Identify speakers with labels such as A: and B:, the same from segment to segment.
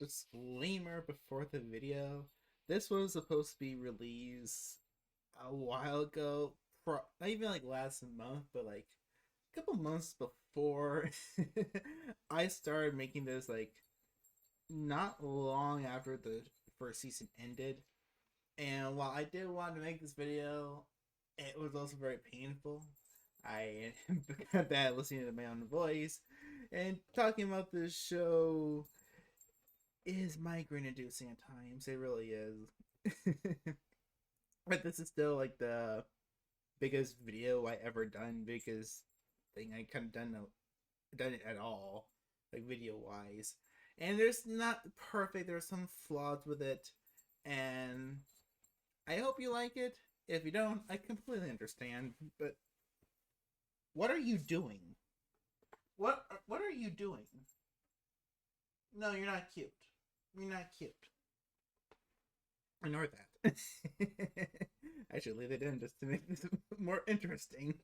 A: disclaimer before the video. This was supposed to be released a while ago, not even like last month, but like a couple months before I started making this, like not long after the first season ended. And while I did want to make this video, it was also very painful. I got bad listening to my own voice, and talking about this show is migraine inducing at times. It really is. But this is still like the biggest video I ever done, biggest thing I kind of done it at all, like video wise. And there's not perfect. There's some flaws with it, and I hope you like it. If you don't, I completely understand. But what are you doing? What are you doing? No, you're not cute. You're not cute. Ignore that. I should leave it in just to make this more interesting.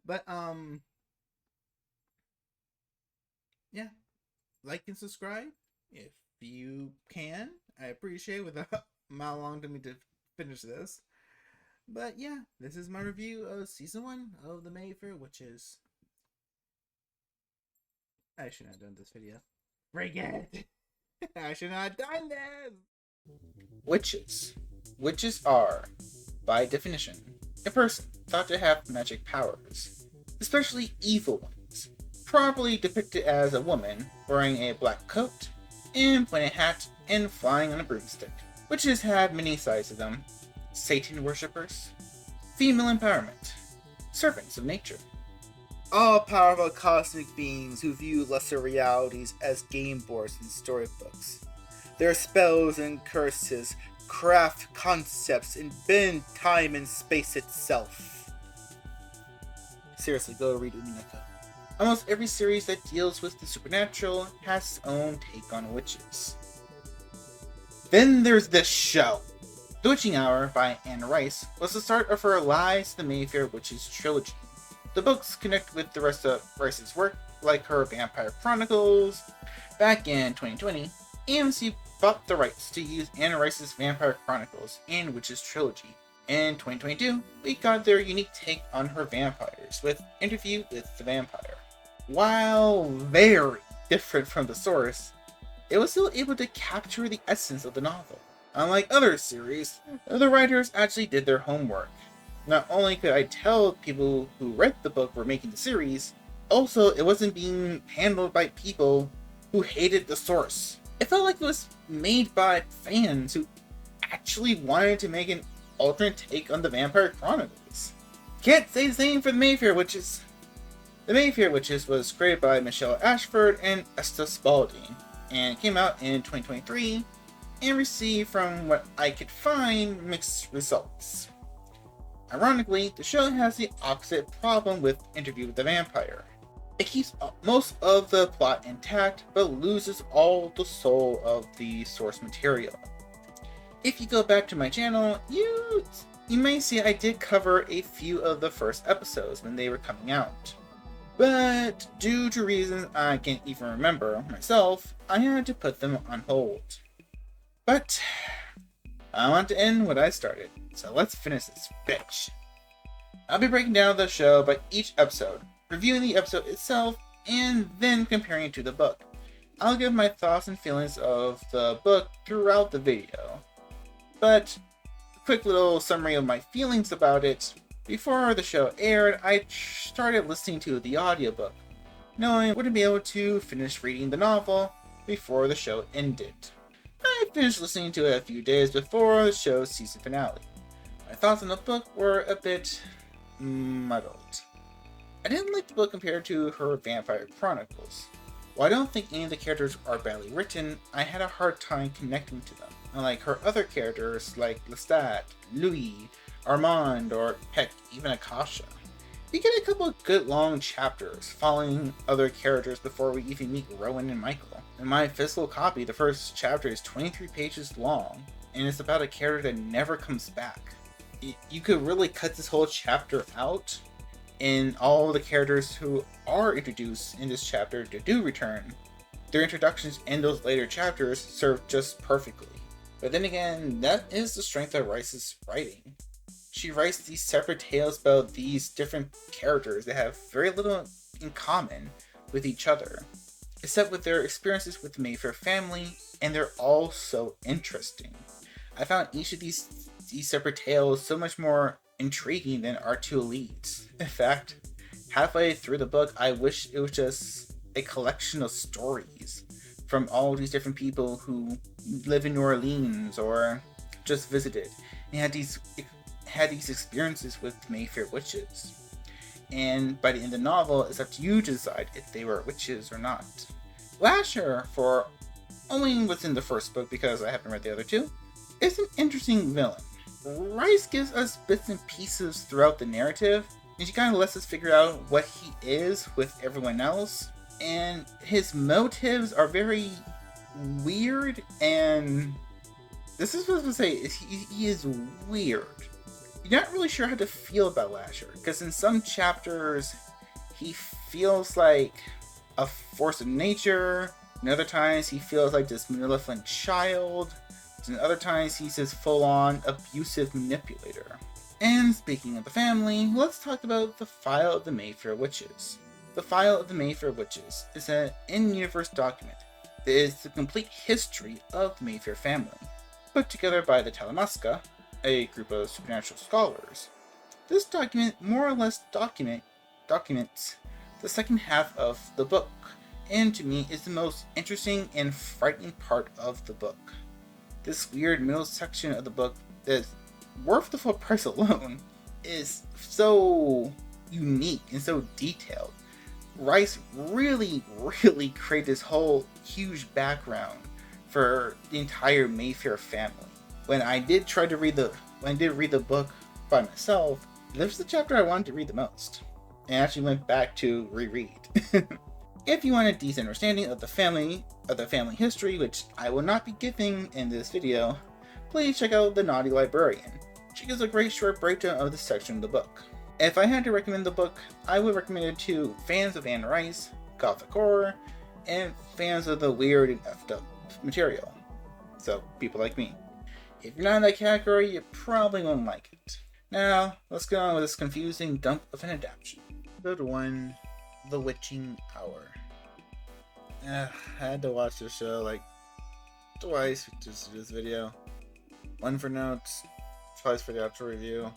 A: But yeah, like and subscribe if you can. I appreciate without how long to me to finish this. But yeah, this is my review of season 1 of the Mayfair Witches. I should not have done this video. Break it! I should not have done this!
B: Witches. Witches are, by definition, a person thought to have magic powers, especially evil ones, properly depicted as a woman wearing a black coat and pointed hat and flying on a broomstick. Witches have many sides to them: Satan worshippers, female empowerment, servants of nature, all-powerful cosmic beings who view lesser realities as game boards and storybooks. Their spells and curses craft concepts and bend time and space itself. Seriously, go read Umineko. Almost every series that deals with the supernatural has its own take on witches. Then there's this show. The Witching Hour by Anne Rice was the start of her Lies to the Mayfair Witches trilogy. The books connect with the rest of Rice's work, like her Vampire Chronicles. Back in 2020, AMC bought the rights to use Anne Rice's Vampire Chronicles and Witches trilogy. In 2022, we got their unique take on her vampires with Interview with the Vampire. While very different from the source, it was still able to capture the essence of the novel. Unlike other series, the writers actually did their homework. Not only could I tell people who read the book were making the series, also it wasn't being handled by people who hated the source. It felt like it was made by fans who actually wanted to make an alternate take on the Vampire Chronicles. Can't say the same for the Mayfair Witches. The Mayfair Witches was created by Michelle Ashford and Esta Spalding, and came out in 2023, and received, from what I could find, mixed results. Ironically, the show has the opposite problem with Interview with the Vampire. It keeps most of the plot intact, but loses all the soul of the source material. If you go back to my channel, you may see I did cover a few of the first episodes when they were coming out. But due to reasons I can't even remember myself, I had to put them on hold. But I want to end what I started, so let's finish this bitch. I'll be breaking down the show by each episode, reviewing the episode itself, and then comparing it to the book. I'll give my thoughts and feelings of the book throughout the video. But a quick little summary of my feelings about it. Before the show aired, I started listening to the audiobook, knowing I wouldn't be able to finish reading the novel before the show ended. I finished listening to it a few days before the show's season finale. My thoughts on the book were a bit muddled. I didn't like the book compared to her Vampire Chronicles. While I don't think any of the characters are badly written, I had a hard time connecting to them. Unlike her other characters like Lestat, Louis, Armand, or heck, even Akasha. We get a couple of good long chapters following other characters before we even meet Rowan and Michael. In my physical copy, the first chapter is 23 pages long, and it's about a character that never comes back. You could really cut this whole chapter out, and all the characters who are introduced in this chapter do return Their introductions in those later chapters serve just perfectly. But then again, that is the strength of Rice's writing. She writes these separate tales about these different characters that have very little in common with each other, except with their experiences with the Mayfair family, and they're all so interesting. I found each of these separate tales so much more intriguing than our two leads. In fact, halfway through the book, I wish it was just a collection of stories from all these different people who live in New Orleans or just visited and had these experiences with Mayfair witches. And by the end of the novel, it's up to you to decide if they were witches or not. Lasher, for only what's in the first book because I haven't read the other two, is an interesting villain. Rice gives us bits and pieces throughout the narrative, and she kind of lets us figure out what he is with everyone else, and his motives are very weird, and this is what I was going to say, he is weird. You're not really sure how to feel about Lasher, because in some chapters, he feels like a force of nature, in other times he feels like this malevolent child, and other times he's this full-on abusive manipulator. And speaking of the family, let's talk about the File of the Mayfair Witches. The File of the Mayfair Witches is an in-universe document that is the complete history of the Mayfair family, put together by the Talamasca, a group of supernatural scholars. This document more or less documents the second half of the book, and to me is the most interesting and frightening part of the book. This weird middle section of the book that's worth the full price alone is so unique and so detailed. Rice really created this whole huge background for the entire Mayfair family. When I did read the book by myself, this was the chapter I wanted to read the most, and actually went back to reread. If you want a decent understanding of the family history, which I will not be giving in this video, please check out The Naughty Librarian. She gives a great short breakdown of this section of the book. If I had to recommend the book, I would recommend it to fans of Anne Rice, gothic horror, and fans of the weird and effed up material. So, people like me. If you're not in that category, you probably won't like it. Now, let's get on with this confusing dump of an adaptation. Episode 1, The Witching Hour. I had to watch this show like twice just to do this video. One for notes, twice for the outro review.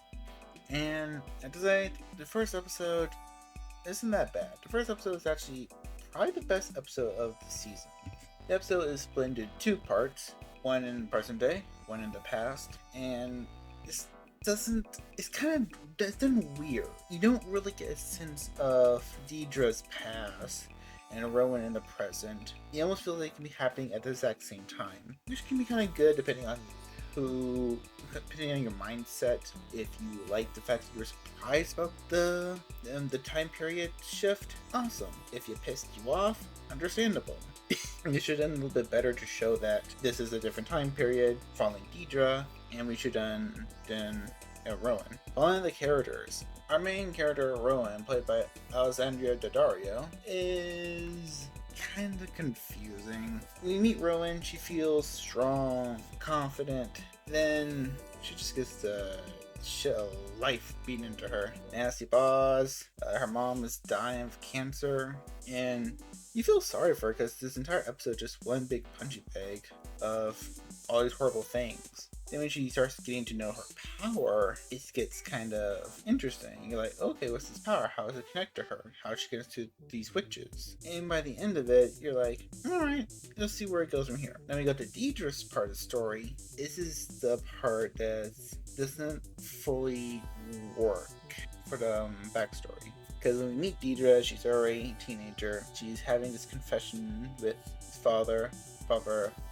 B: And I have to say, the first episode isn't that bad. The first episode is actually probably the best episode of the season. The episode is split into two parts, one in present day, one in the past, and it's done weird. You don't really get a sense of Deidre's past and Rowan in the present. You almost feel like it can be happening at the exact same time, which can be kind of good depending on your mindset. If you like the fact that you're surprised about the time period shift, awesome. If it pissed you off, understandable. You should have done a little bit better to show that this is a different time period following Deidre, and we should have done Rowan. Following the characters, our main character, Rowan, played by Alexandria Daddario, is kind of confusing. When we meet Rowan, she feels strong, confident, then she just gets the shit of life beaten into her. Nasty boss, her mom is dying of cancer, and you feel sorry for her because this entire episode is just one big punching bag of all these horrible things. Then when she starts getting to know her power, it gets kind of interesting. You're like, okay, what's this power? How does it connect to her? How does she get to these witches? And by the end of it, you're like, alright, let's see where it goes from here. Then we go to Deidre's part of the story. This is the part that doesn't fully work for the backstory. Because when we meet Deidre, she's already a teenager. She's having this confession with his father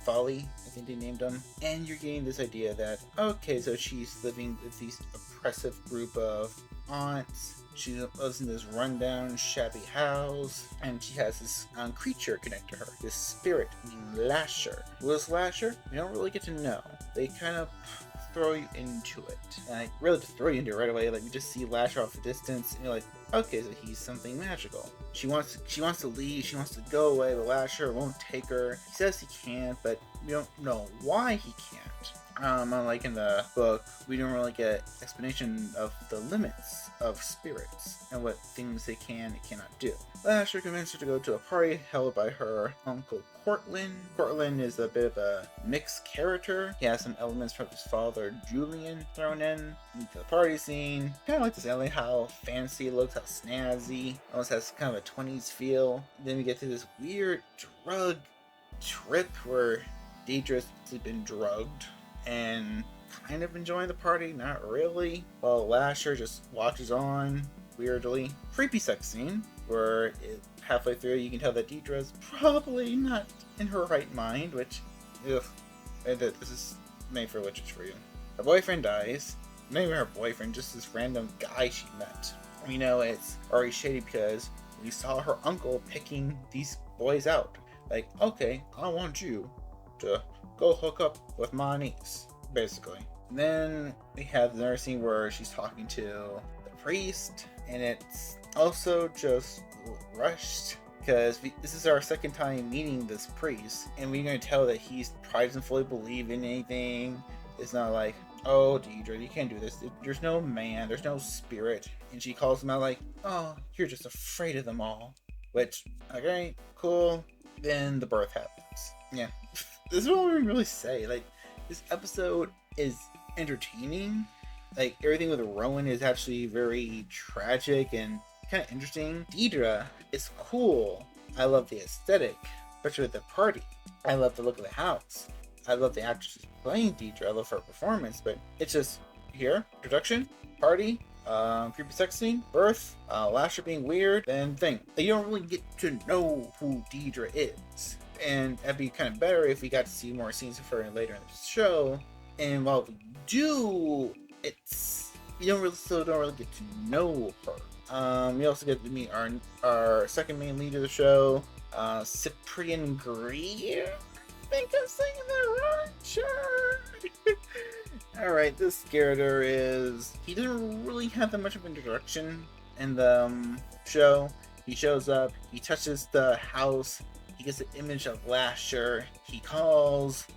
B: Folly, I think they named him. And you're getting this idea that, okay, so she's living with these oppressive group of aunts. She lives in this rundown, shabby house, and she has this creature connect to her, this spirit named Lasher. Who is Lasher? We don't really get to know. They kind of throw you into it. And I really just throw you into it right away. Like, you just see Lasher off a distance, and you're like, okay, so he's something magical. She wants to leave, she wants to go away, but Lasher won't take her. He says he can't, but we don't know why he can't. Unlike in the book, we don't really get explanation of the limits of spirits and what things they can and cannot do. Lasher convinced her to go to a party held by her uncle Cortland. Cortland is a bit of a mixed character. He has some elements from his father Julian thrown in into the party scene. Kind of like this LA, how fancy it looks, how snazzy. Almost has kind of a 20s feel. Then we get to this weird drug trip where Deidre's been drugged and kind of enjoying the party, not really, while Lasher just watches on weirdly. Creepy sex scene where halfway through you can tell that Deidre's probably not in her right mind, which, ugh, this is Mayfair Witches for you. Her boyfriend dies. Not even her boyfriend, just this random guy she met. We know it's already shady because we saw her uncle picking these boys out. Like, okay, I want you to go hook up with my niece, basically. And then we have the next scene where she's talking to the priest, and it's also just rushed because this is our second time meeting this priest, and we're going to tell that he probably doesn't fully believe in anything. It's not like, oh, Deidre, you can't do this. There's no man, there's no spirit. And she calls him out like, oh, you're just afraid of them all. Which, okay, cool. Then the birth happens. Yeah. This is what we really say. Like, this episode is entertaining. Like, everything with Rowan is actually very tragic and kind of interesting. Deidre is cool. I love the aesthetic, especially with the party. I love the look of the house. I love the actress playing Deidre. I love her performance, but it's just here, introduction, party, creepy sex scene, birth, Lasher being weird, and thing. You don't really get to know who Deidre is. And that'd be kind of better if we got to see more scenes of her later in the show. And while we do, you don't really get to know her. We also get to meet our second main lead of the show, Cyprian Greer. I think I'm saying that right. Sure. Alright, this character he doesn't really have that much of an introduction in the show. He shows up, he touches the house, he gets an image of Lasher, he calls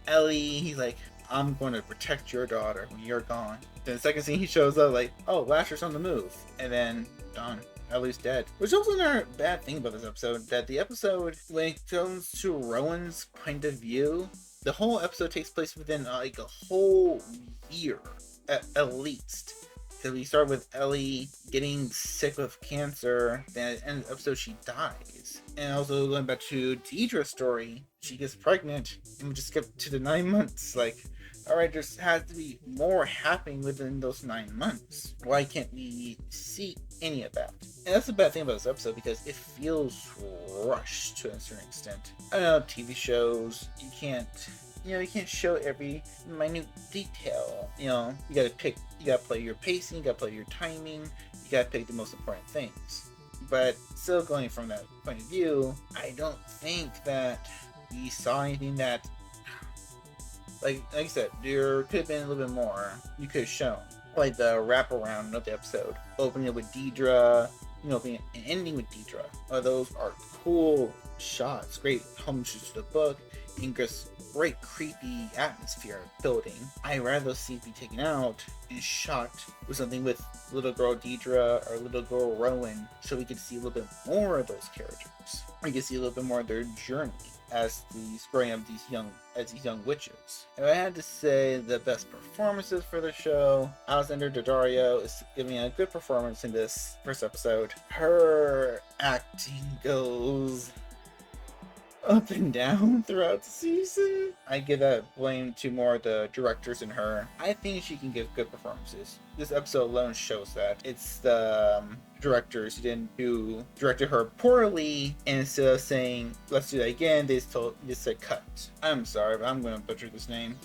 B: Ellie, he's like, I'm going to protect your daughter when you're gone. Then the second scene he shows up like, oh, Lasher's on the move. And then, done. Ellie's dead. Which is also another bad thing about this episode, that the episode, when it comes to Rowan's point of view, the whole episode takes place within like a whole year, at least. Because we start with Ellie getting sick with cancer, then at the end of the episode she dies. And also going back to Deidre's story, she gets pregnant, and we just skip to the 9 months. Like, alright, there has to be more happening within those 9 months. Why can't we see any of that? And that's the bad thing about this episode, because it feels rushed to a certain extent. I know, TV shows, you can't show every minute detail. You gotta play your pacing, you gotta play your timing, you gotta pick the most important things. But still, going from that point of view, I don't think that we saw anything that, like I said, there could have been a little bit more you could have shown. Like the wraparound of the episode, opening it with Deidre, opening and ending with Deidre. Those are cool shots, great homages to the book, and just great creepy atmosphere building. I'd rather see it be taken out and shot with something with little girl Deidre or little girl Rowan, so we could see a little bit more of those characters. We could see a little bit more of their journey as these growing up these young witches. If I had to say the best performances for the show, Alexander Daddario is giving a good performance in this first episode. Her acting goes up and down throughout the season. I give that blame to more the directors and her. I think she can give good performances. This episode alone shows that. It's the directors who directed her poorly, and instead of saying let's do that again, they just said cut. I'm sorry, but I'm gonna butcher this name.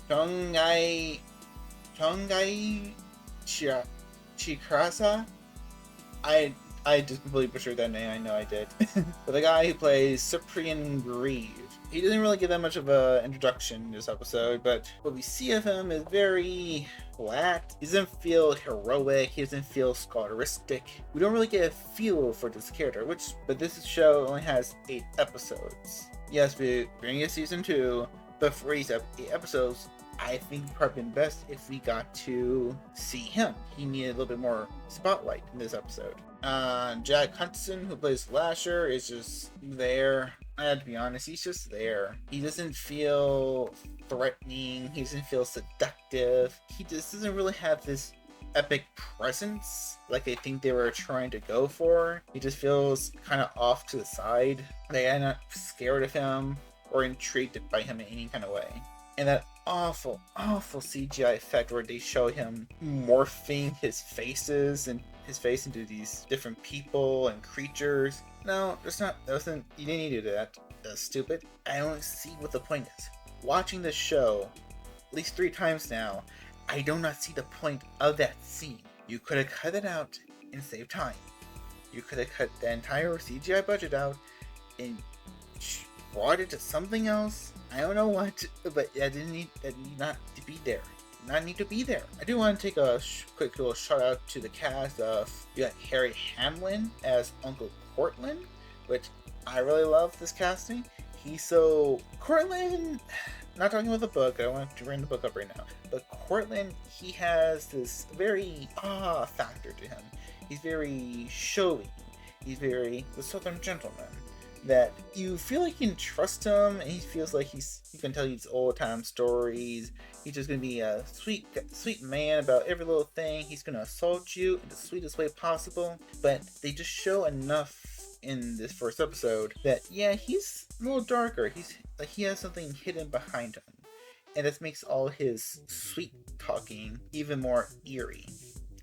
B: Chongai Chikrasa. I just completely butchered that name. I know I did. But the guy who plays Cyprian Grieve. He doesn't really get that much of an introduction in this episode, but what we see of him is very flat. He doesn't feel heroic. He doesn't feel scholaristic. We don't really get a feel for this character, but this show only has 8 episodes. Yes, we're bringing a season 2, but for these 8 episodes, I think it probably been best if we got to see him. He needed a little bit more spotlight in this episode. Jack Hudson, who plays Lasher, is just there. I have to be honest, he's just there. He doesn't feel threatening. He doesn't feel seductive. He just doesn't really have this epic presence like I think they were trying to go for. He just feels kind of off to the side. Like, I'm not scared of him or intrigued by him in any kind of way. And that awful CGI effect where they show him morphing his face into these different people and creatures. No, you didn't need to do that. That's stupid. I don't see what the point is. Watching this show at least 3 times now, I do not see the point of that scene. You could have cut it out and saved time. You could have cut the entire CGI budget out and brought it to something else. I don't know what, but that need not to be there. Not need to be there. I do want to take a quick little shout out to the cast of, you got Harry Hamlin as Uncle Cortland, which I really love this casting. Cortland, not talking about the book, I don't want to bring the book up right now, but Cortland, he has this very factor to him. He's very showy. He's very the Southern gentleman. That you feel like you can trust him, and he feels like he can tell you these old time stories. He's just gonna be a sweet man about every little thing. He's gonna assault you in the sweetest way possible. But they just show enough in this first episode that he's a little darker. He has something hidden behind him, and this makes all his sweet talking even more eerie.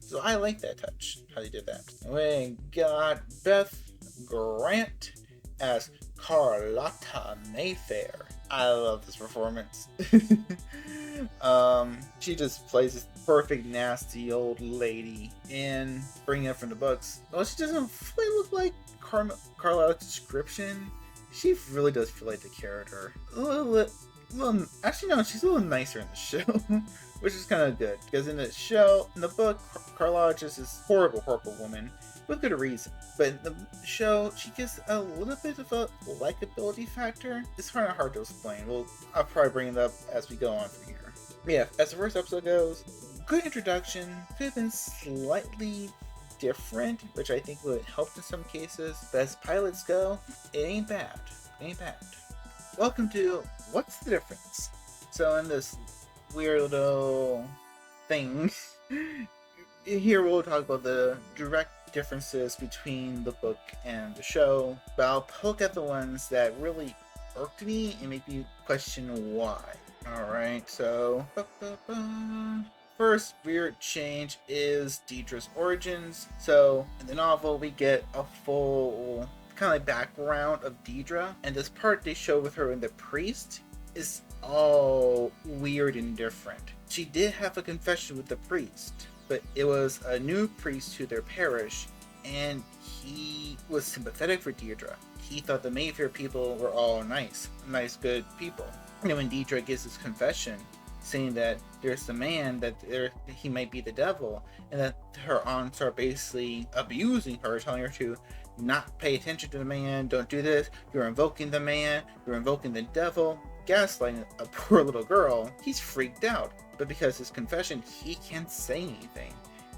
B: So I like that touch, how they did that. We got Beth Grant as Carlotta Mayfair. I love this performance. She just plays this perfect nasty old lady and bringing it from the books. Well, she doesn't really look like Carlotta's description. She really does feel like the character. Actually, no, she's a little nicer in the show, which is kind of good, because in the book, Carlotta is this horrible woman with good reason. But in the show, she gets a little bit of a likability factor. It's kind of hard to explain. I'll probably bring it up as we go on from here. But yeah, as the first episode goes, good introduction. Could have been slightly different, which I think would help in some cases. But as pilots go, it ain't bad. Welcome to What's the Difference? So in this weird little thing, here we'll talk about the direct differences between the book and the show, but I'll poke at the ones that really irked me and make me question why. Alright, so first weird change is Deidre's origins. So in the novel we get a full kind of like background of Deidre, and this part they show with her and the priest is all weird and different. She did have a confession with the priest, but it was a new priest to their parish, and he was sympathetic for Deidre. He thought the Mayfair people were all nice, good people. And when Deidre gives his confession, saying that there's the man, that he might be the devil, and that her aunts are basically abusing her, telling her to not pay attention to the man, don't do this, you're invoking the man, you're invoking the devil, gaslighting a poor little girl, he's freaked out. But because his confession, he can't say anything.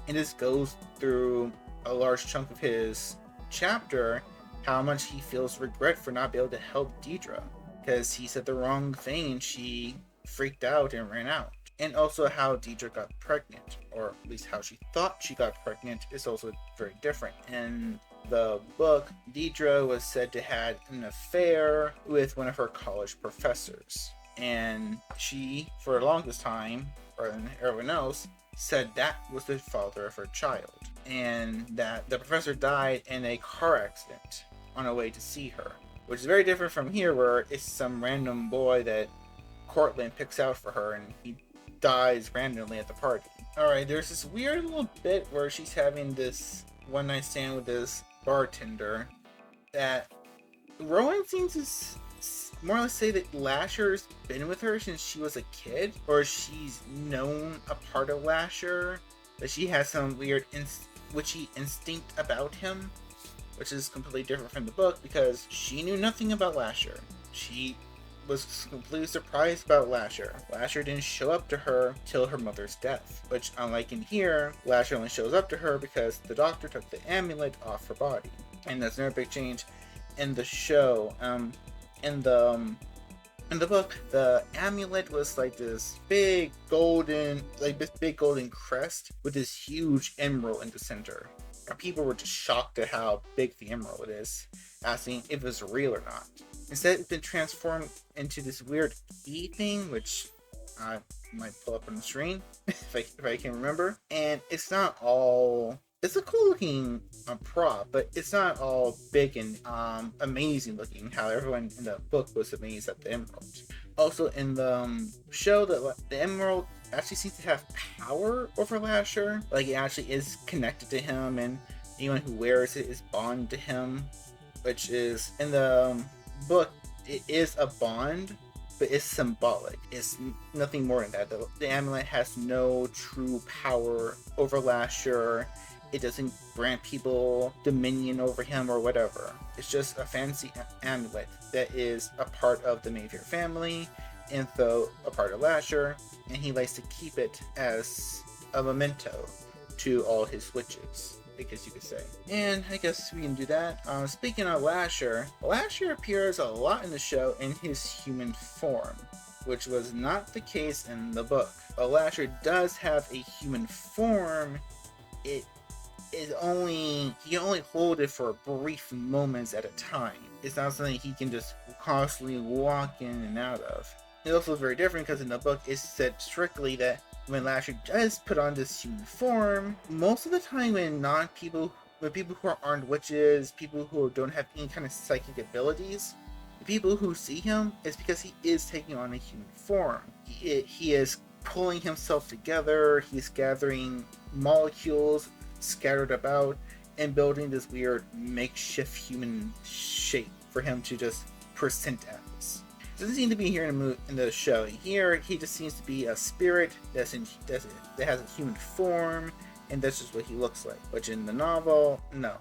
B: And this goes through a large chunk of his chapter, how much he feels regret for not being able to help Deidre. Because he said the wrong thing and she freaked out and ran out. And also how Deidre got pregnant, or at least how she thought she got pregnant, is also very different. In the book, Deidre was said to have an affair with one of her college professors. And she, for the longest time, or than everyone else, said that was the father of her child. And that the professor died in a car accident on a way to see her. Which is very different from here, where it's some random boy that Cortland picks out for her and he dies randomly at the party. Alright, there's this weird little bit where she's having this one night stand with this bartender, that Rowan seems to more or less say that Lasher's been with her since she was a kid, or she's known a part of Lasher, that she has some weird witchy instinct about him, which is completely different from the book because she knew nothing about Lasher. She was completely surprised about Lasher. Lasher didn't show up to her till her mother's death, which, unlike in here, Lasher only shows up to her because the doctor took the amulet off her body. And that's another big change in the show. In the book, the amulet was like this big golden crest with this huge emerald in the center. And people were just shocked at how big the emerald is, asking if it was real or not. Instead, it's been transformed into this weird E thing, which I might pull up on the screen if I can remember. And it's not all. It's a cool looking prop, but it's not all big and amazing looking. How everyone in the book was amazed at the emerald. Also, in the show, the emerald actually seems to have power over Lasher. Like, it actually is connected to him, and anyone who wears it is bonded to him. Which is, in the book, it is a bond, but it's symbolic. It's nothing more than that. The amulet has no true power over Lasher. It doesn't grant people dominion over him or whatever. It's just a fancy amulet that is a part of the Mayfair family, and so a part of Lasher, and he likes to keep it as a memento to all his witches, I guess you could say. And I guess we can do that. Speaking of Lasher, Lasher appears a lot in the show in his human form, which was not the case in the book. While Lasher does have a human form, he can only hold it for brief moments at a time. It's not something he can just constantly walk in and out of. It's also very different because in the book it's said strictly that when Lasher does put on this human form, most of the time when people who aren't witches, people who don't have any kind of psychic abilities, the people who see him is because he is taking on a human form. He is pulling himself together, he's gathering molecules scattered about and building this weird makeshift human shape for him to just present as. Doesn't seem to be here in the show. Here, he just seems to be a spirit that has a human form, and that's just what he looks like. Which in the novel, no.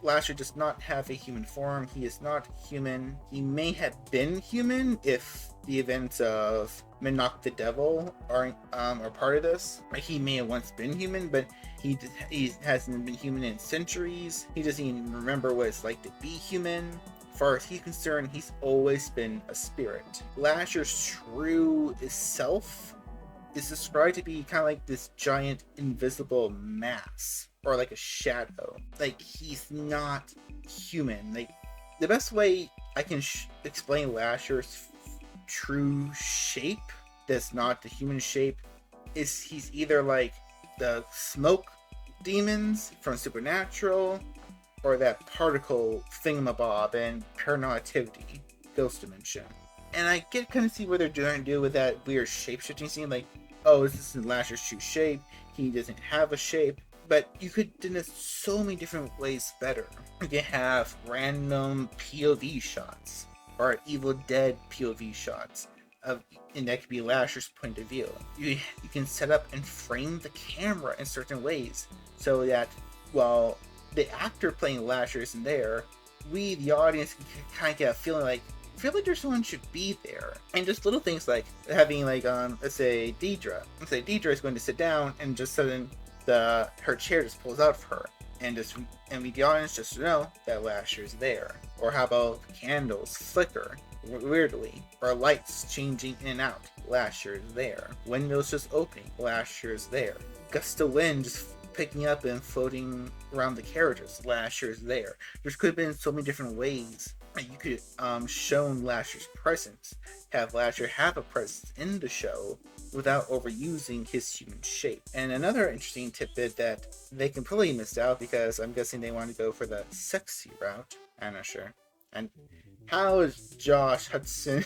B: Lasher does not have a human form. He is not human. He may have been human if the events of Minnock the Devil are part of this. He may have once been human, but he hasn't been human in centuries. He doesn't even remember what it's like to be human. As far as he's concerned, he's always been a spirit. Lasher's true self is described to be kind of like this giant invisible mass, or like a shadow. Like, he's not human. Like, the best way I can explain Lasher's true shape that's not the human shape is he's either like the smoke demons from Supernatural, or that particle thingamabob in Paranormal Activity, Ghost Dimension. And I get kind of see what they're trying to do with that weird shape-shifting scene, like, oh, this is Lasher's true shape, he doesn't have a shape. But you could do this so many different ways better. You can have random POV shots, or Evil Dead POV shots, and that could be Lasher's point of view. You can set up and frame the camera in certain ways, so that while the actor playing Lasher isn't there, we, the audience, can kind of get a feeling like, I feel like there's someone should be there. And just little things like having, like, let's say Deidre. Let's say Deidre is going to sit down, and just suddenly her chair just pulls out for her, and we, the audience, just know that Lasher's there. Or how about candles flicker weirdly, or lights changing in and out, Lasher's there. Windows just opening, Lasher's there. Gust of wind just picking up and floating around the characters, Lasher's there. There could have been so many different ways you could shown Lasher's presence, have Lasher have a presence in the show without overusing his human shape. And another interesting tidbit that they completely missed out, because I'm guessing they want to go for the sexy route. I'm not sure. And how is Josh Hudson?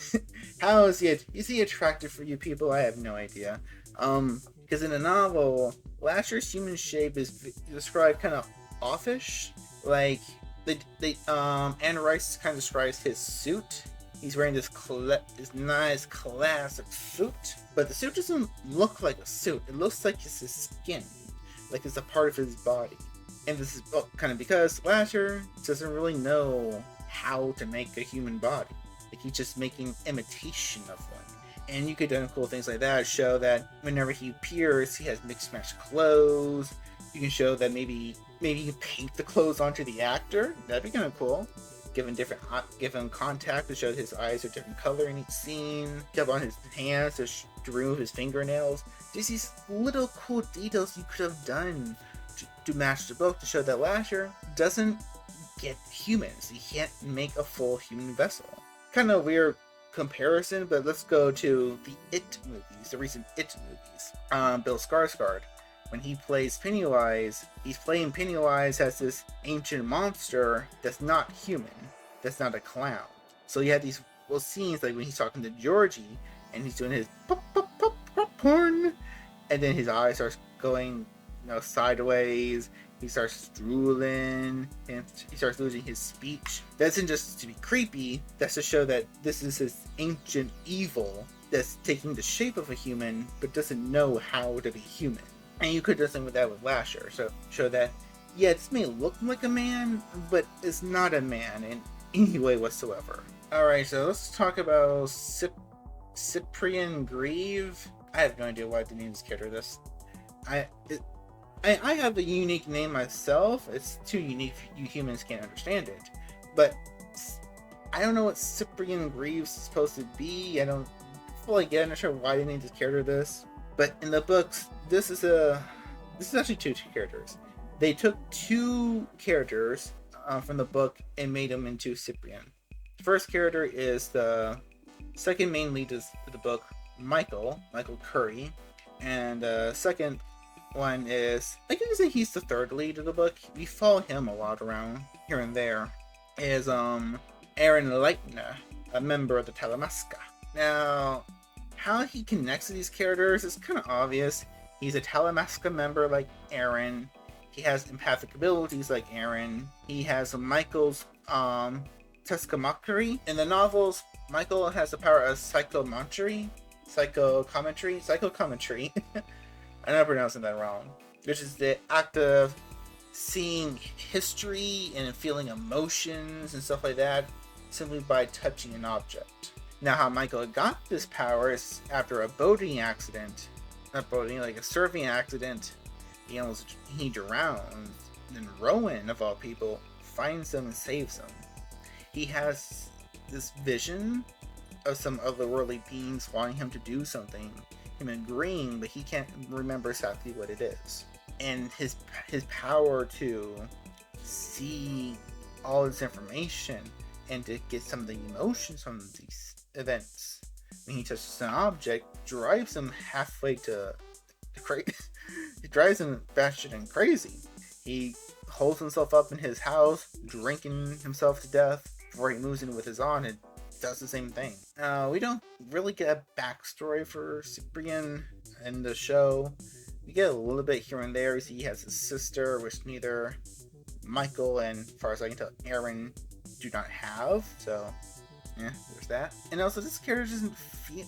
B: How is he attractive for you people? I have no idea. Because in the novel, Lasher's human shape is described kind of offish. Like, Anne Rice kind of describes his suit. He's wearing this nice classic suit, but the suit doesn't look like a suit. It looks like it's his skin, like it's a part of his body. And this is kind of because Lasher doesn't really know how to make a human body. Like he's just making imitation of one. And you could do cool things like that. Show that whenever he appears, he has mixed match clothes. You can show that maybe you can paint the clothes onto the actor. That'd be kind of cool. Give him contact to show that his eyes are different color in each scene. Kept on his hands to remove his fingernails. Just these little cool details you could have done to match the book to show that Lasher doesn't get humans. He can't make a full human vessel. Kind of weird comparison, but let's go to the It movies, the recent It movies. Bill Skarsgård, when he plays Pennywise, he's playing Pennywise as this ancient monster that's not human, that's not a clown. So you have these scenes like when he's talking to Georgie and he's doing his pop pop pop popcorn, and then his eyes starts going, sideways. He starts drooling and he starts losing his speech. That isn't just to be creepy, that's to show that this is this ancient evil that's taking the shape of a human but doesn't know how to be human. And you could do something with that with Lasher. So show that, yeah, this may look like a man, but it's not a man in any way whatsoever. Alright, so let's talk about Cyprian Grieve. I have no idea why they named this character this. I have a unique name myself. It's too unique, you humans can't understand it. But I don't know what Cyprian Greaves is supposed to be. I don't fully get it. I'm not sure why they named this character this. But in the books, this is actually two characters. They took two characters from the book and made them into Cyprian. The first character is the second main lead of the book, Michael Curry. And the second one is, I can say he's the third lead of the book. We follow him a lot around here and there. Is Aaron Leitner, a member of the Talamasca. Now, how he connects to these characters is kind of obvious. He's a Talamasca member like Aaron. He has empathic abilities like Aaron. He has Michael's Tescamochery. In the novels, Michael has the power of psychometry. I'm not pronouncing that wrong. Which is the act of seeing history and feeling emotions and stuff like that simply by touching an object. Now, how Michael got this power is after a boating accident. Not boating, like a surfing accident. He drowns. Then Rowan, of all people, finds him and saves him. He has this vision of some otherworldly beings wanting him to do something. Him agreeing, but he can't remember exactly what it is. And his power to see all this information and to get some of the emotions from these events when he touches an object drives him halfway to crazy. It drives him batshit and crazy. He holds himself up in his house, drinking himself to death before he moves in with his aunt and does the same thing. We don't really get a backstory for Cyprian in the show. We get a little bit here and there. He has a sister, which neither Michael and, as far as I can tell, Aaron do not have. So, yeah, there's that. And also, this character doesn't feel...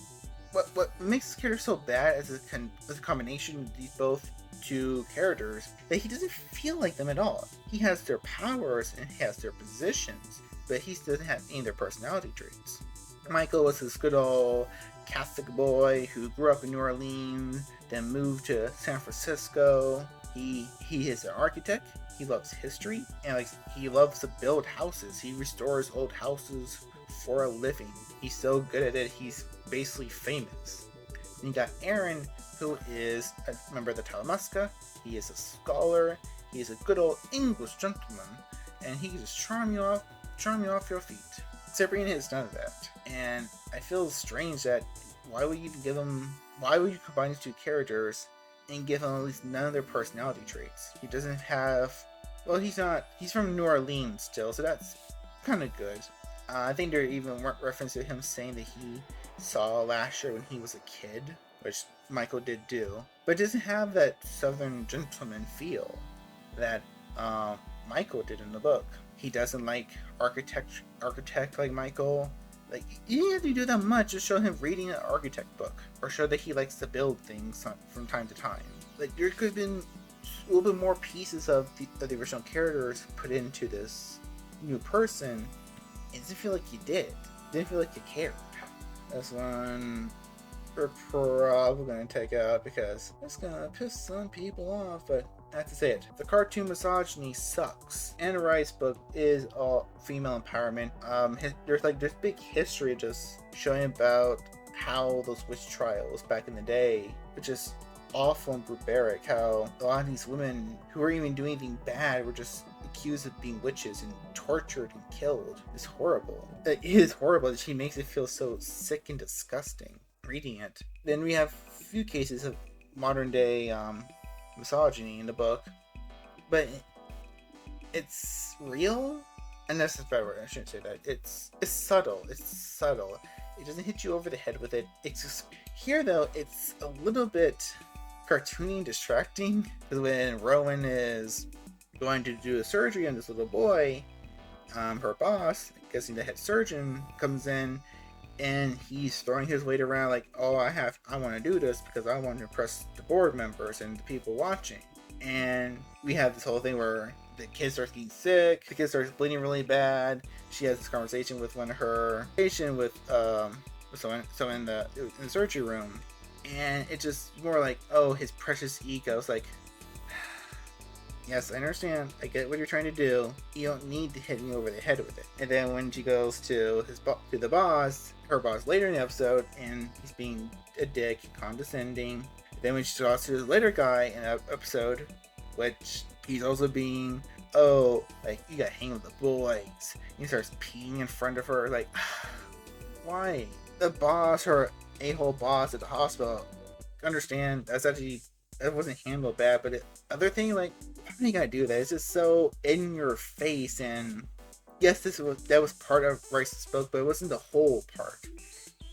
B: What makes this character so bad as a combination of these both two characters, that he doesn't feel like them at all. He has their powers and he has their positions, but he doesn't have any of their personality traits. Michael was this good old Catholic boy who grew up in New Orleans, then moved to San Francisco. He is an architect. He loves history, and he loves to build houses. He restores old houses for a living. He's so good at it, he's basically famous. Then you got Aaron, who is a member of the Talamasca. He is a scholar. He is a good old English gentleman, and he can just charm you off your feet. Cyprian is none of that, and I feel strange that why would you combine these two characters and give him at least none of their personality traits? He doesn't have, he's from New Orleans still, so that's kind of good. I think there even weren't references to him saying that he saw Lasher when he was a kid, which Michael did do, but it doesn't have that southern gentleman feel that Michael did in the book. he doesn't like architect like Michael. Like, you didn't have to do that much. Just show him reading an architect book, or show that he likes to build things from time to time. Like, there could have been a little bit more pieces of the original characters put into this new person. It didn't feel like you did. It didn't feel like you cared. That's one we're probably going to take out because it's going to piss some people off, but I have to say it. The cartoon misogyny sucks. Anne Rice's book is all female empowerment. There's this big history of just showing about how those witch trials back in the day were just awful and barbaric. How a lot of these women who weren't even doing anything bad were just accused of being witches and tortured and killed. It's horrible. It is horrible. She makes it feel so sick and disgusting reading it. Then we have a few cases of modern day misogyny in the book, but it's real, and that's a better word. I shouldn't say that. It's subtle. It's subtle. It doesn't hit you over the head with it. It's just here though. It's a little bit cartoony and distracting because when Rowan is going to do a surgery on this little boy, her boss, guessing the head surgeon, comes in. And he's throwing his weight around like, oh, I want to do this because I want to impress the board members and the people watching. And we have this whole thing where the kid starts getting sick, the kid starts bleeding really bad. She has this conversation with one of her patients with someone in the surgery room, and it's just more like, oh, his precious ego. It's like, yes, I understand. I get what you're trying to do. You don't need to hit me over the head with it. And then when she goes to the boss, her boss later in the episode, and he's being a dick, condescending. Then when she talks to the later guy in the episode, which he's also being, oh, like, you gotta hang with the boys. He starts peeing in front of her, like, why? The boss, her a-hole boss at the hospital, understand that wasn't handled bad, but other thing, like, why do you gotta do that? It's just so in your face, and yes, that was part of Rice's book, but it wasn't the whole part.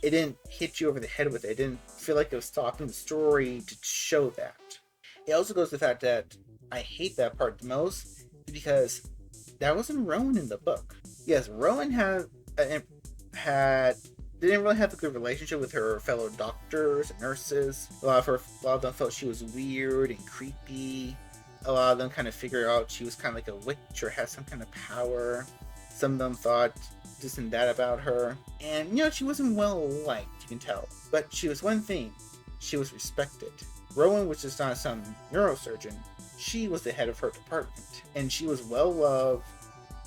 B: It didn't hit you over the head with it. It didn't feel like it was stopping the story to show that. It also goes to the fact that I hate that part the most because that wasn't Rowan in the book. Yes, Rowan didn't really have a good relationship with her fellow doctors and nurses. A lot of them felt she was weird and creepy. A lot of them kind of figured out she was kind of like a witch or had some kind of power. Some of them thought this and that about her. And, she wasn't well liked, you can tell. But she was one thing. She was respected. Rowan was just not some neurosurgeon. She was the head of her department. And she was well loved.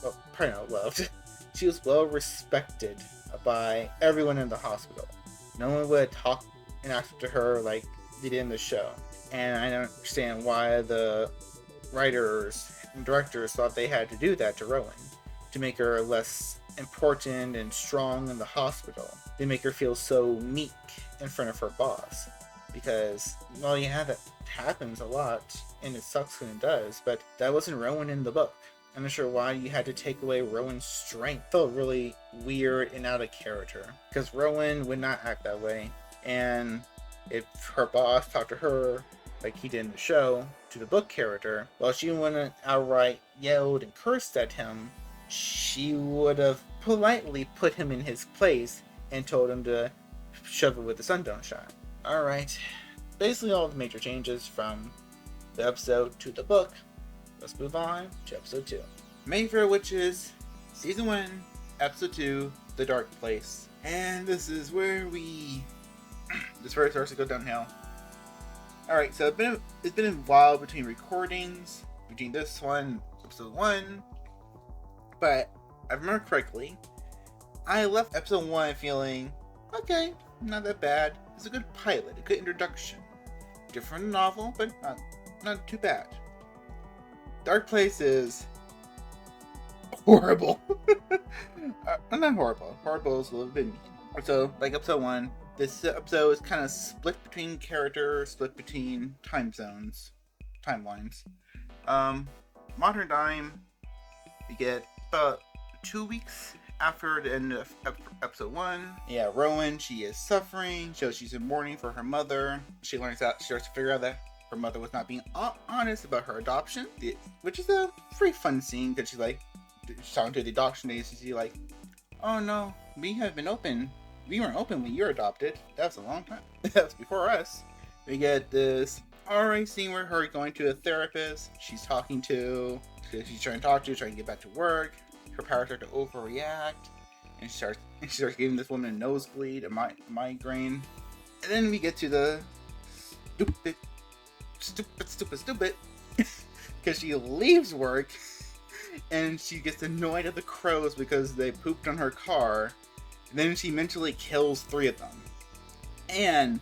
B: Well, probably not loved. She was well respected by everyone in the hospital. No one would talk and ask to her like they did in the show. And I don't understand why the writers and directors thought they had to do that to Rowan. To make her less important and strong in the hospital. They make her feel so meek in front of her boss. Because, well, yeah, that happens a lot, and it sucks when it does, but that wasn't Rowan in the book. I'm not sure why you had to take away Rowan's strength. It felt really weird and out of character. Because Rowan would not act that way. And if her boss talked to her, like he did in the show, to the book character, well, she wouldn't outright yelled and cursed at him. She would have politely put him in his place and told him to shove it with the sun don't shine. Alright, basically all the major changes from the episode to the book. Let's move on to episode 2. Mayfair Witches, Season 1, Episode 2, The Dark Place. And this is where this story starts to go downhill. Alright, so it's been a while between recordings, between this one, Episode 1. But, if I remember correctly, I left Episode 1 feeling, okay, not that bad. It's a good pilot, a good introduction. Different novel, but not too bad. Dark Place is horrible. Not horrible. Horrible is a little bit mean. So, like Episode 1, this episode is kind of split between characters, split between timelines. Modern time, we get about 2 weeks after the end of Episode 1. Yeah, Rowan, she is suffering, so she's in mourning for her mother. She starts to figure out that her mother was not being honest about her adoption, which is a pretty fun scene, because she's like, she's talking to the adoption agency like, oh no, we have been open. We weren't open when you were adopted. That was a long time. That was before us. We get this alright scene where her going to a therapist. She's talking to, she's trying to talk to, trying to get back to work. Her powers start to overreact, and she starts giving this woman a nosebleed, a migraine. And then we get to the stupid, because she leaves work, and she gets annoyed at the crows because they pooped on her car. And then she mentally kills 3 of them. And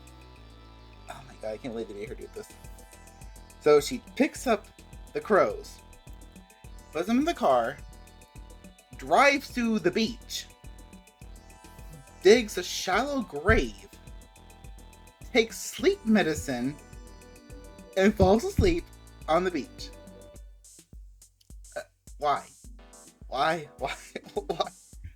B: oh my god, I can't believe they made her do this. So she picks up the crows, puts them in the car, drives to the beach, digs a shallow grave, takes sleep medicine, and falls asleep on the beach. Why? Why?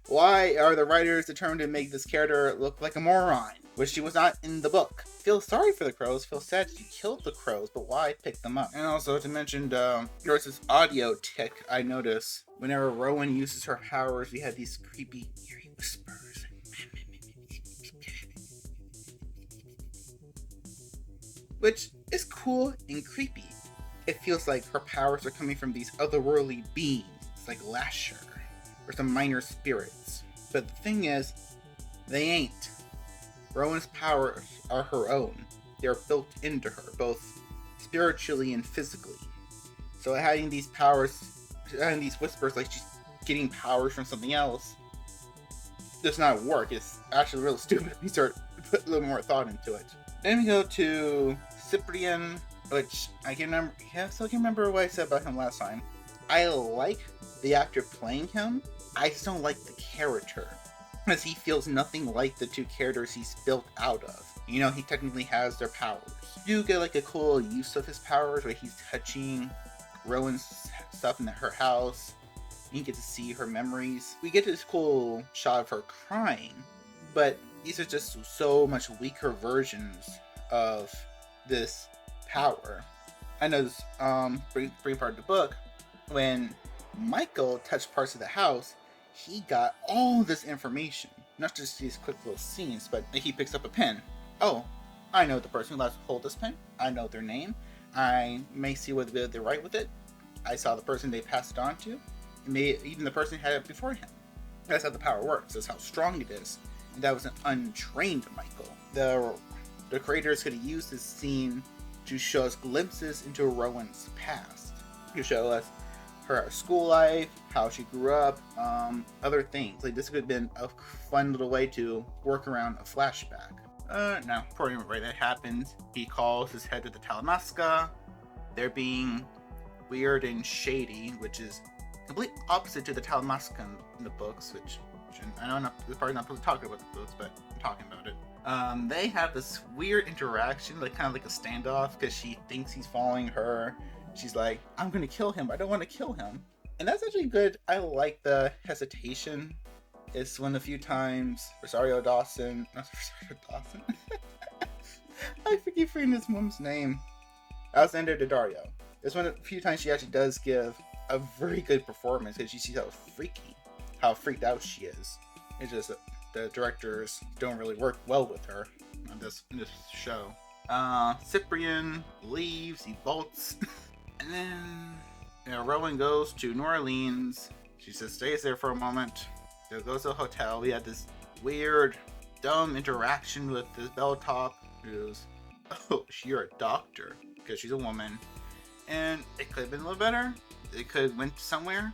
B: Why are the writers determined to make this character look like a moron, which she was not in the book? Feel sorry for the crows, feel sad she killed the crows, but why pick them up? And also to mention, there's this audio tick I notice. Whenever Rowan uses her powers, we have these creepy, eerie whispers. Which is cool and creepy. It feels like her powers are coming from these otherworldly beings, like Lasher, or some minor spirits. But the thing is, they ain't. Rowan's powers are her own. They're built into her, both spiritually and physically. So having these powers, having these whispers like she's getting powers from something else, does not work. It's actually real stupid if you start to put a little more thought into it. Then we go to Cyprian, which I can remember. Yeah, still can remember what I said about him last time. I like the actor playing him. I just don't like the character, because he feels nothing like the 2 characters he's built out of. You know, he technically has their powers. You do get like a cool use of his powers where he's touching Rowan's stuff in her house. You get to see her memories. We get this cool shot of her crying, but these are just so much weaker versions of this power. I know this pretty part of the book, when Michael touched parts of the house, he got all this information. Not just these quick little scenes, but he picks up a pen. Oh, I know the person who last hold this pen. I know their name. I may see what they write with it. I saw the person they passed it on to. Even the person who had it before him. That's how the power works. That's how strong it is. And that was an untrained Michael. The creators could have used this scene to show us glimpses into Rowan's past. To show us her school life, how she grew up, other things. Like, this could have been a fun little way to work around a flashback. No, before that happens, he calls his head to the Talamasca. They're being weird and shady, which is complete opposite to the Talamasca in the books, which I know we're probably not supposed to talk about the books, but I'm talking about it. They have this weird interaction, like kind of like a standoff, because she thinks he's following her. She's like, I'm gonna kill him, I don't want to kill him. And that's actually good. I like the hesitation. It's one of the few times Rosario Dawson. I forget this woman's name. Alexander Daddario. It's one of the few times she actually does give a very good performance, because you see how freaked out she is. It's just the directors don't really work well with her in this show. Cyprian leaves, he bolts, and then Rowan goes to New Orleans. She just stays there for a moment. She goes to a hotel. We had this weird, dumb interaction with this belltop who's, oh, you're a doctor, because she's a woman. And it could have been a little better. It could have went somewhere.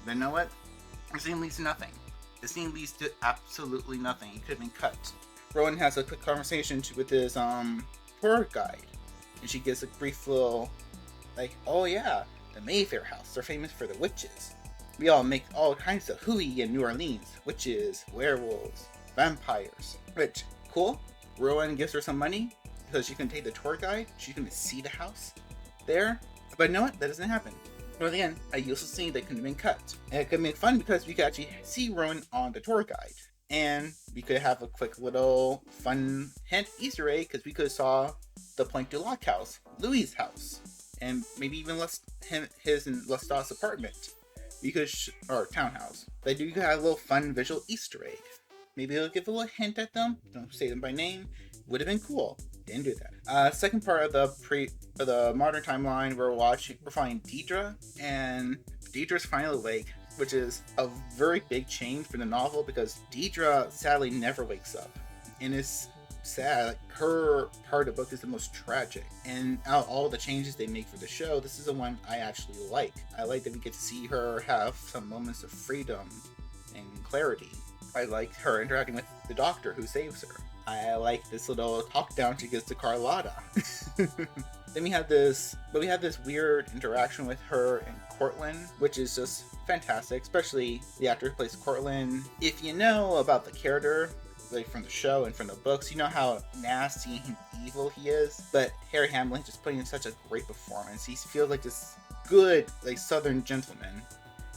B: But you know what? The scene leads to nothing. The scene leads to absolutely nothing. It could have been cut. Rowan has a quick conversation with his tour guide. And she gives a brief little, like, oh yeah, the Mayfair house. They're famous for the witches. We all make all kinds of hooey in New Orleans. Witches, werewolves, vampires. Which, cool. Rowan gives her some money because she can take the tour guide. She can see the house there. But you know what? That doesn't happen. But again, a useless scene that could have been cut. And it could have been fun because we could actually see Rowan on the tour guide. And we could have a quick little fun hint Easter egg, because we could have saw the Point du Lac house, Louis' house. And maybe even his and Lestat's apartment. or townhouse. They do have a little fun visual Easter egg. Maybe they'll give a little hint at them. Don't say them by name. Would have been cool. Didn't do that. Second part of the modern timeline, we're finding Deidre, and Deidre's finally awake, which is a very big change for the novel because Deidre sadly never wakes up, and it's sad. Her part of the book is the most tragic, and out of all the changes they make for the show, this is the one I actually like. I like that we get to see her have some moments of freedom and clarity. I like her interacting with the doctor who saves her. I like this little talk down she gives to Carlotta. Then we have this weird interaction with her and Cortland, which is just fantastic, especially the actor who plays Cortland. If you know about the character, like from the show and from the books, you know how nasty and evil he is. But Harry Hamlin just putting in such a great performance. He feels like this good, like Southern gentleman.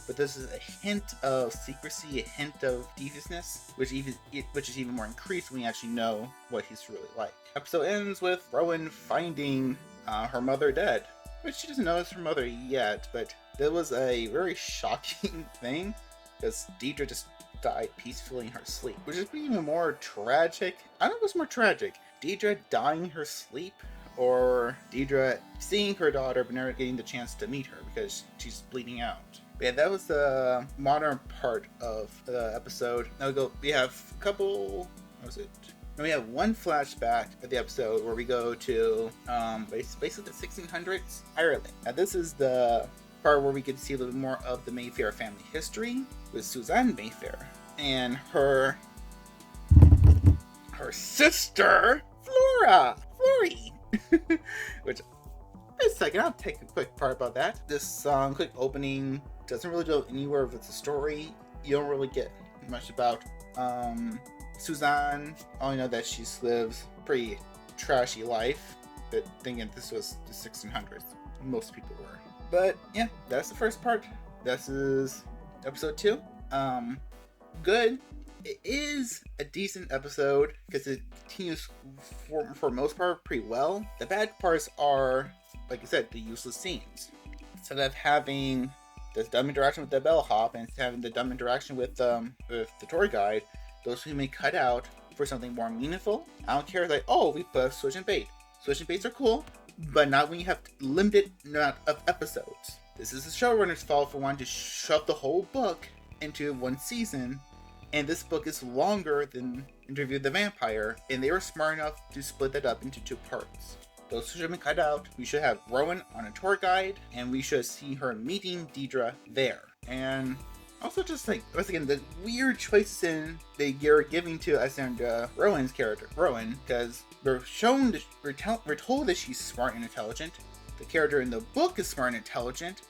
B: But this is a hint of secrecy, a hint of deviousness, which is even more increased when we actually know what he's really like. Episode ends with Rowan finding her mother dead, which she doesn't know is her mother yet, but that was a very shocking thing because Deidre just died peacefully in her sleep, which is even more tragic. I don't know what's more tragic, Deidre dying in her sleep, or Deidre seeing her daughter but never getting the chance to meet her because she's bleeding out. But yeah, that was the modern part of the episode. Now we have a couple, what was it? Now we have one flashback of the episode where we go to basically the 1600s, Ireland. Now this is the part where we get to see a little bit more of the Mayfair family history with Suzanne Mayfair and her sister, Flory. Which, wait a second, I'll take a quick part about that. This quick opening doesn't really go anywhere with the story. You don't really get much about Suzanne. I only know that she lives a pretty trashy life, but thinking this was the 1600s. Most people were. But yeah, that's the first part. This is episode 2. Good. It is a decent episode because it continues for most part pretty well. The bad parts are, like I said, the useless scenes. Instead of having this dumb interaction with the bellhop and having the dumb interaction with the tour guide, those who may cut out for something more meaningful. I don't care, like, oh, we put switch and bait. Switch and baits are cool, but not when you have limited amount of episodes. This is the showrunner's fault for wanting to shove the whole book into one season, and this book is longer than Interview with the Vampire, and they were smart enough to split that up into 2 parts. Those who should have been cut out, we should have Rowan on a tour guide, and we should see her meeting Deidre there. And also just like, once again, the weird choices they're giving to us and Rowan's character, Rowan, because we're told that she's smart and intelligent. The character in the book is smart and intelligent.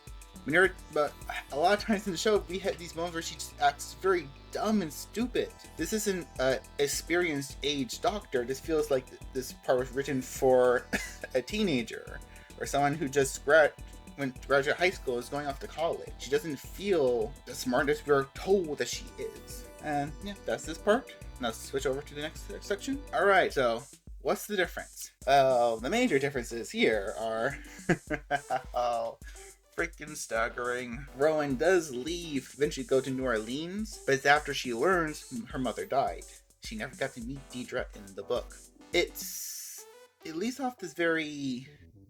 B: But a lot of times in the show, we have these moments where she just acts very dumb and stupid. This isn't an experienced age doctor. This feels like this part was written for a teenager or someone who just graduated high school, is going off to college. She doesn't feel the smartest we're told that she is. And yeah, that's this part. Now let's switch over to the next section. All right, so what's the difference? Well, the major differences here are freaking staggering. Rowan does eventually go to New Orleans, but it's after she learns her mother died. She never got to meet Deidre in the book. It leads off this very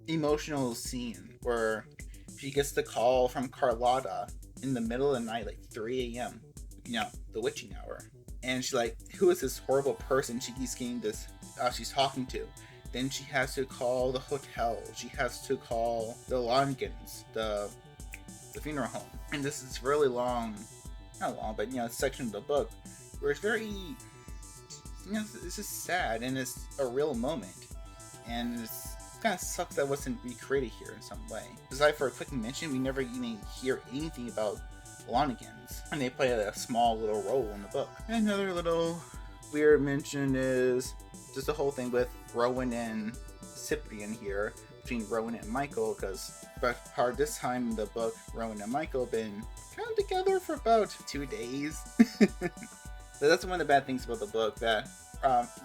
B: emotional scene where she gets the call from Carlotta in the middle of the night, like 3 a.m., the witching hour. And she's like, who is this horrible person she keeps getting this, she's talking to? Then she has to call the hotel. She has to call the Longans, the funeral home. And this is really long, not long, but section of the book where it's very, it's just sad and it's a real moment. And it kind of sucks that it wasn't recreated here in some way. Aside for a quick mention, we never even hear anything about Lonigans, and they play a small little role in the book. And another little weird mention is just the whole thing with Rowan and Cyprian here, between Rowan and Michael, because by this time in the book, Rowan and Michael have been kind of together for about 2 days. So that's one of the bad things about the book, that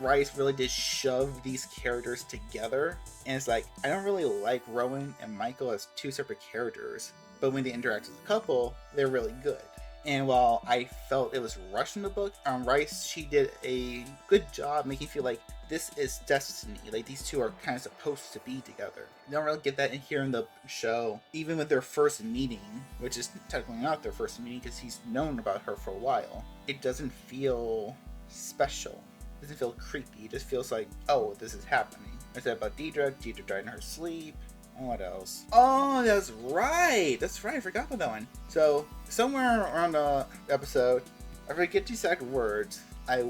B: Rice really did shove these characters together, and it's like, I don't really like Rowan and Michael as 2 separate characters. but when they interact as a couple, they're really good. And while I felt it was rushed in the book, Rice, she did a good job making me feel like this is destiny. Like these two are kind of supposed to be together. You don't really get that in here in the show, even with their first meeting, which is technically not their first meeting because he's known about her for a while. It doesn't feel special. It doesn't feel creepy. It just feels like, oh, this is happening. I said about Deidre. Deidre died in her sleep. What else? Oh, that's right. That's right. I forgot about that one. So somewhere around the episode, I forget the exact words. I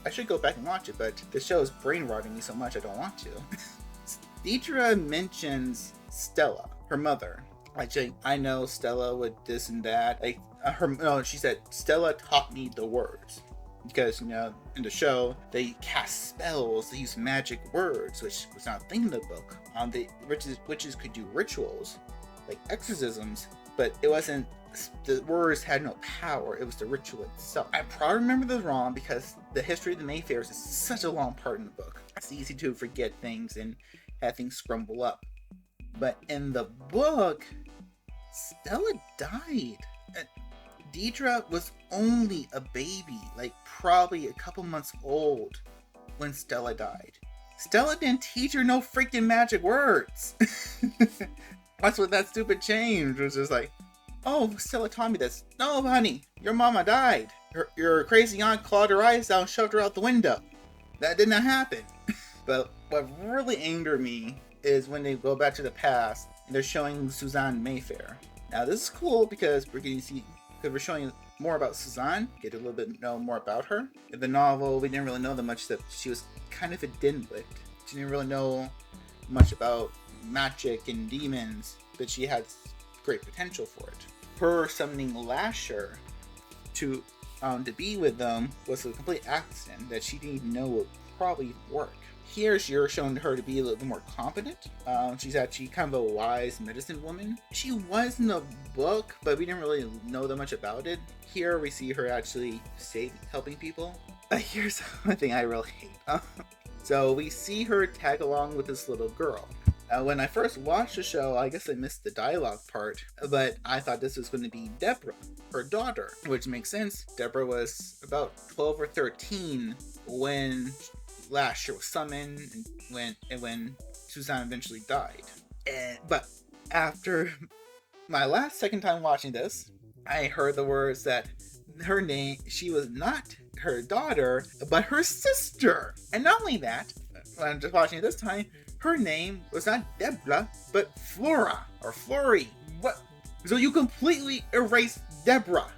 B: should go back and watch it, but the show is brain rotting me so much I don't want to. Deidre mentions Stella, her mother. Like, I know Stella with this and that. Like she said Stella taught me the words. Because, in the show, they cast spells, they use magic words, which was not a thing in the book. Witches could do rituals, like exorcisms, but it wasn't, the words had no power, it was the ritual itself. I probably remember this wrong because the history of the Mayfairs is such a long part in the book. It's easy to forget things and have things scramble up. But in the book, Stella died. Deidre was only a baby, like probably a couple months old when Stella died. Stella didn't teach her no freaking magic words. That's what that stupid change was just like, oh, Stella taught me this. No, honey, your mama died. Your crazy aunt clawed her eyes out and shoved her out the window. That did not happen. But what really angered me is when they go back to the past and they're showing Suzanne Mayfair. Now this is cool because we're showing more about Suzanne, get a little bit know more about her. In the novel, we didn't really know that much, that she was kind of a dimwit. She didn't really know much about magic and demons, but she had great potential for it. Her summoning Lasher to be with them was a complete accident that she didn't even know would probably work. Here, you're showing her to be a little bit more competent. She's actually kind of a wise medicine woman. She was in the book, but we didn't really know that much about it. Here, we see her actually helping people. Here's one thing I really hate. So we see her tag along with this little girl. When I first watched the show, I guess I missed the dialogue part, but I thought this was going to be Deborah, her daughter, which makes sense. Deborah was about 12 or 13 when Lasher was summoned and when Suzanne eventually died. But after my second time watching this, I heard the words that she was not her daughter, but her sister. And not only that, when I'm just watching it this time, her name was not Deborah, but Flora, or Flory. What? So you completely erased Deborah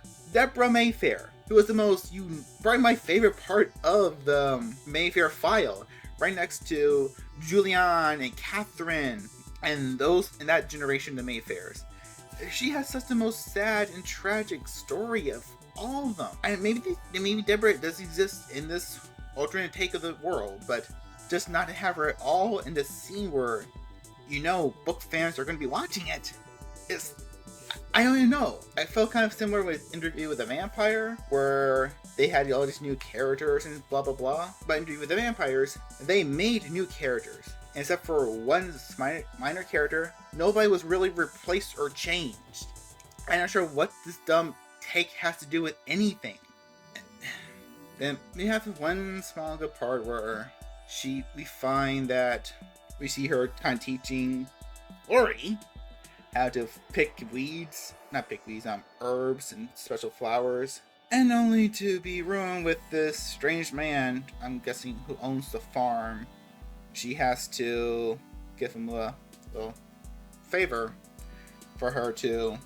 B: Mayfair, who was probably my favorite part of the Mayfair file, right next to Julian and Catherine and those in that generation of Mayfairs. She has such the most sad and tragic story of all of them. And maybe Deborah does exist in this alternate take of the world, but just not to have her at all in the scene where book fans are going to be watching it. I don't even know. I felt kind of similar with Interview with the Vampire, where they had all these new characters and blah blah blah. But Interview with the Vampires, they made new characters. And except for one minor character, nobody was really replaced or changed. I'm not sure what this dumb take has to do with anything. Then we have one small good part where we find that we see her kind of teaching Lori how to herbs and special flowers, and only to be ruined with this strange man, I'm guessing, who owns the farm. She has to give him a little favor for her to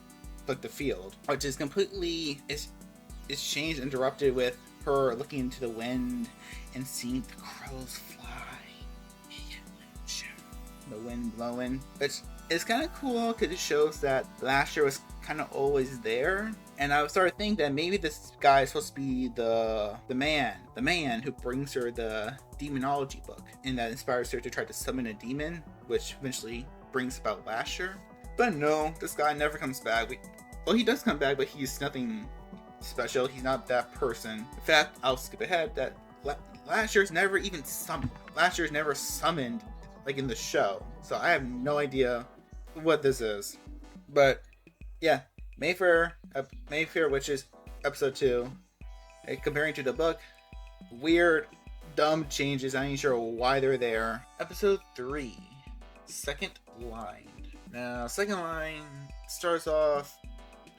B: put the field, which is completely is changed, interrupted with her looking into the wind and seeing the crows fly, the wind blowing. It's kind of cool because it shows that Lasher was kind of always there. And I started thinking that maybe this guy is supposed to be the man who brings her the demonology book, and that inspires her to try to summon a demon, which eventually brings about Lasher. But no, this guy never comes back. He does come back, but he's nothing special. He's not that person. In fact, I'll skip ahead that Lasher's never even summoned. Lasher's never summoned like in the show. So I have no idea what this is. But Yeah, Mayfair Witches, episode 2. Comparing to the book, weird, dumb changes. I ain't sure why they're there. Episode 3, Second Line. Now, Second Line starts off,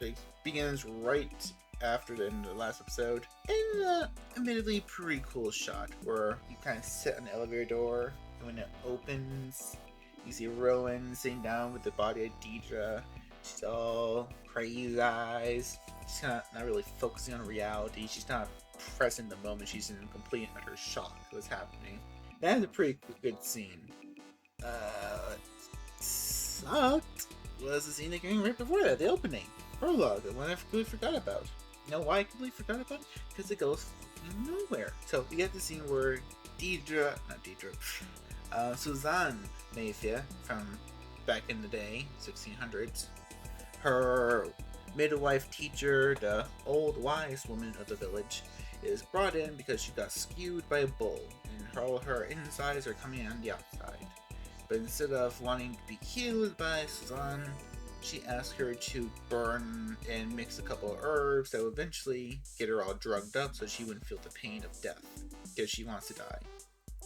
B: it begins right after the end of the last episode, in an admittedly pretty cool shot where you kind of sit on the elevator door, and when it opens, you see Rowan sitting down with the body of Deidre. She's all crazy eyes. She's kind of not really focusing on reality. She's not present in the moment. She's in complete and utter shock of what's happening. That is a pretty good scene. What sucked was the scene that came right before that, the opening prologue, the one I completely forgot about. You know why I completely forgot about it? Because it goes nowhere. So we get the scene where Suzanne Mayfair from back in the day, 1600s, her midwife teacher, the old wise woman of the village, is brought in because she got skewed by a bull, and all her insides are coming on the outside. But instead of wanting to be killed by Suzanne, she asked her to burn and mix a couple of herbs that would eventually get her all drugged up so she wouldn't feel the pain of death, because she wants to die.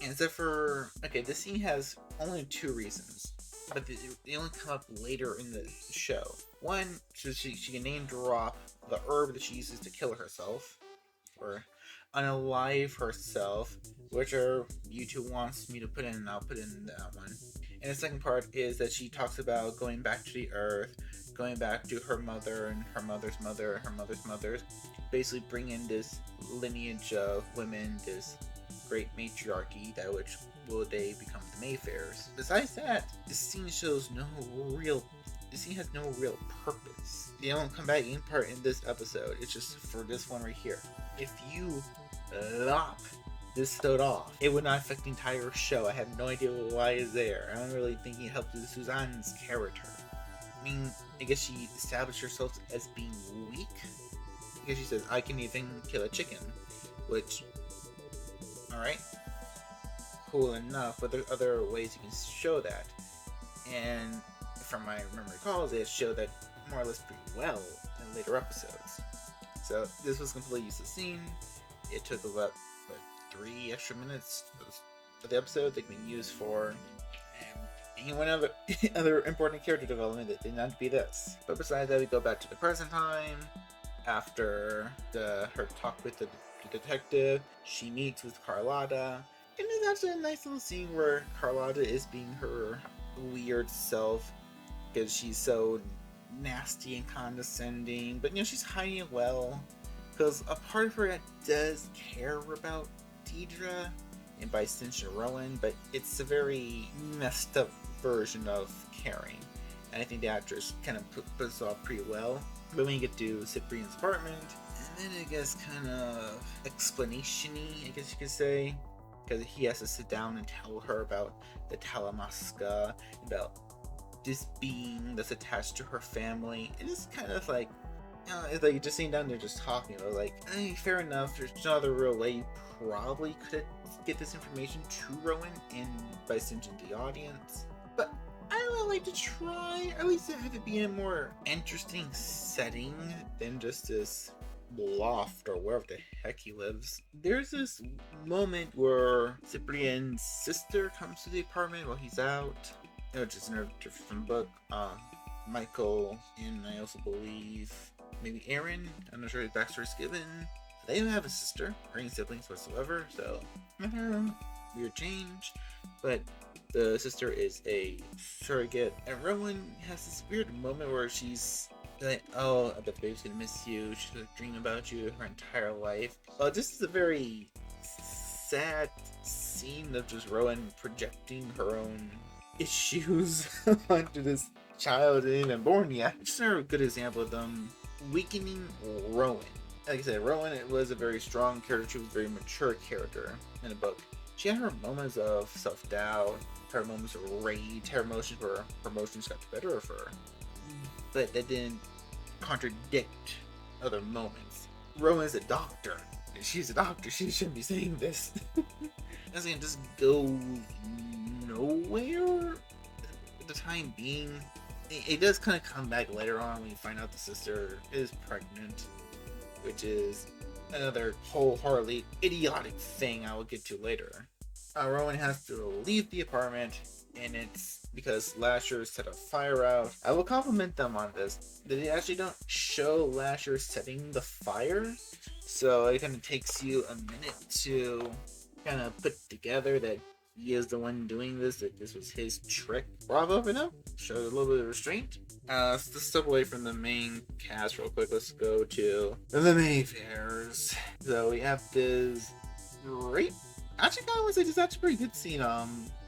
B: And except for, this scene has only 2 reasons, but they only come up later in the show. One, so she can name drop the herb that she uses to kill herself, or unalive herself, whichever YouTube wants me to put in, I'll put in that one. And the second part is that she talks about going back to the earth, going back to her mother and her mother's mother and her mother's mother, basically bringing this lineage of women, this great matriarchy, that which will they become the Mayfairs. Besides that, this scene has no real purpose. They don't come back in part in this episode. It's just for this one right here. If you lop this stood off, it would not affect the entire show. I have no idea why it's there. I don't really think it helped with Suzanne's character. I mean, I guess she established herself as being weak, because she says, I can even kill a chicken, which, alright, cool enough, but there's other ways you can show that. And from my memory calls, it showed that more or less pretty well in later episodes. So this was a completely useless scene. It took about 3 extra minutes of the episode that can be used for any one other important character development that did not be this. But besides that, we go back to the present time. After her talk with the detective, she meets with Carlotta, and it's actually a nice little scene where Carlotta is being her weird self, because she's so nasty and condescending, but she's hiding it well, because a part of her that does care about Deidre, and by extension Rowan, but it's a very messed up version of caring, and I think the actress kind of puts it off pretty well. But when you get to Cyprian's apartment, and then it gets kind of explanation-y, I guess you could say, because he has to sit down and tell her about the Talamasca, about this being that's attached to her family. And it's kind of like, it's like just sitting down there just talking about, like, fair enough, there's no other real way you probably could get this information to Rowan and by extension the audience, but I would like to try, at least have it be in a more interesting setting than just this loft or wherever the heck he lives. There's this moment where Cyprian's sister comes to the apartment while he's out, which is in a different book. Michael, and I also believe maybe Aaron, I'm not sure his backstory is given. They don't have a sister or any siblings whatsoever, so weird change. But the sister is a surrogate, and Rowan has this weird moment where she's like, oh, I bet the baby's gonna miss you, she's gonna dream about you her entire life. This is a very sad scene of just Rowan projecting her own issues onto this child that isn't even born yet. It's just a good example of them weakening Rowan. Like I said, Rowan was a very strong character. She was a very mature character in the book. She had her moments of self-doubt, her moments of rage, her emotions where her emotions got the better of her. But that didn't contradict other moments. Rowan's a doctor. She's a doctor. She shouldn't be saying this. That's gonna just go nowhere at the time being. it does kind of come back later on when you find out the sister is pregnant, which is another wholeheartedly idiotic thing I will get to later. Rowan has to leave the apartment, and it's because Lasher set a fire out. I will compliment them on this. They actually don't show Lasher setting the fire, so it kind of takes you a minute to kind of put together that he is the one doing this, that this was his trick. Bravo for them. Showed a little bit of restraint. Let's step away from the main cast real quick. Let's go to the Mayfairs. So we have this great, actually, I would say this is actually a pretty good scene.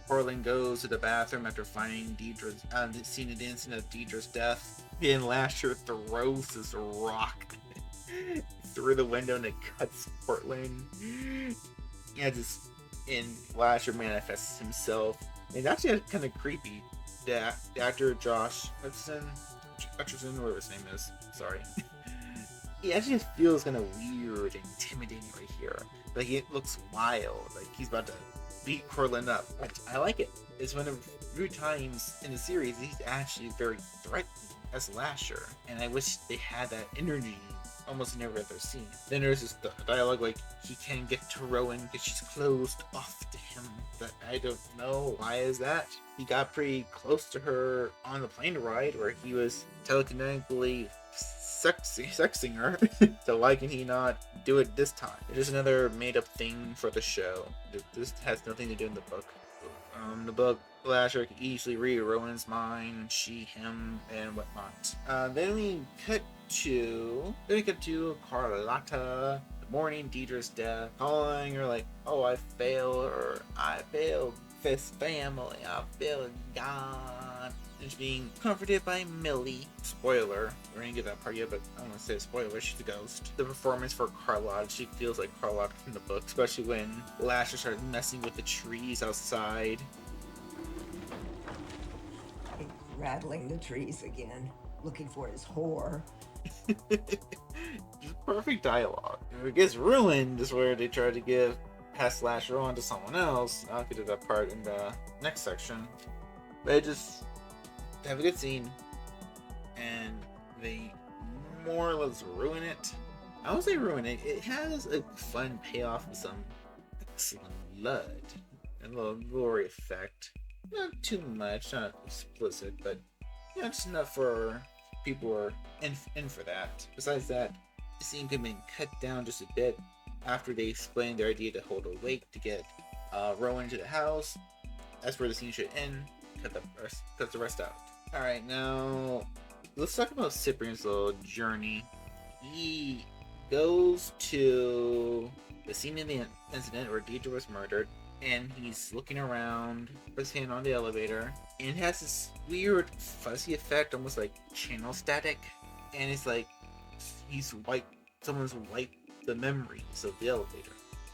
B: Portland goes to the bathroom after finding Deidre's, seeing the incident of Deidre's death. And Lasher throws this rock through the window and it cuts Portland. Yeah, just in Lasher manifests himself. And actually kind of creepy. The actor Josh Hutcherson, whatever his name is, sorry. He actually feels kind of weird and intimidating right here. Like, it looks wild, like he's about to beat Portland up. Which I like it. It's one of the few times in the series he's actually very threatening as Lasher. And I wish they had that energy almost in every other scene. Then there's this dialogue like, he can't get to Rowan because she's closed off to him. But I don't know, why is that? He got pretty close to her on the plane ride where he was telekinetically sexing her. So why can he not do it this time? It is another made up thing for the show. This has nothing to do in the book. The book, Lasher can easily read Rowan's mind, she, him, and whatnot. Then we cut to Carlotta. The morning Deidre's death, calling her like, oh, I failed her, I failed this family, I failed God. And she's being comforted by Millie. Spoiler, we're gonna get that part yet, but I don't want to say a spoiler, she's a ghost. The performance for Carlotta, she feels like Carlotta from the book, especially when Lasher started messing with the trees outside.
C: Rattling the trees again, looking for his whore.
B: Perfect dialogue. If it gets ruined is where they try to pass Lasher on to someone else. I'll get to that part in the next section. But it just have a good scene, and they more or less ruin it. I won't say ruin it. It has a fun payoff with some excellent blood and a little glory effect. Not too much, not explicit, but just enough for people who are in for that. Besides that, the scene could have been cut down just a bit after they explained their idea to hold a wake to get Rowan into the house. That's where the scene should end. Cut the rest out. Alright, now let's talk about Cyprian's little journey. He goes to the scene of the incident where Deidre was murdered, and he's looking around with his hand on the elevator, and it has this weird fuzzy effect, almost like channel static, and it's like someone's wiped the memories of the elevator,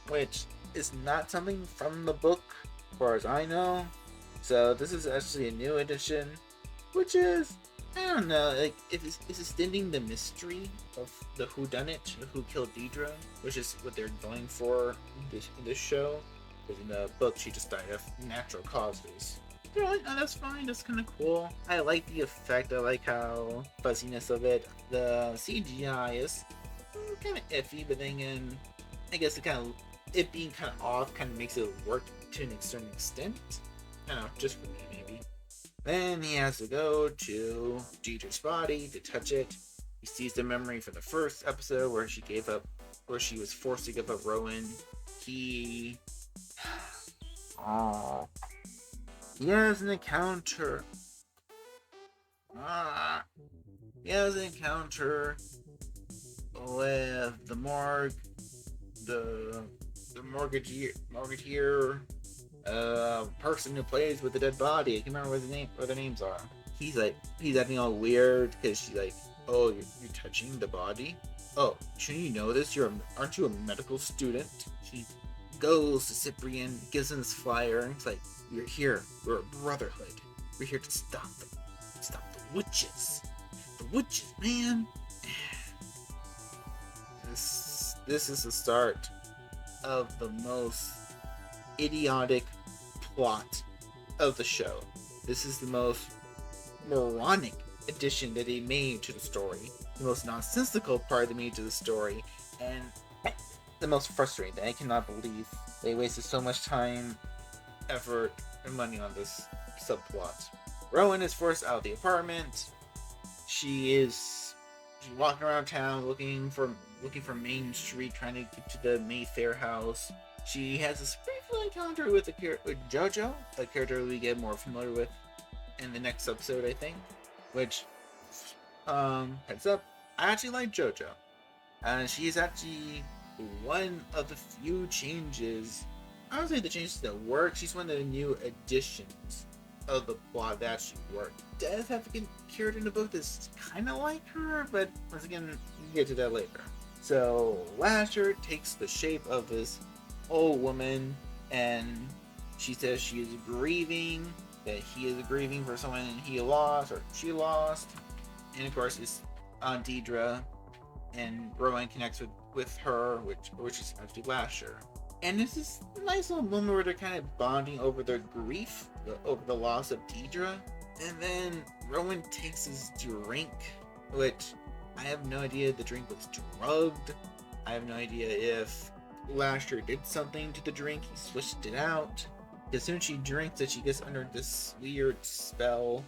B: which is not something from the book as far as I know. So this is actually a new edition, which is, I don't know, like, it's extending the mystery of the whodunit, who killed Deidre, which is what they're going for in this show. Because in the book, she just died of natural causes. They're like, oh, that's fine, that's kind of cool. I like the effect, I like how fuzziness of it. The CGI is kind of iffy, but then again, I guess it being kind of off kind of makes it work to an certain extent. I don't know, just for me, maybe. Then he has to go to Deidre's body to touch it. He sees the memory from the first episode where she was forced to give up Rowan. He has an encounter. He has an encounter with the morgue, the mortgageer, person who plays with the dead body. I can't remember what their names are. He's acting all weird because she's like, oh, you're touching the body? Oh, shouldn't you know this? Aren't you a medical student? He goes to Cyprian, gives him this flyer, and he's like, we're here. We're a brotherhood. We're here to stop the witches. The witches, man. This is the start of the most idiotic plot of the show. This is the most moronic addition that they made to the story, the most nonsensical part they made to the story, and the most frustrating thing. I cannot believe they wasted so much time, effort, and money on this subplot. Rowan is forced out of the apartment. She's walking around town looking for Main Street, trying to get to the Mayfair house. She has this brief encounter with Jojo, a character we get more familiar with in the next episode, I think. Which, heads up, I actually like Jojo. She's actually one of the few changes. I would say the changes that work. She's one of the new additions of the plot that actually work. Does have a character in the book that's kind of like her, but once again, we'll get to that later. So Lasher takes the shape of this old woman, and she says she is grieving, that he is grieving for someone he lost or she lost, and of course it's Aunt Deidre, and Rowan connects with her, which is actually Lasher. And this is a nice little moment where they're kind of bonding over their grief, over the loss of Deidre. And then Rowan takes his drink, which I have no idea the drink was drugged. I have no idea if Lasher did something to the drink. He switched it out. As soon as she drinks it, she gets under this weird spell.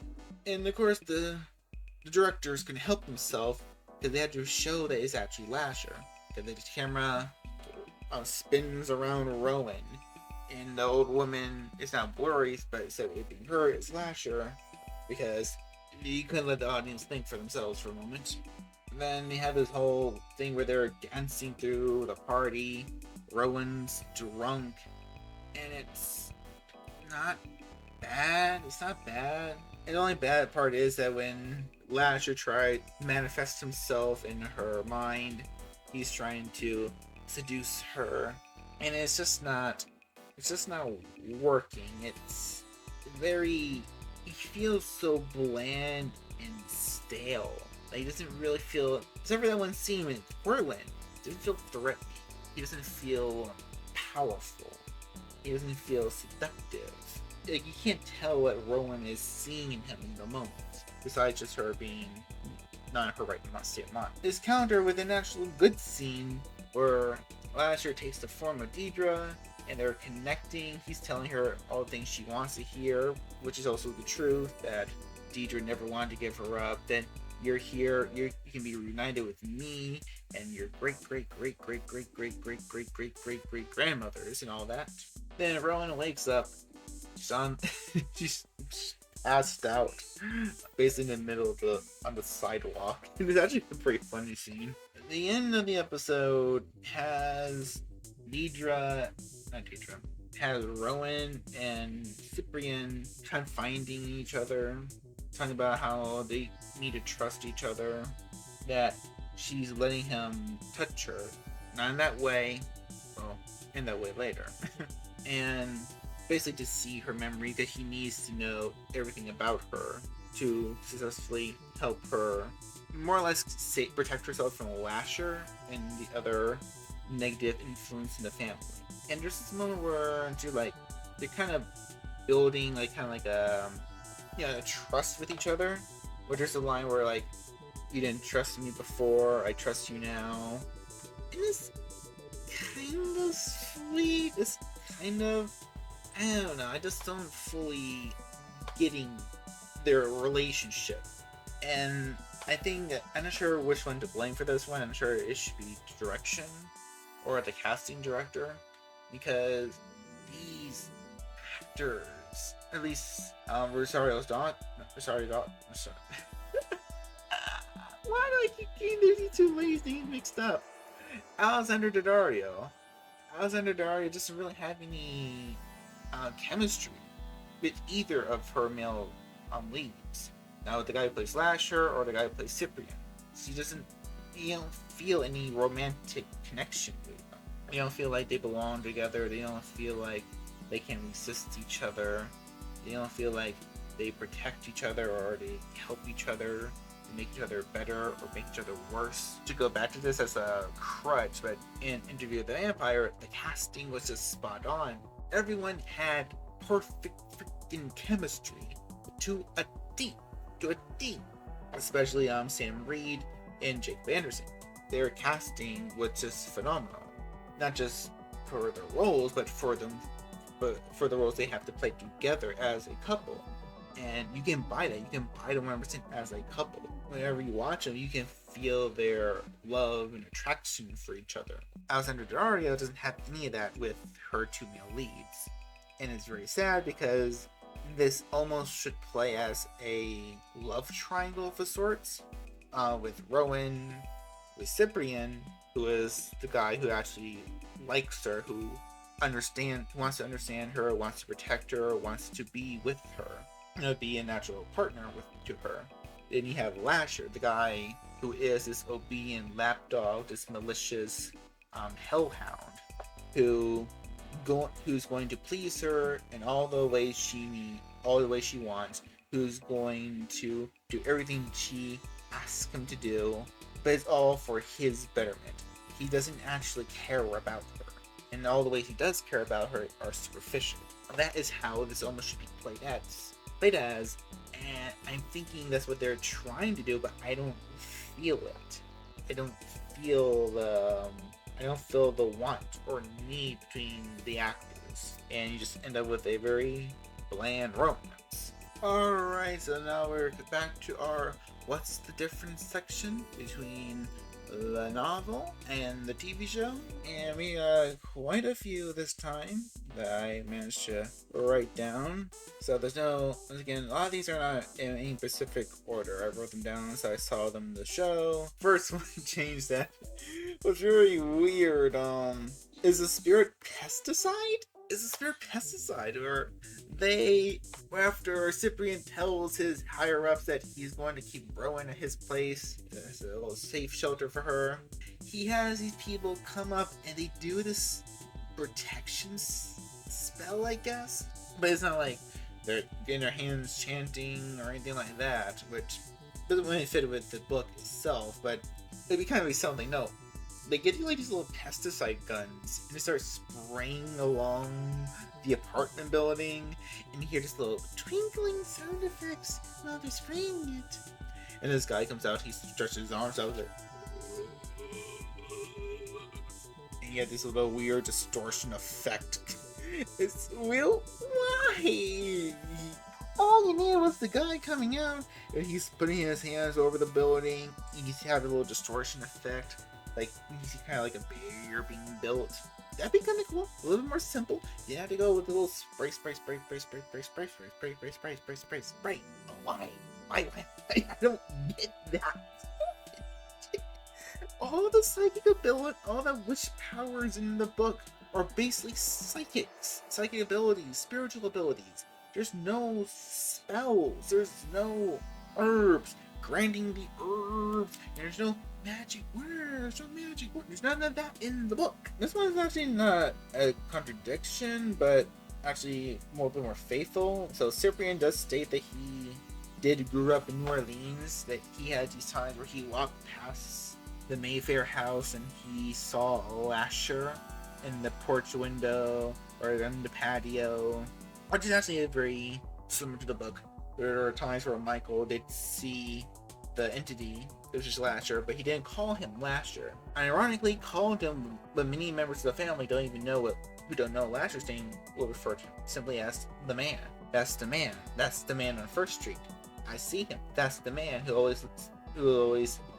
B: And of course, the directors can help themselves because they have to show that it's actually Lasher. Because the camera spins around Rowan, and the old woman is not blurry, but instead of it being her, it's Lasher, because you couldn't let the audience think for themselves for a moment. And then they have this whole thing where they're dancing through the party. Rowan's drunk, and it's not bad. It's not bad. And the only bad part is that when Lasher tried to manifest himself in her mind, he's trying to seduce her, and it's just not working. It's very, he feels so bland and stale. Like, he doesn't really feel, except for that one scene with Portland, he doesn't feel threatening. He doesn't feel powerful. He doesn't feel seductive. Like, you can't tell what Rowan is seeing in him in the moment, besides just her being not in her right state of mind. This counter with an actual good scene where Lasher takes the form of Deidre, and they're connecting. He's telling her all the things she wants to hear, which is also the truth, that Deidre never wanted to give her up. Then you're here, you can be reunited with me and your great grandmothers and all that. Then Rowan wakes up. She's passed out, basically in the middle of on the sidewalk. It was actually a pretty funny scene. The end of the episode has has Rowan and Cyprian kind of finding each other, talking about how they need to trust each other, that she's letting him touch her, not in that way, well, in that way later, and basically to see her memory, that he needs to know everything about her to successfully help her more or less protect herself from Lasher and the other negative influence in the family. And there's this moment where they're kind of building a trust with each other, where there's a line where like, you didn't trust me before, I trust you now. And it's kind of sweet. It's kind of, I don't know, I just don't fully getting their relationship. And I think, I'm not sure which one to blame for this one. I'm sure it should be direction or the casting director, because these actors, at least Rosario's Dot. Why do I keep getting these two ladies' names mixed up? Alexander Daddario doesn't really have any chemistry with either of her male leads. Now, with the guy who plays Lasher or the guy who plays Cyprian, you don't feel any romantic connection with them. You don't feel like they belong together. They don't feel like they can resist each other. They don't feel like they protect each other or they help each other, make each other better or make each other worse. To go back to this as a crutch, but in Interview with the Vampire, the casting was just spot on. Everyone had perfect freaking chemistry to a T. to a T. Especially Sam Reed and Jake Anderson. Their casting was just phenomenal. Not just for their roles, but for the roles they have to play together as a couple. And you can buy that. You can buy them 100% as a couple. Whenever you watch them, you can feel their love and attraction for each other. Alessandra Daddario doesn't have any of that with her two male leads. And it's very sad because this almost should play as a love triangle of sorts, with Rowan, with Cyprian, who is the guy who actually likes her, who wants to understand her, wants to protect her, wants to be with her, be a natural partner to her. Then you have Lasher, the guy who is this obedient lapdog, this malicious hellhound, who's going to please her in all the ways she wants, who's going to do everything she asks him to do, but it's all for his betterment. He doesn't actually care about her, and all the ways he does care about her are superficial. That is how this almost should be played as, and I'm thinking that's what they're trying to do, but I don't feel it. I don't feel the want or need between the actors, and you just end up with a very bland romance. Alright, so now we're back to our what's the difference section between the novel and the TV show, and we got quite a few this time that I managed to write down. So once again, a lot of these are not in any specific order. I wrote them down as I saw them in the show. First one change that was very weird. Is the spirit pesticide? Or after Cyprian tells his higher ups that he's going to keep Rowan at his place as a little safe shelter for her, he has these people come up and they do this protection spell, I guess, but it's not like they're getting their hands chanting or anything like that, which doesn't really fit with the book itself, but it'd be kind of something. No, they get you like these little pesticide guns and they start spraying along the apartment building, and you hear this little twinkling sound effects while they're spraying it. And this guy comes out, he stretches his arms out like, and you have this little weird distortion effect. It's real. Why? All you needed was the guy coming out, and he's putting his hands over the building. You have a little distortion effect, like you see kind of like a barrier being built. That'd be kind of cool. A little bit more simple. You have to go with a little spray. Why? I don't get that. All the psychic ability, all the witch powers in the book are basically psychic abilities, spiritual abilities. There's no spells. There's no herbs. Granting the herbs. There's no magic words. There's none of that in the book. This one's actually not a contradiction, but actually a bit more faithful. So Cyprian does state that he grew up in New Orleans, that he had these times where he walked past the Mayfair house and he saw a Lasher in the porch window or in the patio, which is actually very similar to the book. There are times where Michael did see the entity, which is Lasher, but he didn't call him Lasher. Ironically, called him, but many members of the family who don't know Lasher's name will refer to him simply as the man. That's the man. That's the man on First Street. I see him. That's the man who always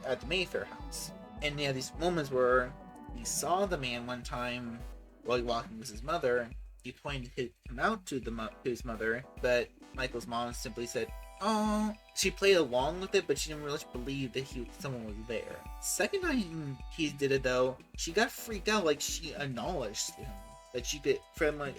B: at the Mayfair house. And he had these moments where he saw the man one time while he walking with his mother. He pointed him out to his mother, but Michael's mom simply said, "Oh." She played along with it, but she didn't really believe that someone was there. Second time he did it though, she got freaked out, like she acknowledged him, that she could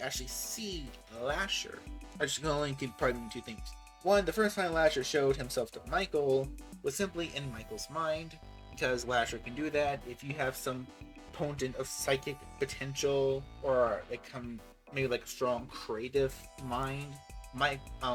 B: actually see Lasher. I just can only keep probably two things. One, the first time Lasher showed himself to Michael was simply in Michael's mind, because Lasher can do that if you have some potent of psychic potential or maybe like a strong creative mind.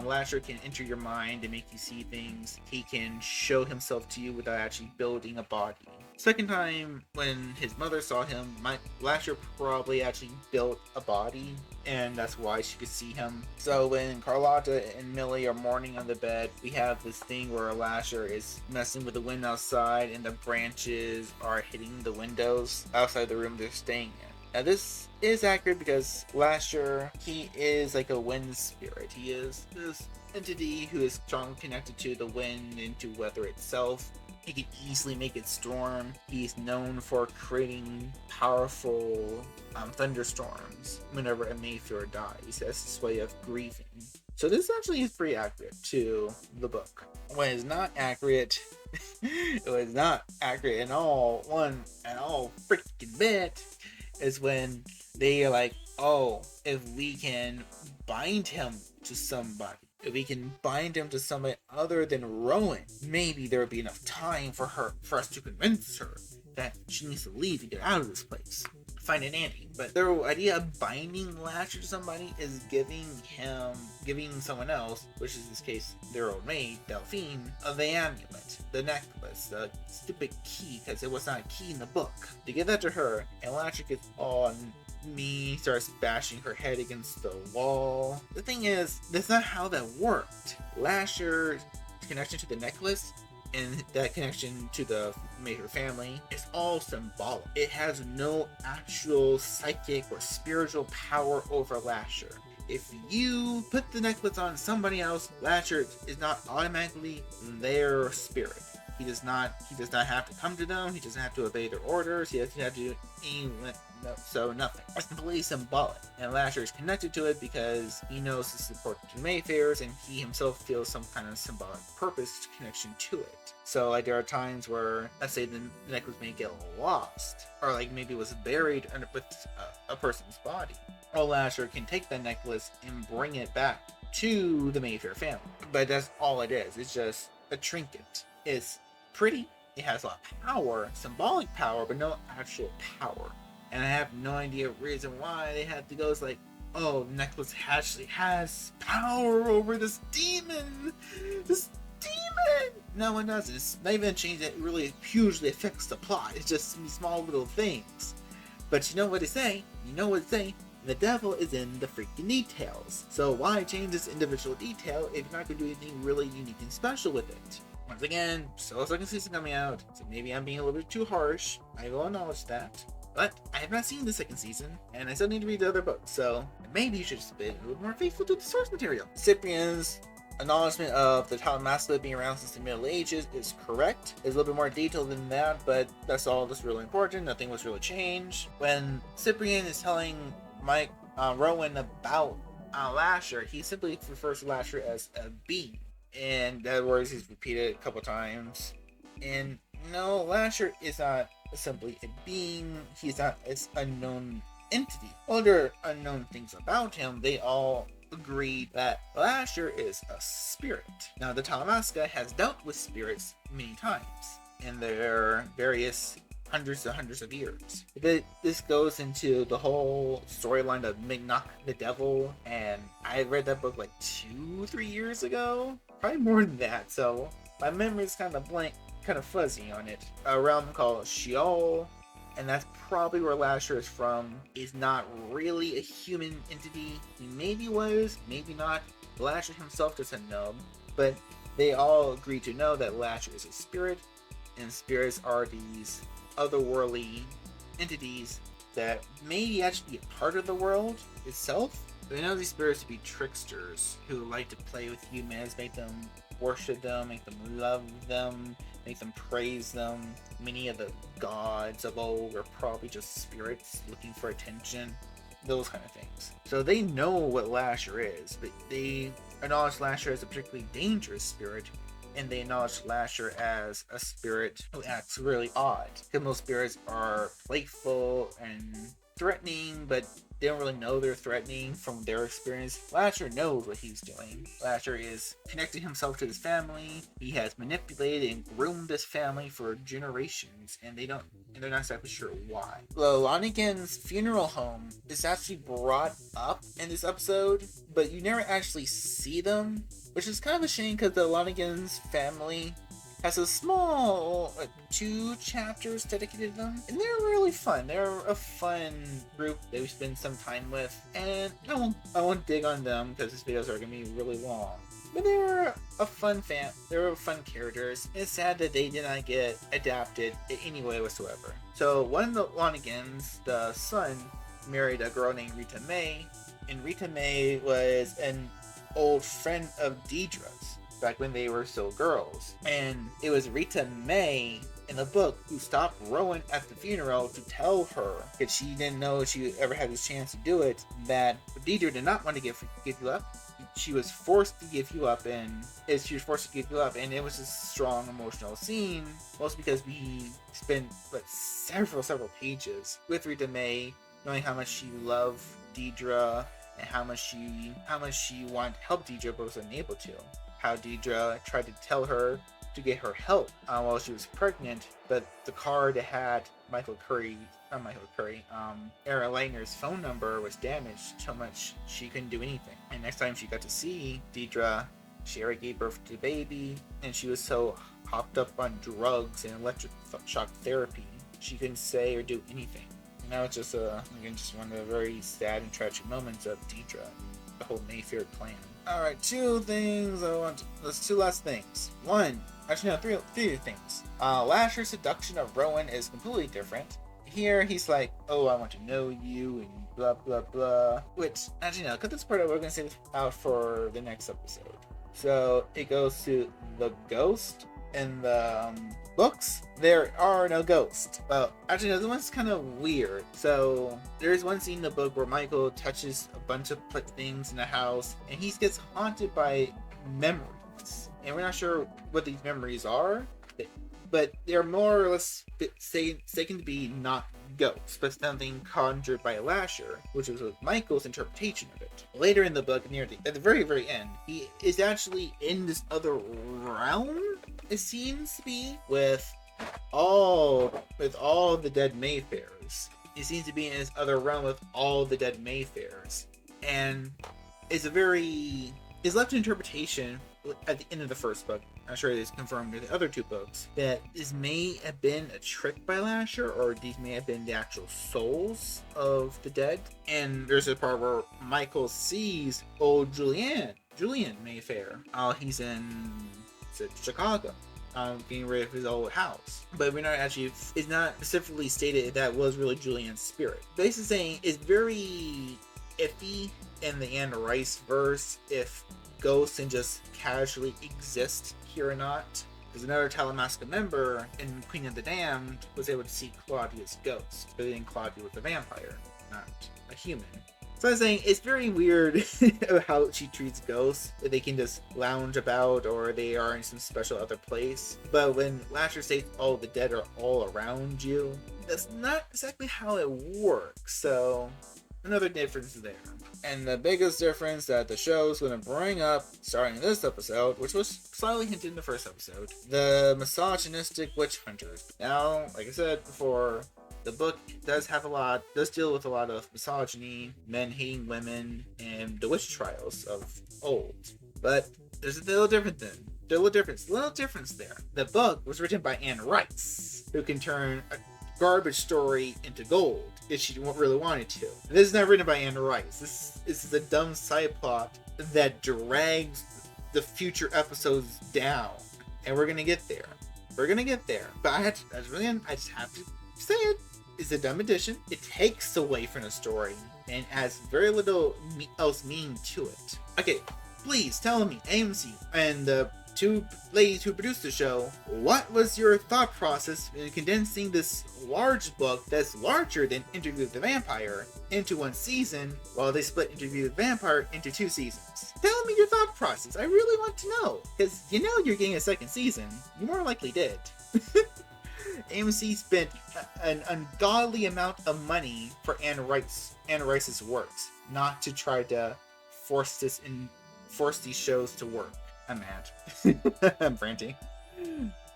B: Lasher can enter your mind and make you see things. He can show himself to you without actually building a body. Second time, when his mother saw him, Lasher probably actually built a body, and that's why she could see him. So when Carlotta and Millie are mourning on the bed, we have this thing where Lasher is messing with the wind outside, and the branches are hitting the windows outside the room they're staying in. Now this is accurate because Lasher, he is like a wind spirit. He is this entity who is strongly connected to the wind and to weather itself. He can easily make it storm. He's known for creating powerful thunderstorms whenever a Mayfair dies. That's his way of grieving. So this actually is pretty accurate to the book. When it's not accurate, it was not accurate at all. One at all freaking bit is when they are like, oh, if we can bind him to somebody, if we can bind him to somebody other than Rowan, maybe there would be enough time for us to convince her that she needs to leave and get out of this place. Find an nanny. But their idea of binding Lasher to somebody is giving someone else, which is in this case their old maid, Delphine, the amulet, the necklace, the stupid key, because it was not a key in the book. To give that to her, and Lasher gets all me, starts bashing her head against the wall. The thing is, that's not how that worked. Lasher's connection to the necklace and that connection to the Mayfair family is all symbolic. It has no actual psychic or spiritual power over Lasher. If you put the necklace on somebody else, Lasher is not automatically their spirit. He does not have to come to them. He doesn't have to obey their orders. He doesn't have to do nothing. It's completely symbolic. And Lasher is connected to it because he knows this is important to Mayfairs, and he himself feels some kind of symbolic purpose connection to it. So like there are times where, let's say the necklace may get lost, or like maybe it was buried with a person's body. Well, Lasher can take that necklace and bring it back to the Mayfair family. But that's all it is. It's just a trinket. It's pretty. It has a lot of power, symbolic power, but no actual power. And I have no idea reason why they had to go. It's like, oh, necklace actually has power over this demon. This demon. No, it doesn't. It's not even a change that really hugely affects the plot. It's just small little things. But you know what they say? The devil is in the freaking details. So why change this individual detail if you're not going to do anything really unique and special with it? Once again, still a second season coming out, so maybe I'm being a little bit too harsh. I will acknowledge that. But I have not seen the second season, and I still need to read the other books, so maybe you should just be a little more faithful to the source material. Cyprian's acknowledgement of the Talamasca being around since the Middle Ages is correct. There's a little bit more detail than that, but that's all that's really important. Nothing was really changed. When Cyprian is telling Rowan about Lasher, he simply refers to Lasher as a being. And that word is repeated a couple times. And no, Lasher is not simply a being. He's not an unknown entity. While there are unknown things about him, they all agree that Lasher is a spirit. Now, the Talamasca has dealt with spirits many times in their various hundreds of years. This goes into the whole storyline of Mignoc the Devil, and I read that book like 2-3 years ago, probably more than that, so my memory is kind of blank, kind of fuzzy on it. A realm called Sheol, and that's probably where Lasher is from. Is not really a human entity. He maybe was, maybe not. Lasher himself doesn't know, but they all agree to know that Lasher is a spirit, and spirits are these otherworldly entities that may actually be a part of the world itself. They know these spirits to be tricksters who like to play with humans, make them worship them, make them love them, make them praise them. Many of the gods of old were probably just spirits looking for attention, those kind of things. So they know what Lasher is, but they acknowledge Lasher as a particularly dangerous spirit, and they acknowledge Lasher as a spirit who acts really odd. Because most spirits are playful and threatening, but they don't really know they're threatening from their experience. Lasher knows what he's doing. Lasher is connecting himself to his family. He has manipulated and groomed this family for generations, and they're not exactly sure why. The Lonigan's funeral home is actually brought up in this episode, but you never actually see them, which is kind of a shame because the Lonigan's family has a small 2 chapters dedicated to them, and they're really fun. They're a fun group that we spend some time with, and I won't dig on them because these videos are going to be really long. But they were a fun fan. They were fun characters. It's sad that they did not get adapted in any way whatsoever. So one of the Lonigans, the son, married a girl named Rita May, and Rita May was an old friend of Deidre's back when they were still girls. And it was Rita May in the book who stopped Rowan at the funeral to tell her, because she didn't know she ever had this chance to do it, that Deidre did not want to give you up. She was forced to give you up, and it was a strong emotional scene, mostly because we spent several pages with Rita May, knowing how much she loved Deidre and how much she wanted to help Deidre but was unable to. How Deidre tried to tell her to get her help while she was pregnant, but the card that had Aaron Langner's phone number was damaged so much she couldn't do anything. And next time she got to see Deidre, she already gave birth to the baby, and she was so hopped up on drugs and electric shock therapy, she couldn't say or do anything. And that was just one of the very sad and tragic moments of Deidre, the whole Mayfair clan. Alright, there's 2 last things. One, actually no, three things. Lasher's seduction of Rowan is completely different. Here, he's like, oh, I want to know you, and blah, blah, blah. Which, actually no, cut this part out, we're going to save out for the next episode. So, it goes to the ghost in the books. There are no ghosts. Well, actually no, this one's kind of weird. So, there's one scene in the book where Michael touches a bunch of things in the house, and he gets haunted by memories. And we're not sure what these memories are, but they're more or less taken to be not ghosts, but something conjured by a Lasher, which was Michael's interpretation of it. Later in the book, at the very, very end, he is actually in this other realm, it seems to be, with all the dead Mayfairs. He seems to be in this other realm with all the dead Mayfairs. And it's left to interpretation at the end of the first book. I'm sure it is confirmed in the other 2 books that this may have been a trick by Lasher, or these may have been the actual souls of the dead. And there's a part where Michael sees old Julian Mayfair. He's in Chicago, getting rid of his old house. But it's not specifically stated that was really Julian's spirit. Basically saying it's very iffy in the Anne Rice verse if ghosts can just casually exist here or not. Because another Talamasca member in Queen of the Damned was able to see Claudia's ghost, but then Claudia was a vampire, not a human. So I was saying, it's very weird how she treats ghosts. They can just lounge about, or they are in some special other place. But when Lasher states all the dead are all around you, that's not exactly how it works. So another difference there. And the biggest difference that the show is going to bring up starting in this episode, which was slightly hinted in the first episode, the misogynistic witch hunters. Now, like I said before, the book does deal with a lot of misogyny, men hating women, and the witch trials of old. But there's a little difference there. The book was written by Anne Rice, who can turn a garbage story into gold if she really wanted to. And this is not written by Anne Rice. This is a dumb side plot that drags the future episodes down. And we're gonna get there. But I just have to say it. It's a dumb addition. It takes away from the story and adds very little else meaning to it. Okay, please tell me, AMC and the 2 ladies who produced the show, what was your thought process in condensing this large book that's larger than Interview with the Vampire into 1 season, while they split Interview with the Vampire into 2 seasons? Tell me your thought process. I really want to know, because you know you're getting a 2nd season. You more likely did. AMC spent an ungodly amount of money for Anne Rice's works, not to try to force these shows to work. I'm mad. I'm ranting.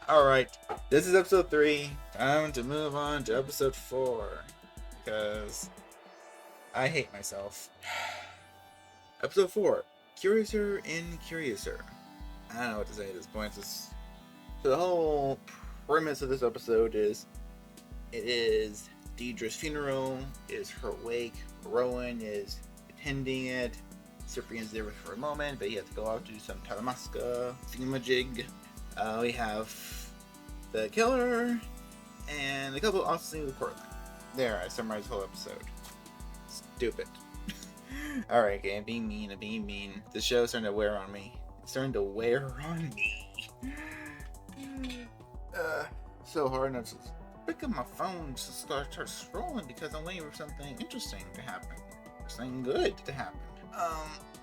B: Alright, this is episode 3. Time to move on to episode 4. Because I hate myself. Episode 4. Curiouser and Curiouser. I don't know what to say at this point. So the whole premise of this episode is it is Deidre's funeral, it is her wake. Rowan is attending it. Cyprian's there for a moment, but he has to go out to do some Talamasca thingamajig. We have the killer and the couple also with Cortland. There, I summarized the whole episode. Stupid. Alright, game, being mean. The show's starting to wear on me. It's starting to wear on me. So hard not to pick up my phone to start scrolling because I'm waiting for something interesting to happen. Something good to happen.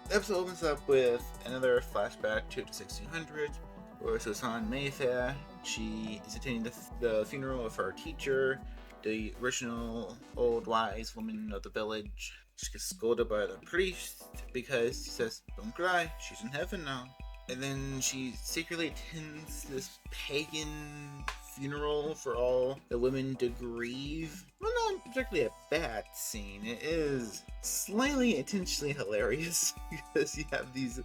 B: The episode opens up with another flashback to the 1600s, where Susan Mayfair, she is attending the funeral of her teacher, the original old wise woman of the village. She gets scolded by the priest because he says, "Don't cry, she's in heaven now." And then she secretly attends this pagan funeral for all the women to grieve. Well, not particularly a bad scene. It is slightly intentionally hilarious because you have these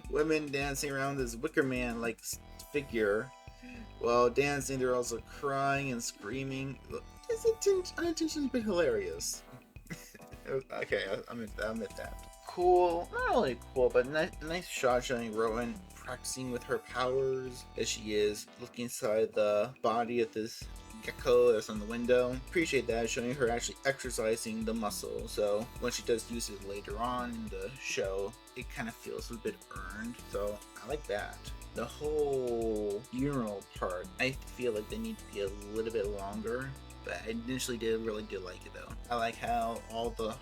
B: women dancing around this Wicker Man like figure. While dancing, they're also crying and screaming. It's unintentionally but hilarious. Okay, I'll admit that. Cool, not really cool, but nice shot showing Rowan practicing with her powers as she is looking inside the body of this gecko that's on the window. Appreciate that, showing her actually exercising the muscle, so when she does use it later on in the show, it kind of feels a bit earned, so I like that. The whole funeral part, I feel like they need to be a little bit longer, but I initially really did like it though. I like how all the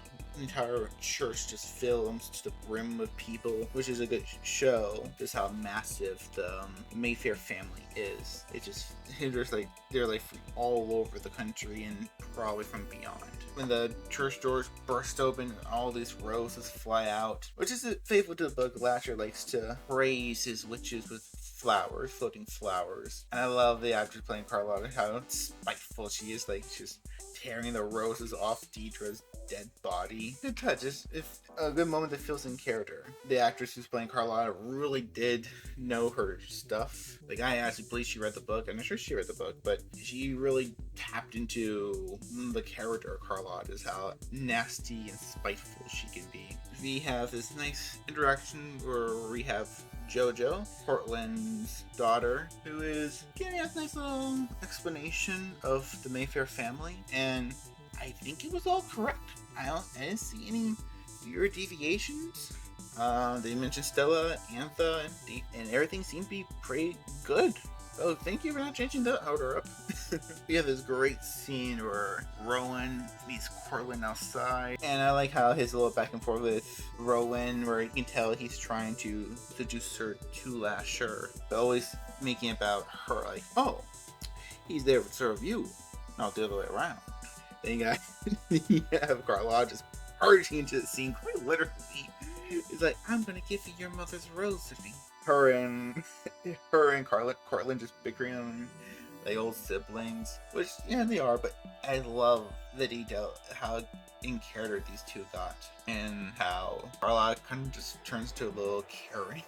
B: entire church just fills to the brim with people, which is a good show just how massive the Mayfair family is. They're like from all over the country and probably from beyond. When the church doors burst open, all these roses fly out, which is faithful to the book. Lasher likes to praise his witches with flowers, floating flowers. And I love the actress playing Carlotta, how spiteful she is, like just tearing the roses off Deidre's dead body. Good touch. It's a good moment that feels in character. The actress who's playing Carlotta really did know her stuff. Like, I actually believe she read the book. I'm not sure she read the book, but she really tapped into the character of Carlotta, is how nasty and spiteful she can be. We have this nice interaction where we have Jojo, Portland's daughter, who is giving us a nice little explanation of the Mayfair family, and I think it was all correct. I didn't see any weird deviations. They mentioned Stella, Antha, and everything seemed to be pretty good. Oh, thank you for not changing the order up. We have this great scene where Rowan meets Cortland outside, and I like how his little back and forth with Rowan, where you can tell he's trying to seduce her to Lasher, but always making it about her, like, oh, he's there to serve you, not the other way around. Then you have Carlotta just purging into the scene, quite literally. It's like, I'm gonna give you your mother's rose, Sophie. Her and Cortland just bickering on like old siblings, which yeah they are, but I love the detail how in character these two got, and how Carlotta kind of just turns to a little Karen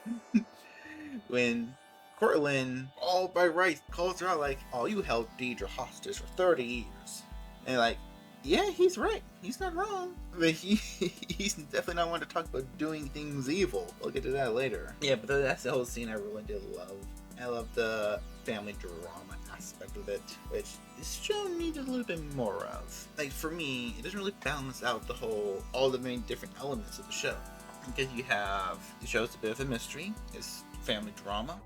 B: when Cortland, all by rights, calls her out like, "Oh, you held Deidre hostage for 30 years," and like, yeah, he's right. He's not wrong. But he's definitely not one to talk about doing things evil. We'll get to that later. Yeah, but that's the whole scene I really did love. I love the family drama aspect of it, which this show needed a little bit more of. Like, for me, it doesn't really balance out all the many different elements of the show. Because you have, the show's a bit of a mystery. It's family drama.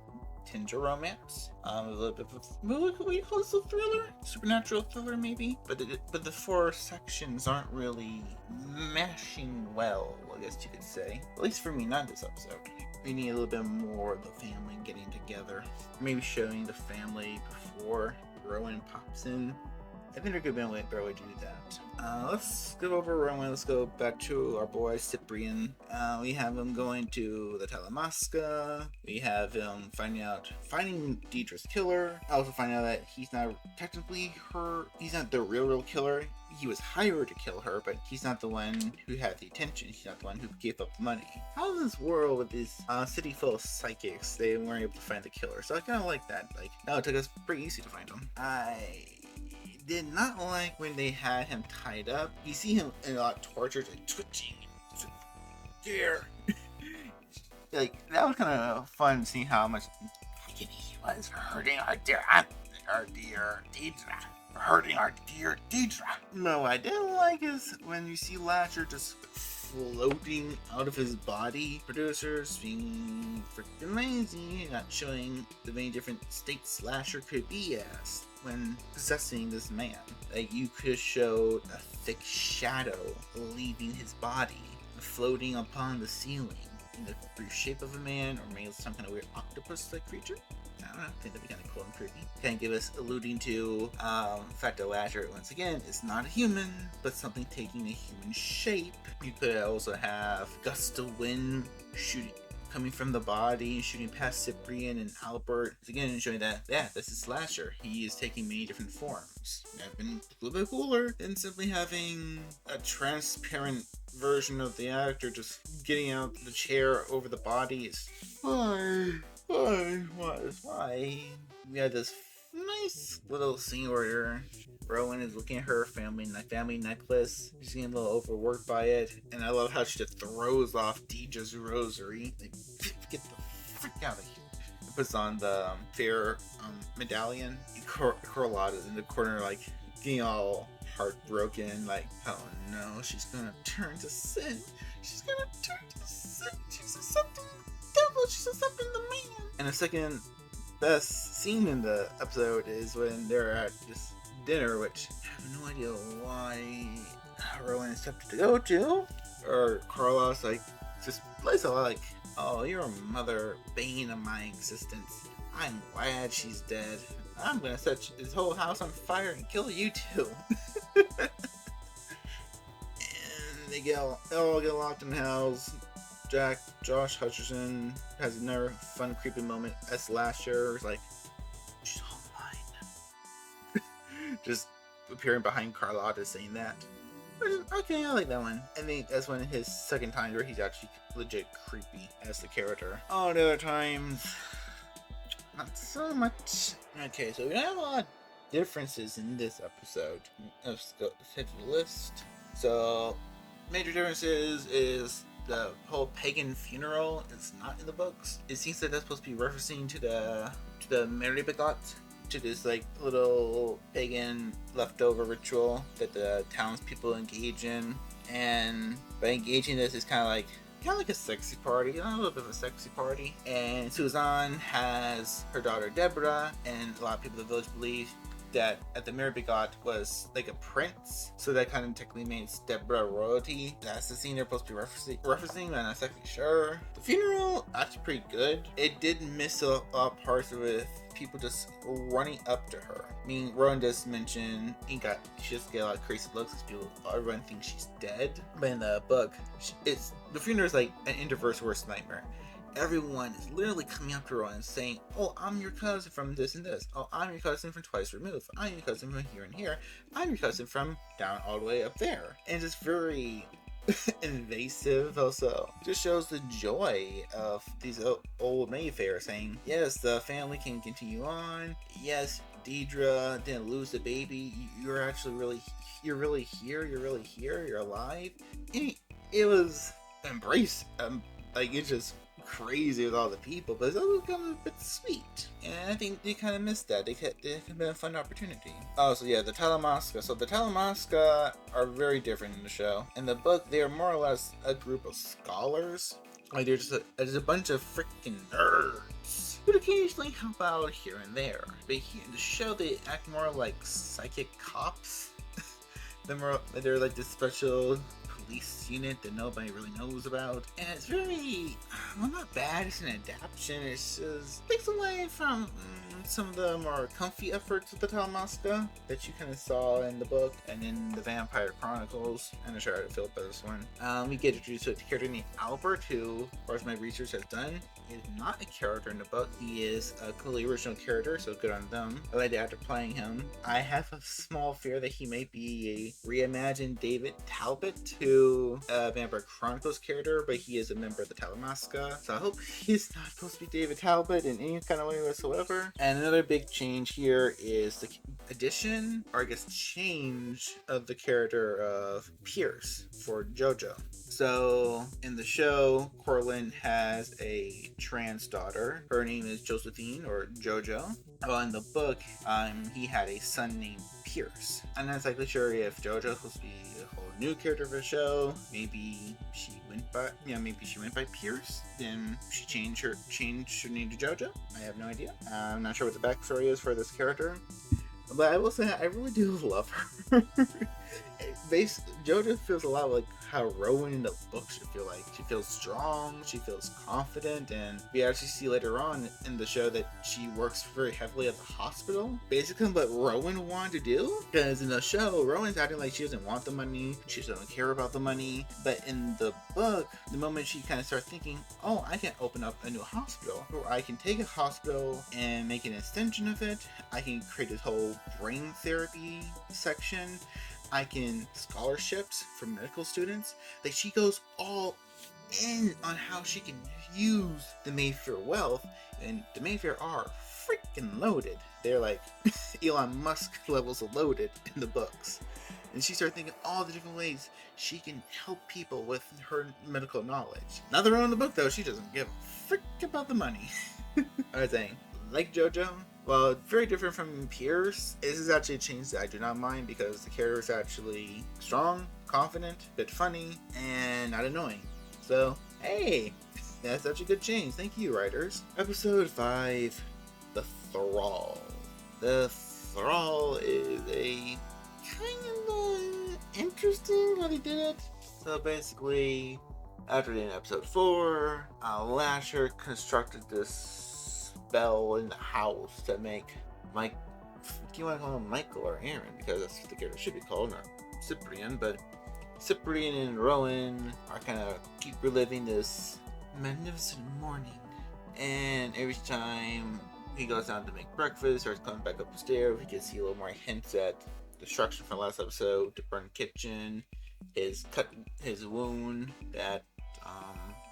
B: Tinge of romance, a little bit of what do you call this, a thriller, supernatural thriller maybe. But the four sections aren't really mashing well, I guess you could say. At least for me, not this episode. We need a little bit more of the family getting together, maybe showing the family before Rowan pops in. I think there could be a better way to do that. Let's go over Rowan. Let's go back to our boy Cyprian. We have him going to the Talamasca. We have him finding Deidre's killer. I also find out that he's not technically he's not the real killer. he was hired to kill her, but he's not the one who had the attention. He's not the one who gave up the money. How in this world with this city full of psychics, they weren't able to find the killer? So I kind of like that. Like, no, it took us pretty easy to find him. I did not like when they had him tied up. You see him a lot tortured, like twitching. Dear. Like, that was kind of fun seeing how much he was hurting our dear Deidre. Hurting our dear Deidre. No, what I didn't like is when you see Lasher just floating out of his body. Producers being freaking lazy, not showing the many different states Lasher could be as when possessing this man. Like, you could have showed a thick shadow leaving his body, floating upon the ceiling in the brief shape of a man, or maybe some kind of weird octopus-like creature. I don't know, I think that'd be kind of cool and creepy. Kind of give us alluding to the fact that Lasher, once again, is not a human, but something taking a human shape. You could also have gusts of wind shooting, coming from the body, shooting past Cyprian and Albert. Again, showing that, yeah, this is Lasher. He is taking many different forms. I've been a little bit cooler than simply having a transparent version of the actor just getting out the chair over the body. Is why? We had this nice little scene where Rowan is looking at her family necklace. She's getting a little overworked by it, and I love how she just throws off Deidre's rosary. Like, get the frick out of here. It puts on the fair medallion. Carlotta's in the corner, like, getting all heartbroken, like, oh no, she's gonna turn to sin. She's gonna turn to sin. She's accepting the devil. She's accepting the man. And the second best scene in the episode is when they're at this dinner, which I have no idea why Rowan accepted to go to. Or Carlos, like, just plays a lot like, oh, you're a mother, bane of my existence. I'm glad she's dead. I'm gonna set this whole house on fire and kill you too. And they all get locked in the house. Josh Hutcherson has another fun, creepy moment as Lasher is like, she's all mine. Just appearing behind Carlotta saying that. Okay, I like that one. I think that's one of his second times where he's actually legit creepy as the character. All the other times, not so much. Okay, so we have a lot of differences in this episode. Let's go to the list. So, major differences is the whole pagan funeral is not in the books. It seems that that's supposed to be referencing to the Mary Begot, to this like little pagan leftover ritual that the townspeople engage in, and by engaging this, it's kind of like a sexy party, a little bit of a sexy party. And Suzanne has her daughter Deborah, and a lot of people in the village believe that at the Mary Begot was like a prince, so that kind of technically makes Deborah royalty. That's the scene they're supposed to be referencing. I'm not exactly sure. The funeral, that's pretty good. It did miss a lot of parts with people just running up to her. I mean, Rowan does mention she just get a lot of crazy looks because everyone thinks she's dead. But in the book, the funeral is like an introvert's worst nightmare. Everyone is literally coming up to her and saying, oh, I'm your cousin from this and this. Oh, I'm your cousin from twice removed. I'm your cousin from here and here. I'm your cousin from down all the way up there. And it's very invasive also. It just shows the joy of these old Mayfair saying, yes, the family can continue on. Yes, Deidre didn't lose the baby. You're actually you're really here. You're alive. And it was embraced. Like, it's just crazy with all the people, but it's also kind of a bit sweet. And I think they kind of missed that. It could have been a fun opportunity. Oh, so yeah, the Talamasca. So the Talamasca are very different in the show. In the book, they are more or less a group of scholars. Like, they're just there's a bunch of freaking nerds who occasionally help out here and there. But here in the show, they act more like psychic cops. They're like this special police unit that nobody really knows about, and it's very, well, not bad. It's an adaptation. It just takes away from some of the more comfy efforts of the Talamasca that you kind of saw in the book and in the Vampire Chronicles. I'm not sure how to feel about this one. We get introduced to a character named Albert, who, as far as my research has done, is not a character in the book. He is a completely original character, so good on them. I like the actor playing him. I have a small fear that he might be a reimagined David Talbot to Vampire Chronicles character, but he is a member of the Talamasca, so I hope he's not supposed to be David Talbot in any kind of way whatsoever. And another big change here is the addition, or I guess change, of the character of Pierce for JoJo. So in the show, Corlin has a trans daughter. Her name is Josephine, or JoJo. Well, in the book, he had a son named Pierce. I'm not exactly sure if JoJo was supposed to be a whole new character for the show. Maybe she went by Pierce. Then she changed her name to JoJo. I have no idea. I'm not sure what the backstory is for this character. But I will say, I really do love her. JoJo feels a lot like how Rowan in the book should feel like. She feels strong, she feels confident, and we actually see later on in the show that she works very heavily at the hospital. Basically what Rowan wanted to do. Because in the show, Rowan's acting like she doesn't want the money, she doesn't care about the money. But in the book, the moment she kind of starts thinking, oh, I can open up a new hospital, or I can take a hospital and make an extension of it, I can create this whole brain therapy section, I can scholarships for medical students. Like, she goes all in on how she can use the Mayfair wealth, and the Mayfair are freaking loaded. They're like Elon Musk levels of loaded in the books. And she started thinking all the different ways she can help people with her medical knowledge. Not the one in the book though, she doesn't give a frick about the money. I was saying, like JoJo, well, very different from Pierce. This is actually a change that I do not mind because the character is actually strong, confident, a bit funny, and not annoying. So, hey, that's such a good change. Thank you, writers. Episode 5, The Thrall. The Thrall is a kind of interesting how they did it. So basically, after the end of episode 4, Lasher constructed this spell in the house to make Mike, you want to call him Michael or Aaron, because that's what the character should be called, not Cyprian, but Cyprian and Rowan are kind of keep reliving this magnificent morning, and every time he goes down to make breakfast or coming back up the stairs, we can see a little more hints at destruction from last episode, the burned kitchen, his wound that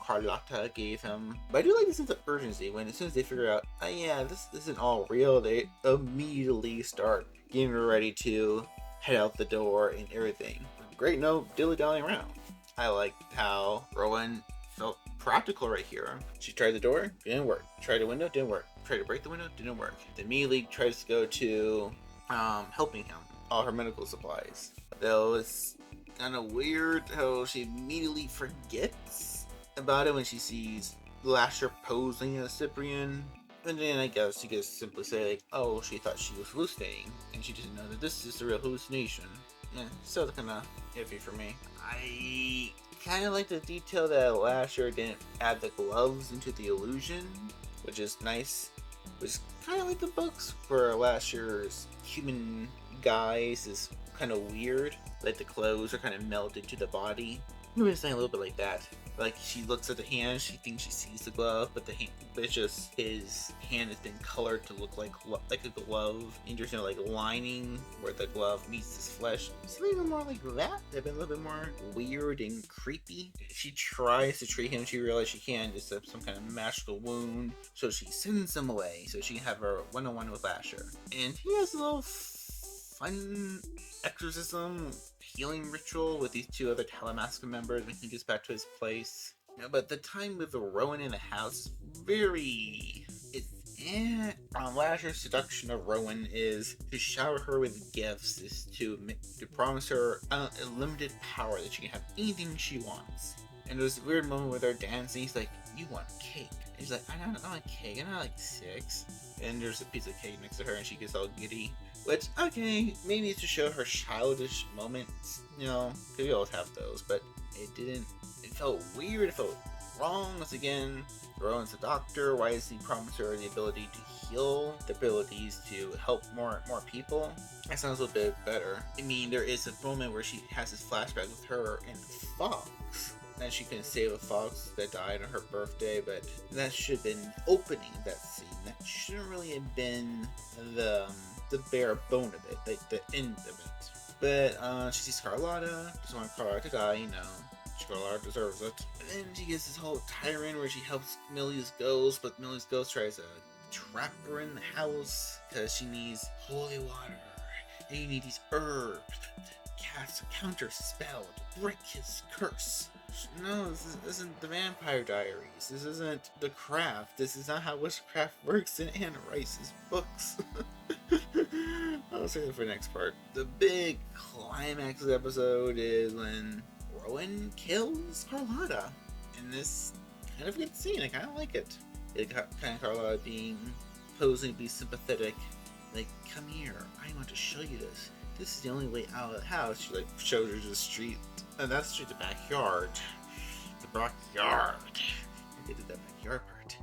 B: Carlotta gave him. But I do like the sense of urgency when as soon as they figure out, oh yeah, this isn't all real, they immediately start getting ready to head out the door and everything. Great, no dilly-dallying around. I like how Rowan felt practical right here. She tried the door, didn't work. Tried the window, didn't work. Tried to break the window, didn't work. Then immediately tries to go to helping him. All her medical supplies. Though it's kind of weird how she immediately forgets about it when she sees Lasher posing as Cyprian. And then I guess you could simply say, like, oh, she thought she was hallucinating, and she didn't know that this is a real hallucination. Yeah, so it's kind of iffy for me. I kind of like the detail that Lasher didn't add the gloves into the illusion, which is nice. Which is kind of like the books, where Lasher's human guise is kind of weird. Like the clothes are kind of melted to the body. I'm just saying a little bit like that. Like, she looks at the hand, she thinks she sees the glove, but it's just his hand has been colored to look like a glove. And there's no like lining where the glove meets his flesh. It's a little more like that. They've been a little bit more weird and creepy. She tries to treat him. She realizes she can't, just have some kind of magical wound. So she sends him away so she can have her one-on-one with Lasher. And he has a little fun exorcism healing ritual with these two other Talamasca members when he gets back to his place. Yeah, but the time with the Rowan in the house, Lasher's seduction of Rowan is to shower her with gifts, is to promise her unlimited power that she can have anything she wants. And there's a weird moment where they're dancing. He's like, "You want cake?" And she's like, "I don't want cake. I'm not like 6." And there's a piece of cake next to her, and she gets all giddy. Which, okay, maybe it's to show her childish moments, because we always have those, but it didn't, it felt weird, it felt wrong. Once again, Rowan's a doctor, why does he promise her the ability to heal, the abilities to help more people? That sounds a little bit better. I mean, there is a moment where she has this flashback with her and Fox, that she couldn't save a fox that died on her birthday, but that should have been opening that scene. That shouldn't really have been the bare bone of it, like the end of it. But she sees Carlotta, doesn't want Carlotta to die, Carlotta deserves it. And then she gets this whole tirade where she helps Millie's ghost, but Millie's ghost tries to trap her in the house because she needs holy water. And you need these herbs to cast a counter spell to break his curse. No, this isn't the Vampire Diaries. This isn't The Craft. This is not how witchcraft works in Anne Rice's books. I'll save it for the next part. The big climax of the episode is when Rowan kills Carlotta. And this kind of good scene. I kind of like it. It got kind of Carlotta posing to be sympathetic. Like, come here. I want to show you this. This is the only way out of the house. She shows her the street. And that's the backyard. The backyard. I did that backyard part.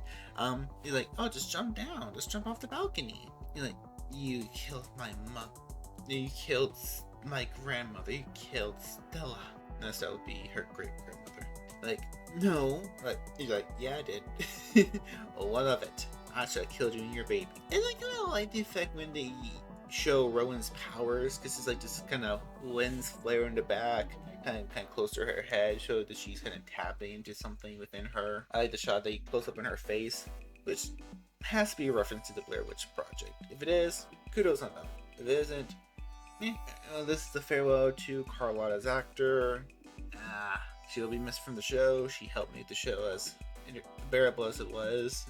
B: He's like, oh, just jump down. Just jump off the balcony. He's like, you killed my mother. You killed my grandmother. You killed Stella. No, Stella would be her great grandmother. Like, no. He's like, yeah, I did. Well, what of it? I should have killed you and your baby. And I kind of like the effect when they show Rowan's powers, because it's like this kind of lens flare in the back, kind of close to her head, show that she's kind of tapping into something within her. I like the shot they close up in her face, which has to be a reference to the Blair Witch Project. If it is, kudos on them. If it isn't, this is the farewell to Carlotta's actor. She'll be missed from the show. She helped make the show as bearable as it was.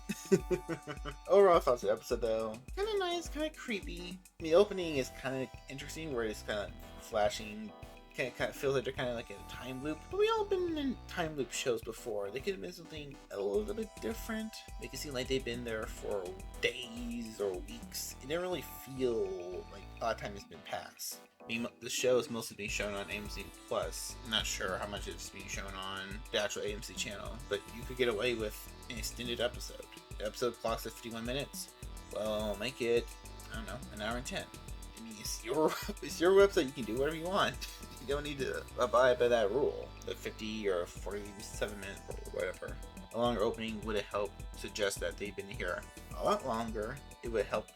B: Overall thoughts of the episode, though, kind of nice, kind of creepy. The opening is kind of interesting, where it's kind of flashing. Kind of feels like they're kind of like in a time loop. But we all been in time loop shows before. They could have been something a little bit different. Make it seem like they've been there for days or weeks. It didn't really feel like a lot of time has been passed. I mean, the show is mostly being shown on AMC Plus. I'm not sure how much it's being shown on the actual AMC channel, but you could get away with an extended episode. The episode clocks at 51 minutes. Well, make it, I don't know, an hour and 10. I mean, it's your website. You can do whatever you want. You don't need to abide by that rule. The 50 or 47 minute rule, or whatever. A longer opening would have helped suggest that they've been here a lot longer. It would help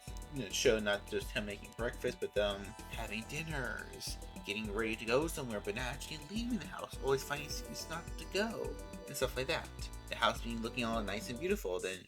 B: show not just him making breakfast, but them having dinners, getting ready to go somewhere, but not actually leaving the house, always finding excuse not to go, and stuff like that. The house being looking all nice and beautiful, then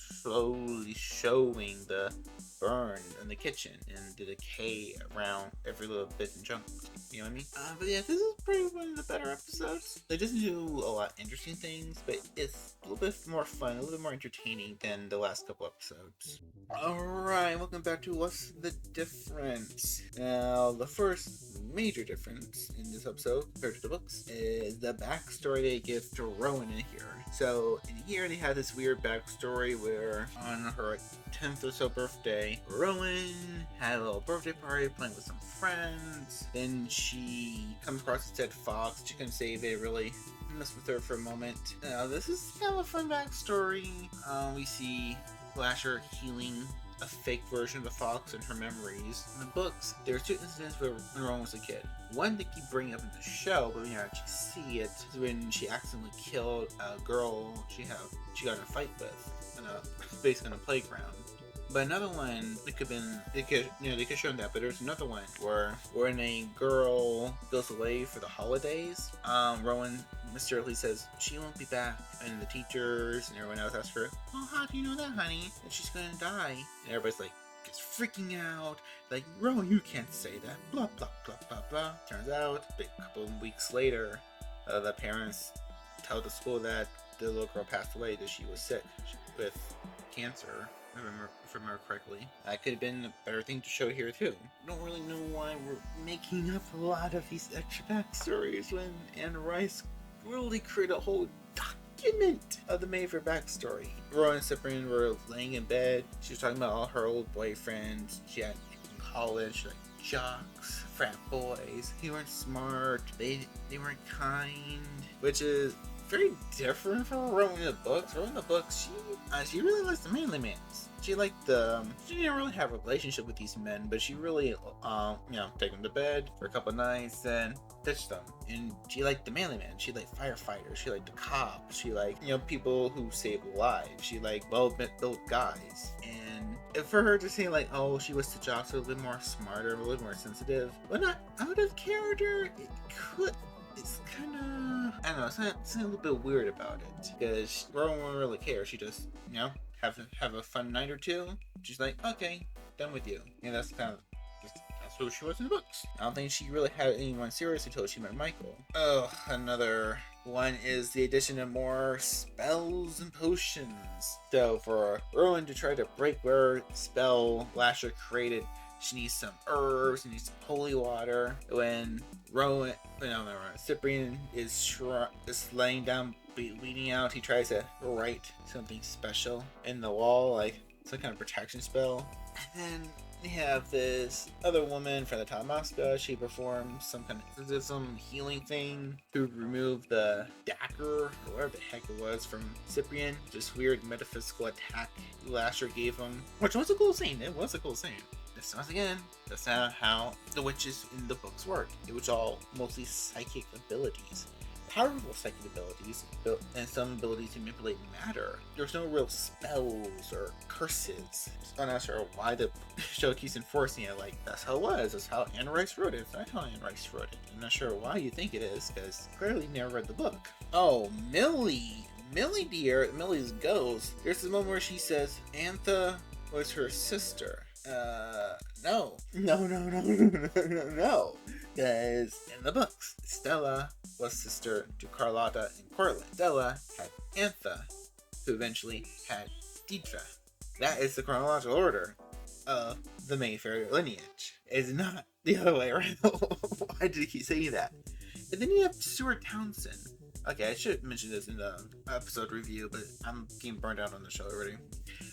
B: slowly showing the burn in the kitchen and the decay around every little bit and chunk. You know what I mean? But yeah, this is probably one of the better episodes. It doesn't do a lot of interesting things, but it's a little bit more fun, a little bit more entertaining than the last couple episodes. Alright, welcome back to What's the Difference? Now, the first major difference in this episode, compared to the books, is the backstory they give to Rowan in here. So, in here they have this weird backstory where on her 10th or so birthday, Rowan had a little birthday party playing with some friends. Then she comes across a dead fox. She couldn't save it, really messed with her for a moment. This is kind of a fun backstory. We see Lasher healing a fake version of the fox and her memories. In the books, there are two incidents where Rowan was a kid. One they keep bringing up in the show, but we don't actually see it, is when she accidentally killed a girl she got in a fight with basically on a playground. But another one, they could show that, but there's another one where when a girl goes away for the holidays, Rowan mysteriously says she won't be back, and the teachers and everyone else ask her, "Oh, how do you know that, honey? That she's gonna die?" And everybody's like, gets freaking out, like, "Rowan, you can't say that." Blah blah blah blah blah. Turns out, a couple of weeks later, the parents tell the school that the little girl passed away, that she was sick with cancer. If I remember correctly. That could have been a better thing to show here too. I don't really know why we're making up a lot of these extra backstories when Anne Rice really created a whole document of the Mayfair backstory. Rowan and Cyprian were laying in bed. She was talking about all her old boyfriends she had in college, like jocks, frat boys. They weren't smart. They weren't kind, which is very different from Rowan in the books. Rowan in the books, she really likes the manly man. She liked she didn't really have a relationship with these men, but she really, take them to bed for a couple nights and ditch them. And she liked the manly man. She liked firefighters. She liked the cops. She liked, people who save lives. She liked well-built guys. And for her to say like, oh, she was T'Challa, a little more smarter, a little more sensitive, but not out of character, it's kind of, I don't know, it's a little bit weird about it, because Rowan won't really care. She just, have a fun night or two. She's like, okay, done with you. And that's kind of, that's who she was in the books. I don't think she really had anyone serious until she met Michael. Oh, another one is the addition of more spells and potions. So for Rowan to try to break whatever spell Lasher created, she needs some herbs, she needs some holy water. When Cyprian is laying down, bleeding out, he tries to write something special in the wall, like some kind of protection spell. And then we have this other woman from the Talamasca. She performs some healing thing to remove the dagger, or whatever the heck it was, from Cyprian. Just weird metaphysical attack Lasher gave him, which was a cool scene. It was a cool scene. Once again, that's not how the witches in the books work. It was all mostly psychic abilities. Powerful psychic abilities, and some abilities to manipulate matter. There's no real spells or curses. I'm not sure why the show keeps enforcing it. Like, that's how it was. That's how Anne Rice wrote it. That's how Anne Rice wrote it. I'm not sure why you think it is, because clearly you never read the book. Oh, Millie dear, Millie's ghost. There's this moment where she says Antha was her sister. No. Because in the books, Stella was sister to Carlotta and Cortland. Stella had Antha, who eventually had Deidre. That is the chronological order of the Mayfair lineage. It's not the other way around. Why did he say that? And then you have Stuart Townsend. Okay, I should mention this in the episode review, but I'm getting burned out on the show already.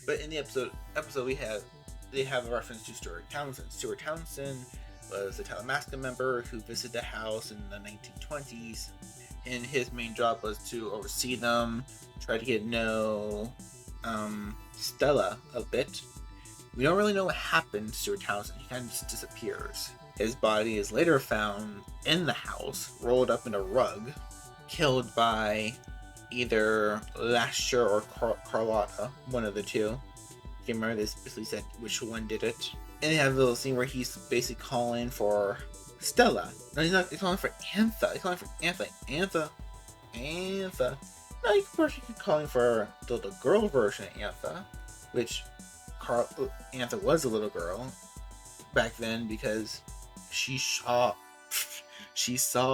B: But in the episode they have a reference to Stuart Townsend. Stuart Townsend was a Talamasca member who visited the house in the 1920s, and his main job was to oversee them, try to get to know Stella a bit. We don't really know what happened to Stuart Townsend. He kind of just disappears. His body is later found in the house, rolled up in a rug, killed by either Lasher or Carlotta, one of the two. I can't remember, this basically said which one did it. And they have a little scene where he's basically calling for Stella. No, he's calling for Antha. He's calling for Antha. No, of course you could calling for the girl version of Antha, which Antha was a little girl back then, because she saw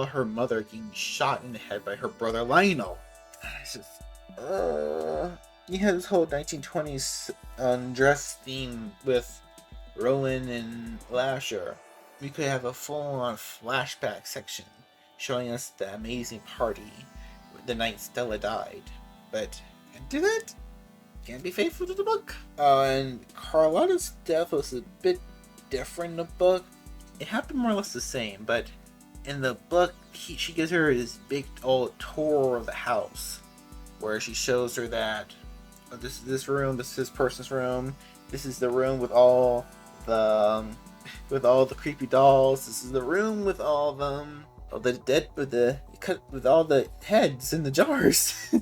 B: her mother getting shot in the head by her brother Lionel. It's just, you had this whole 1920s dress theme with Rowan and Lasher. We could have a full-on flashback section showing us the amazing party the night Stella died. But can't do that. Can't be faithful to the book. And Carlotta's death was a bit different in the book. It happened more or less the same, but in the book, she gives her this big old tour of the house, where she shows her that this is this room, this is this person's room, this is the room with all the creepy dolls, this is the room with all with all the heads in the jars.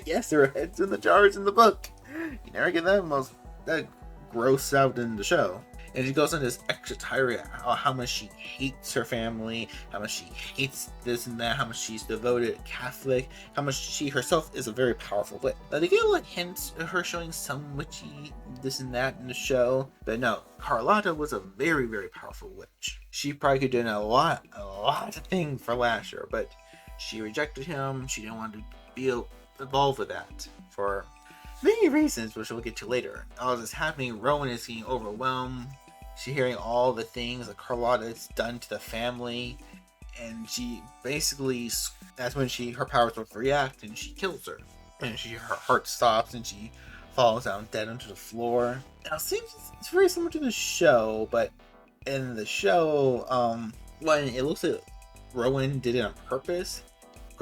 B: Yes, there are heads in the jars in the book. You never get that gross out in the show. And she goes on this extra tirade on how much she hates her family, how much she hates this and that, how much she's devoted Catholic, how much she herself is a very powerful witch. Now, they get like hints of her showing some witchy this and that in the show, but no, Carlotta was a very, very powerful witch. She probably could do a lot of things for Lasher, but she rejected him. She didn't want to be involved with that for many reasons, which we'll get to later. All this happening, Rowan is getting overwhelmed. She's hearing all the things that Carlotta has done to the family, and she basically, that's when her powers will react, and she kills her. And her heart stops, and she falls down dead onto the floor. Now, it seems it's very similar to the show, but in the show, when it looks like Rowan did it on purpose,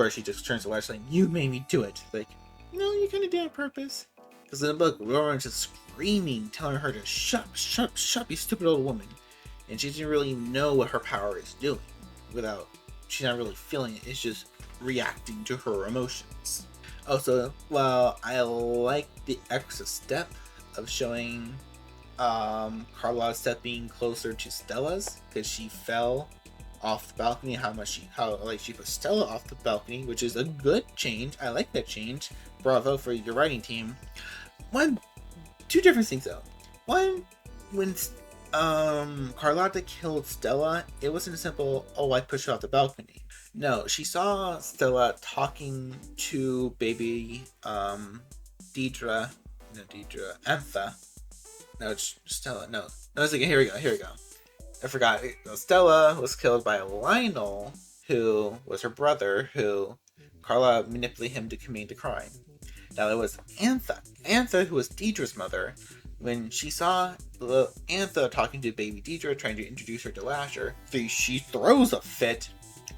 B: course, she just turns to Latch like, "You made me do it." Like, no, you kind of did it on purpose. Because in the book, Lauren's just screaming, telling her to shut, you stupid old woman. And she doesn't really know what her power is doing. She's not really feeling it. It's just reacting to her emotions. Also, while I like the extra step of showing Carlotta's step being closer to Stella's, because she fell off the balcony, how she put Stella off the balcony, which is a good change. I like that change. Bravo for your writing team. Two different things though. One, when Carlotta killed Stella, it wasn't a simple, "Oh, I pushed her off the balcony." No, she saw Stella talking to baby Antha. No, it's Stella. No, I was like, here we go. I forgot. Stella was killed by Lionel, who was her brother, who Carla manipulated him to commit the crime. Now it was Antha, who was Deidre's mother. When she saw Antha talking to baby Deidre, trying to introduce her to Lasher, she throws a fit,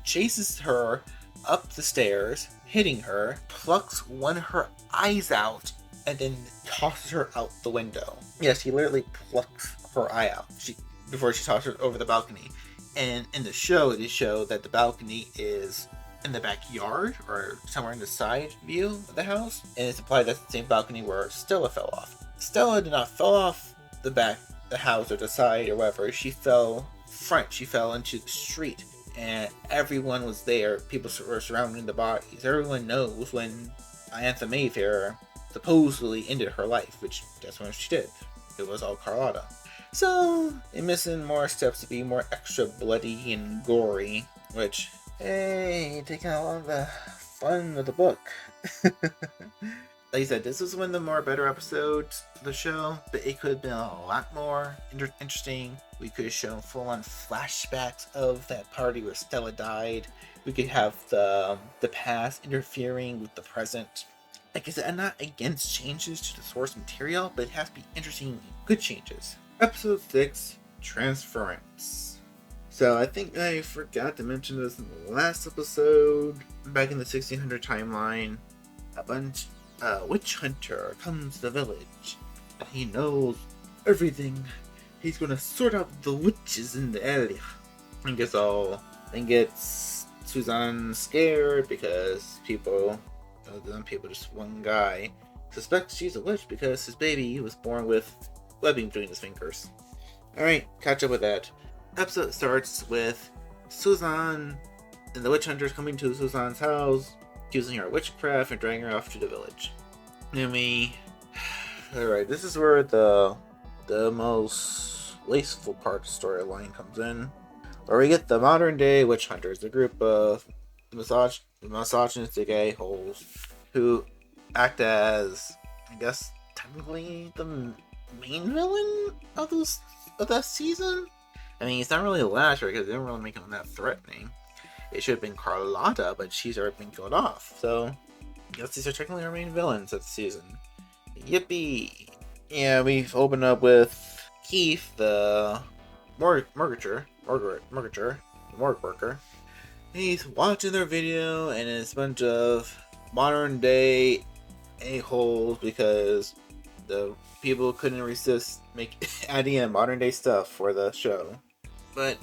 B: chases her up the stairs, hitting her, plucks one of her eyes out, and then tosses her out the window. Yes, he literally plucks her eye out before she tosses her over the balcony. And in the show, they show that the balcony is in the backyard or somewhere in the side view of the house, and it's implied that's the same balcony where Stella fell off. Stella did not fall off the house or the side or whatever. She fell into the street, and everyone was there. People were surrounding the bodies. Everyone knows when Iantha Mayfair supposedly ended her life, which that's when she did. It was all Carlotta. So, they're missing more steps to be more extra bloody and gory, which, hey, taking a lot of the fun of the book. Like I said, this was one of the more better episodes of the show, but it could have been a lot more interesting. We could have shown full-on flashbacks of that party where Stella died. We could have the past interfering with the present. Like I said, I'm not against changes to the source material, but it has to be interesting, good changes. Episode 6, Transference. So I think I forgot to mention this in the last episode. Back in the 1600 timeline, a witch hunter comes to the village. And he knows everything. He's gonna sort out the witches in the area. And gets Suzanne scared because just one guy suspects she's a witch because his baby was born with webbing between his fingers. Alright, catch up with that. Episode starts with Suzanne and the witch hunters coming to Suzanne's house, accusing her of witchcraft and dragging her off to the village. Alright, this is where the most wasteful part of the storyline comes in. Where we get the modern day witch hunters, a group of misogynistic a-holes who act as, I guess, technically the main villain of that season. I mean, it's not really Lasher because they don't really make him that threatening. It should have been Carlotta, but she's already been killed off. So, I guess these are technically our main villains of the season. Yippee! Yeah, we've opened up with Keith, the morgue worker. He's watching their video, and it's a bunch of modern day a-holes because the people couldn't resist adding in modern day stuff for the show. But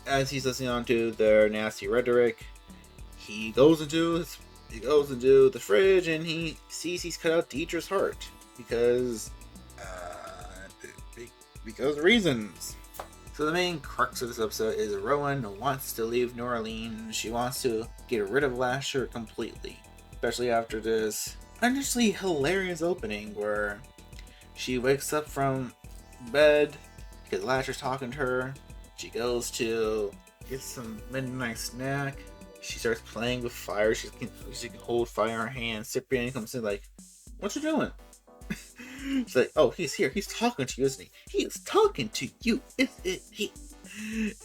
B: as he's listening on to their nasty rhetoric, he goes into the fridge and he sees he's cut out Deidre's heart because reasons. So the main crux of this episode is Rowan wants to leave New Orleans. She wants to get rid of Lasher completely, especially after this honestly hilarious opening where she wakes up from bed because Lasher's talking to her. She goes to get some midnight snack. She starts playing with fire. She can hold fire in her hand. Cyprian comes in like, "What you doing?" She's like, "Oh, he's here. He's talking to you, isn't he? He is talking to you, isn't he?"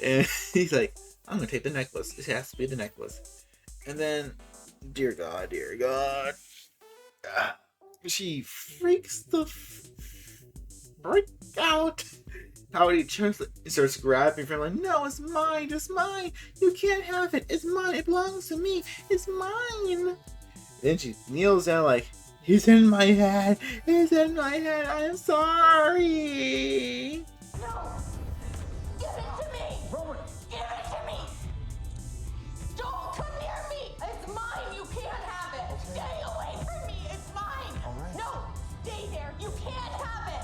B: And he's like, "I'm gonna take the necklace. It has to be the necklace." And then, dear God, she freaks the freak out. Pouty just starts grabbing from like, no, it's mine, it's mine. You can't have it. It's mine. It belongs to me. It's mine. Then she kneels down like, he's in my head. He's in my head. I'm sorry.
D: No! Give it to me! Rowan! Give it to me! Don't come near me! It's mine! You can't have it! Stay away from me! It's mine!
E: All right.
D: No! Stay there! You can't have it!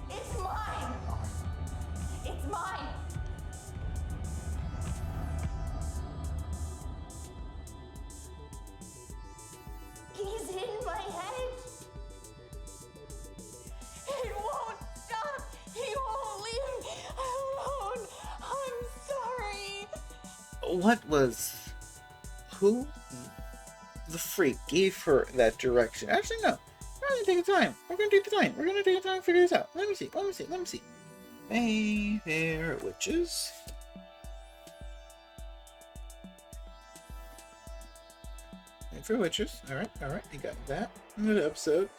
D: It's mine! It's mine! He's in my head! It won't stop! He won't leave me alone! I'm sorry!
B: Who the freak gave her that direction? Actually, no. We're gonna take the time. We're gonna take the time. We're gonna take the time to figure this out. Let me see. Mayfair Witches. Mayfair Witches. Alright. I got that. Another episode.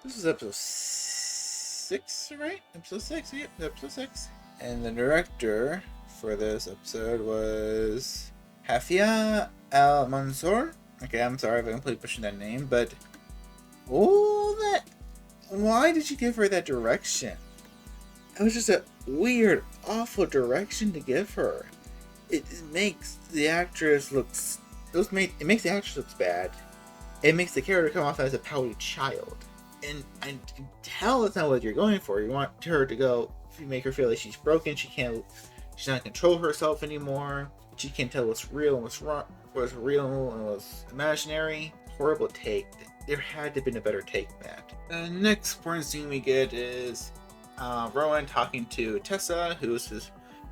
B: This is episode 6, right? Episode 6, yep, episode 6. And the director for this episode was Hafia Al Mansour. Okay, I'm sorry if I'm completely pushing that name, but why did you give her that direction? It was just a weird, awful direction to give her. It makes the actress looks. It makes the actress look bad. It makes the character come off as a pouty child, and I can tell that's not what you're going for. You want her to go, make her feel like she's broken. She's not control herself anymore. She can't tell what's real and what's wrong, what's real and what's imaginary. Horrible take. There had to have been a better take than that. The next important scene we get is Rowan talking to Tessa, who is his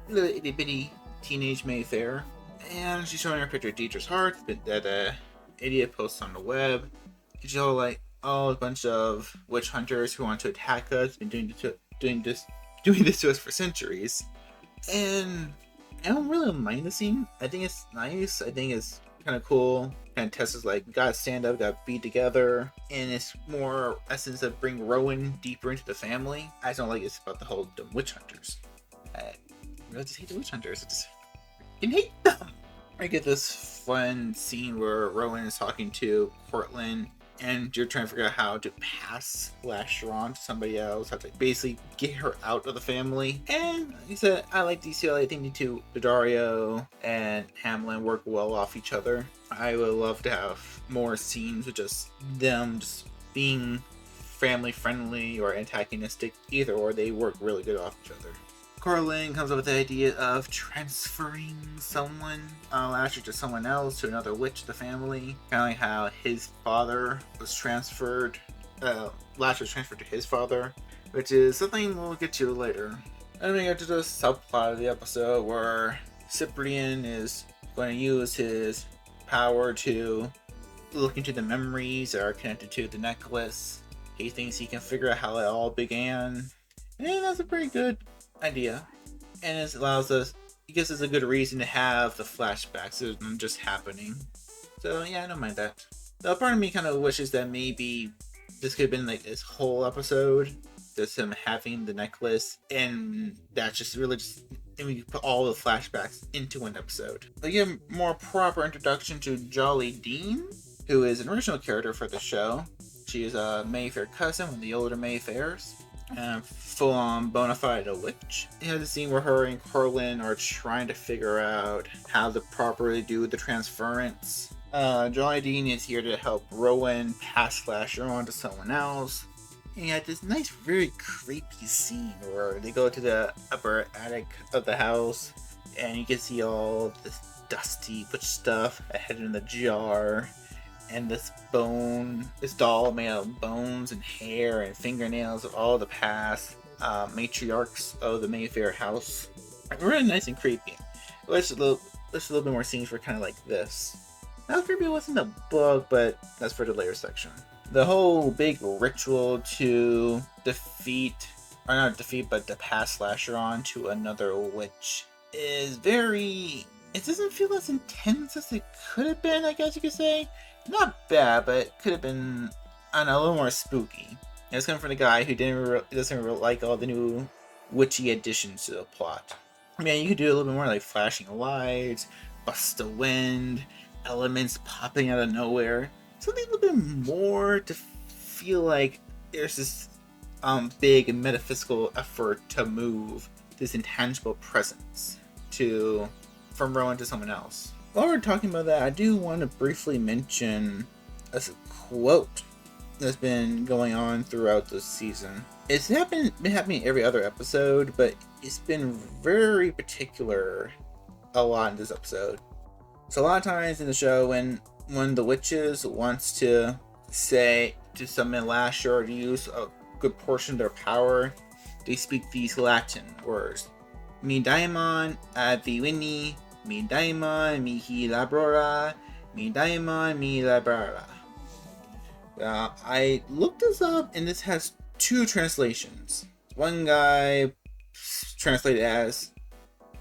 B: little itty bitty teenage Mayfair, and she's showing her a picture of Deidre's heart that idiot posts on the web. She's all like, "Oh, a bunch of witch hunters who want to attack us, been doing this to us for centuries." And I don't really mind the scene. I think it's nice. I think it's kind of cool. And Tessa's like, gotta stand up, gotta be together. And it's more essence of bring Rowan deeper into the family. I just don't like it's about the whole witch hunters. I really just hate the witch hunters. I just fucking hate them. I get this fun scene where Rowan is talking to Cortland, and you're trying to figure out how to pass Lasher on to somebody else, how to basically get her out of the family. And he said, I like DCL. I think the two, Dario and Hamlin, work well off each other. I would love to have more scenes with just them just being family friendly or antagonistic. Either or, they work really good off each other. Cortland comes up with the idea of transferring someone, Lasher, to someone else, to another witch of the family. Kind of like how his father was transferred, Lasher was transferred to his father, which is something we'll get to later. And we get to the subplot of the episode where Cyprian is going to use his power to look into the memories that are connected to the necklace. He thinks he can figure out how it all began. And that's a pretty good idea, and it allows us, it gives us a good reason to have the flashbacks of them just happening. So yeah, I don't mind that. Though part of me kind of wishes that maybe this could have been like this whole episode, just him having the necklace, and that's just really just, and we put all the flashbacks into one episode. We give a more proper introduction to Jolly Dean, who is an original character for the show. She is a Mayfair cousin, one of the older Mayfairs. Full-on bona fide witch. It has a scene where her and Cortland are trying to figure out how to properly do the transference. Jolly Dean is here to help Rowan pass Slasher on to someone else. And you got this nice, very creepy scene where they go to the upper attic of the house, and you can see all this dusty witch stuff ahead in the jar. And this doll made out of bones and hair and fingernails of all the past matriarchs of the Mayfair house. Really nice and creepy. Let's a little bit more scenes for kind of like this. Not creepy was in the book, but that's for the later section. The whole big ritual to to pass Slasher on to another witch is it doesn't feel as intense as it could have been, I guess you could say. Not bad, but it could have been, I don't know, a little more spooky. And it's coming from the guy who doesn't really like all the new witchy additions to the plot. I mean, you could do a little bit more like flashing lights, busts of wind, elements popping out of nowhere. Something a little bit more to feel like there's this big and metaphysical effort to move this intangible presence from Rowan to someone else. While we're talking about that, I do want to briefly mention a quote that's been going on throughout this season. It's been happening every other episode, but it's been very particular a lot in this episode. So a lot of times in the show, when the witches wants to say to summon Lasher or to use a good portion of their power, they speak these Latin words. Mi daimon adivini, mi daimon mihi labora, mi daimon mi labora. I looked this up, and this has two translations. One guy translated as,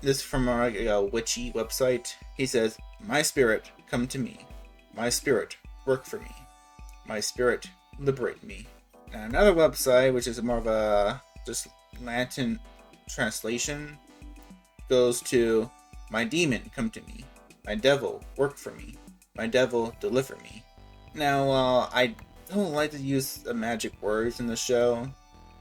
B: this from a witchy website. He says, "My spirit, come to me. My spirit, work for me. My spirit, liberate me." And another website, which is more of a just Latin translation, goes to, "My demon, come to me. My devil, work for me. My devil, deliver me." Now, I don't like to use the magic words in the show.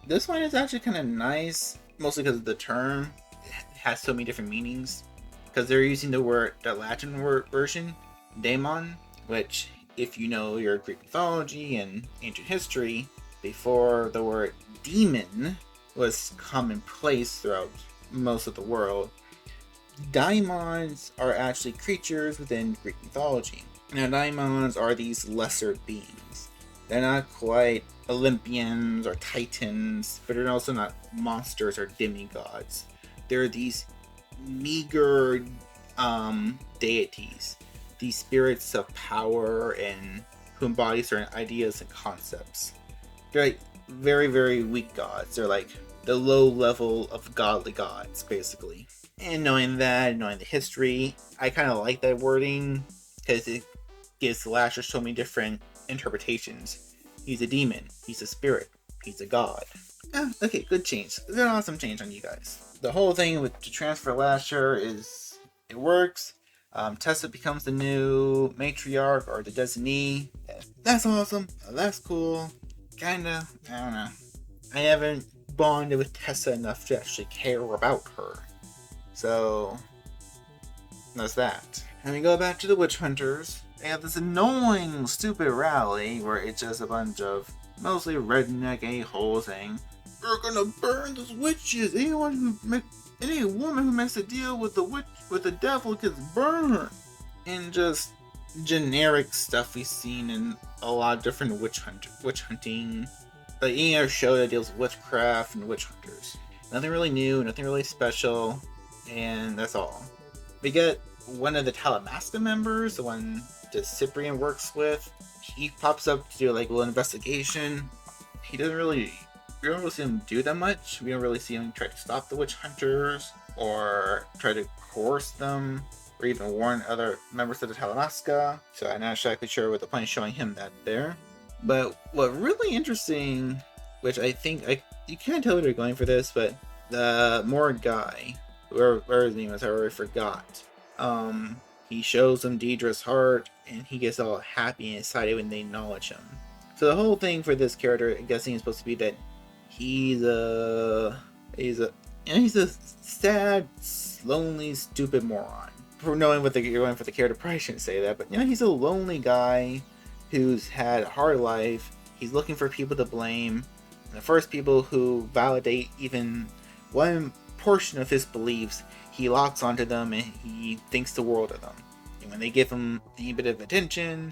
B: This one is actually kind of nice, mostly because of the term. It has so many different meanings. Because they're using the Latin word version, daemon, which, if you know your Greek mythology and ancient history, before the word demon was commonplace throughout most of the world, daimons are actually creatures within Greek mythology. Now, daimons are these lesser beings. They're not quite Olympians or titans, but they're also not monsters or demigods. They're these meager deities, these spirits of power and who embody certain ideas and concepts. They're like very, very weak gods. They're like the low level of godly gods, basically. And knowing that, knowing the history, I kind of like that wording because it gives Lasher so many different interpretations. He's a demon, he's a spirit, he's a god. Okay, good change. It's an awesome change on you guys. The whole thing with to transfer Lasher it works. Tessa becomes the new matriarch or the designee. That's awesome. That's cool. Kinda, I don't know. I haven't bonded with Tessa enough to actually care about her. So, that's that. And we go back to the witch hunters. They have this annoying, stupid rally where it's just a bunch of mostly redneck a-holes saying, "We're gonna burn those witches. Any woman who makes a deal with the devil gets burned." And just generic stuff we've seen in a lot of different witch hunting. Like any other show that deals with witchcraft and witch hunters. Nothing really new, nothing really special, and that's all. We get one of the Talamasca members, the one that Cyprian works with. He pops up to do like a little investigation. We don't really see him do that much. We don't really see him try to stop the witch hunters or try to coerce them or even warn other members of the Talamasca. So I'm not exactly sure what the point is showing him that there. But what really interesting, which I think you can't tell where they're going for this, but the Morgue guy, whoever his name is, I already forgot. He shows them Deidre's heart, and he gets all happy and excited when they acknowledge him. So the whole thing for this character, I'm guessing, is supposed to be that he's a sad, lonely, stupid moron. For knowing what you're going for the character, probably shouldn't say that, but he's a lonely guy who's had a hard life. He's looking for people to blame. And the first people who validate even one portion of his beliefs, he locks onto them and he thinks the world of them. And when they give him any bit of attention,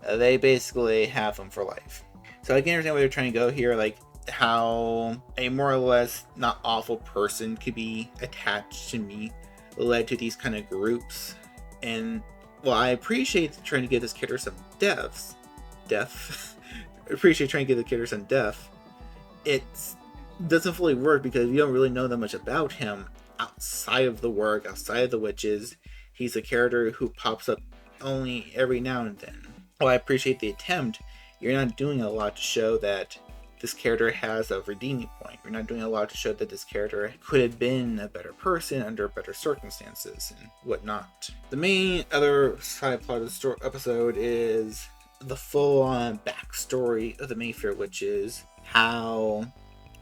B: they basically have him for life. So I can understand where they're trying to go here, like how a more or less not awful person could be attached to me, led to these kind of groups. And well, I appreciate trying to give this character some depth. I appreciate trying to give the character some depth. It doesn't fully work because you don't really know that much about him outside of the work, outside of the witches. He's a character who pops up only every now and then. While I appreciate the attempt, you're not doing a lot to show that this character has a redeeming point. We're not doing a lot to show that this character could have been a better person under better circumstances and whatnot. The main other side plot of the story episode is the full-on backstory of the Mayfair witches, how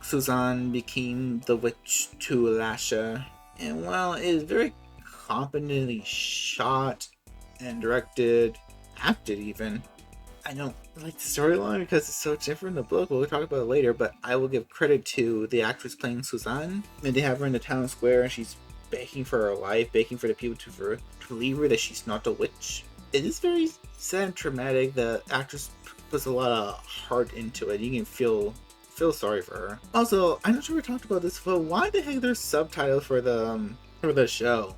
B: Suzanne became the witch to Lasha, and while it is very competently shot and directed, acted even, I don't like the storyline because it's so different in the book. We'll talk about it later, but I will give credit to the actress playing Suzanne. And they have her in the town square and she's begging for her life, begging for the people to believe her that she's not a witch. It is very sad and traumatic. The actress puts a lot of heart into it. You can feel sorry for her. Also, I'm not sure we talked about this, but why the heck there's subtitles for the show?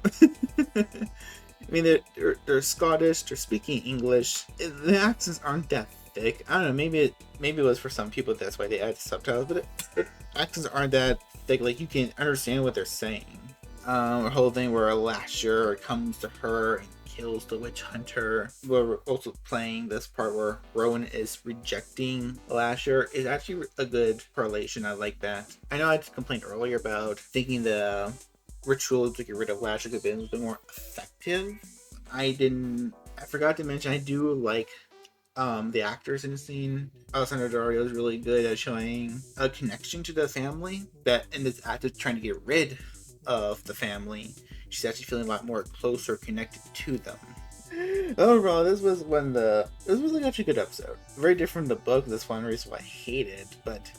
B: I mean, they're Scottish. They're speaking English. The accents aren't that thick. I don't know. Maybe it was for some people. That's why they added subtitles. But the accents aren't that thick. Like you can understand what they're saying. The whole thing where a Lasher comes to her and kills the witch hunter. We're also playing this part where Rowan is rejecting Lasher is actually a good correlation. I like that. I know I complained earlier about thinking the rituals to get rid of Lasher could have been a little bit more effective. I forgot to mention I do like the actors in the scene. Alessandra Dario is really good at showing a connection to the family, that in this act of trying to get rid of the family, she's actually feeling a lot more closer connected to them. Overall, this was actually a good episode. Very different from the book. That's one reason why I hate it, but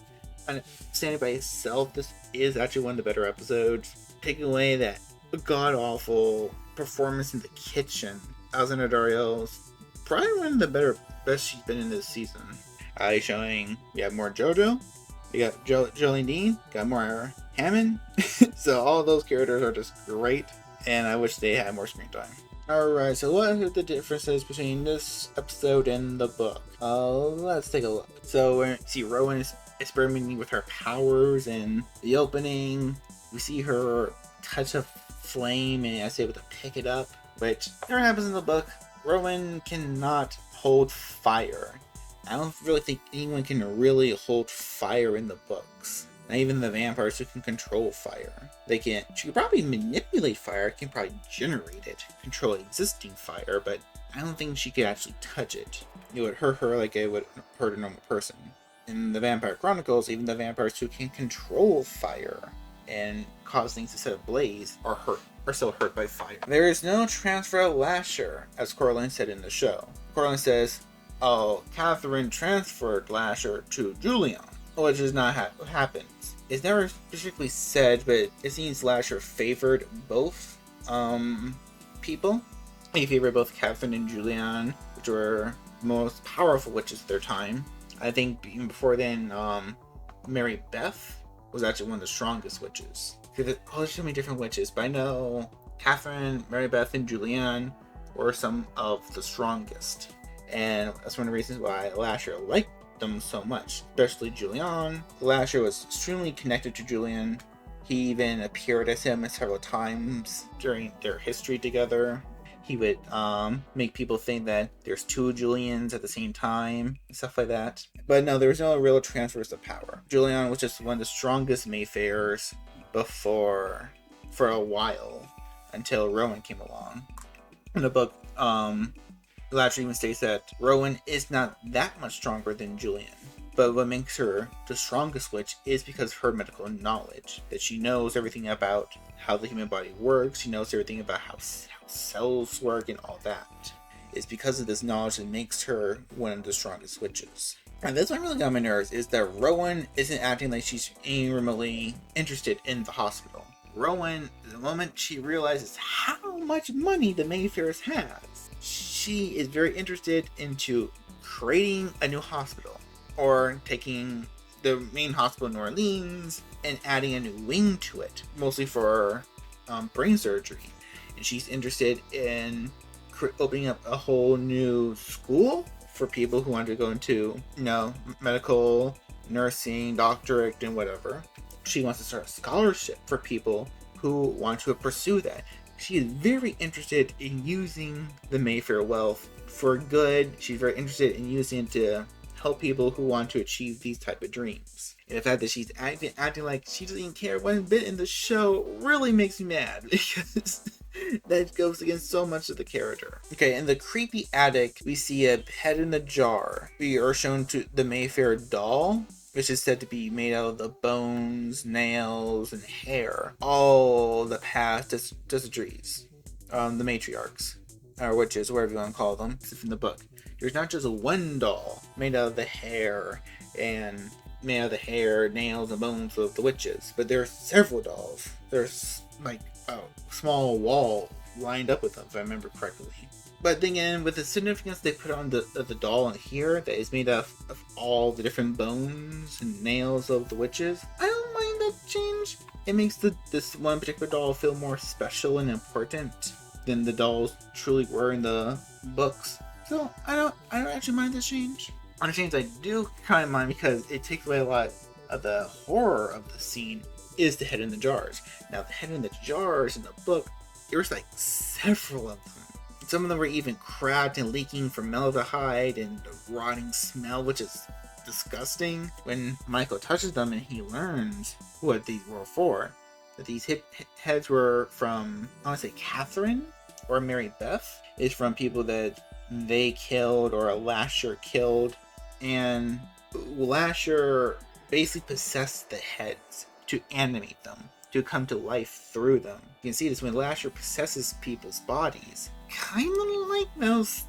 B: standing by itself, this is actually one of the better episodes. Taking away that god-awful performance in the kitchen, Alessandra Dario's probably one of the best she's been in this season. Showing we have more JoJo, we got Jolene Dean, got more Hammond. So all of those characters are just great, and I wish they had more screen time. Alright, so what are the differences between this episode and the book? Let's take a look. So we see Rowan is experimenting with her powers in the opening. We see her touch a flame and is able to pick it up, which never happens in the book. Rowan cannot hold fire. I don't really think anyone can really hold fire in the books. Not even the vampires who can control fire. She could probably manipulate fire, can probably generate it, control existing fire, but I don't think she could actually touch it. It would hurt her like it would hurt a normal person. In the Vampire Chronicles, even the vampires who can control fire and cause things to set ablaze are still hurt by fire. There is no transfer of Lasher, as Coraline said in the show. Coraline says, "Oh, Catherine transferred Lasher to Julian," which is not what happens. It's never specifically said, but it seems Lasher favored both people. He favored both Catherine and Julian, which were the most powerful witches of their time. I think even before then, Mary Beth was actually one of the strongest witches. There's so many different witches, but I know Catherine, Mary Beth, and Julianne were some of the strongest. And that's one of the reasons why Lasher liked them so much, especially Julianne. Lasher was extremely connected to Julian. He even appeared as him several times during their history together. He would make people think that there's two Julians at the same time, and stuff like that. But no, there was no real transfers of power. Julian was just one of the strongest Mayfairs for a while, until Rowan came along. In the book, Lasher even states that Rowan is not that much stronger than Julian. But what makes her the strongest witch is because of her medical knowledge. That she knows everything about how the human body works. She knows everything about how cells work and all that. It's because of this knowledge that makes her one of the strongest witches. And this one really got my nerves, is that Rowan isn't acting like she's any remotely interested in the hospital. Rowan, the moment she realizes how much money the Mayfairs has, she is very interested into creating a new hospital. Or taking the main hospital in New Orleans and adding a new wing to it, mostly for brain surgery. And she's interested in opening up a whole new school for people who want to go into, medical, nursing, doctorate, and whatever. She wants to start a scholarship for people who want to pursue that. She is very interested in using the Mayfair wealth for good. She's very interested in using it to help people who want to achieve these type of dreams. And the fact that she's acting like she doesn't even care one bit in the show really makes me mad, because that goes against so much of the character. Okay, in the creepy attic, we see a head in a jar. We are shown to the Mayfair doll, which is said to be made out of the bones, nails, and hair. All the past Desidrees, the matriarchs, or witches, whatever you want to call them, from the book. There's not just one doll made out of the hair, nails, and bones of the witches, but there are several dolls. There's like a small wall lined up with them, if I remember correctly. But then again, with the significance they put on the doll in here, that is made of all the different bones and nails of the witches, I don't mind that change. It makes this one particular doll feel more special and important than the dolls truly were in the books. So I don't actually mind this change. On a change I do kind of mind, because it takes away a lot of the horror of the scene, is the head in the jars. Now, the head in the jars in the book, there's like several of them. Some of them were even cracked and leaking formaldehyde and the rotting smell, which is disgusting. When Michael touches them and he learns what these were for, that these heads were from, I want to say Catherine or Mary Beth, is from people that they killed or Lasher killed. And Lasher basically possessed the heads to animate them, to come to life through them. You can see this when Lasher possesses people's bodies. Kind of like those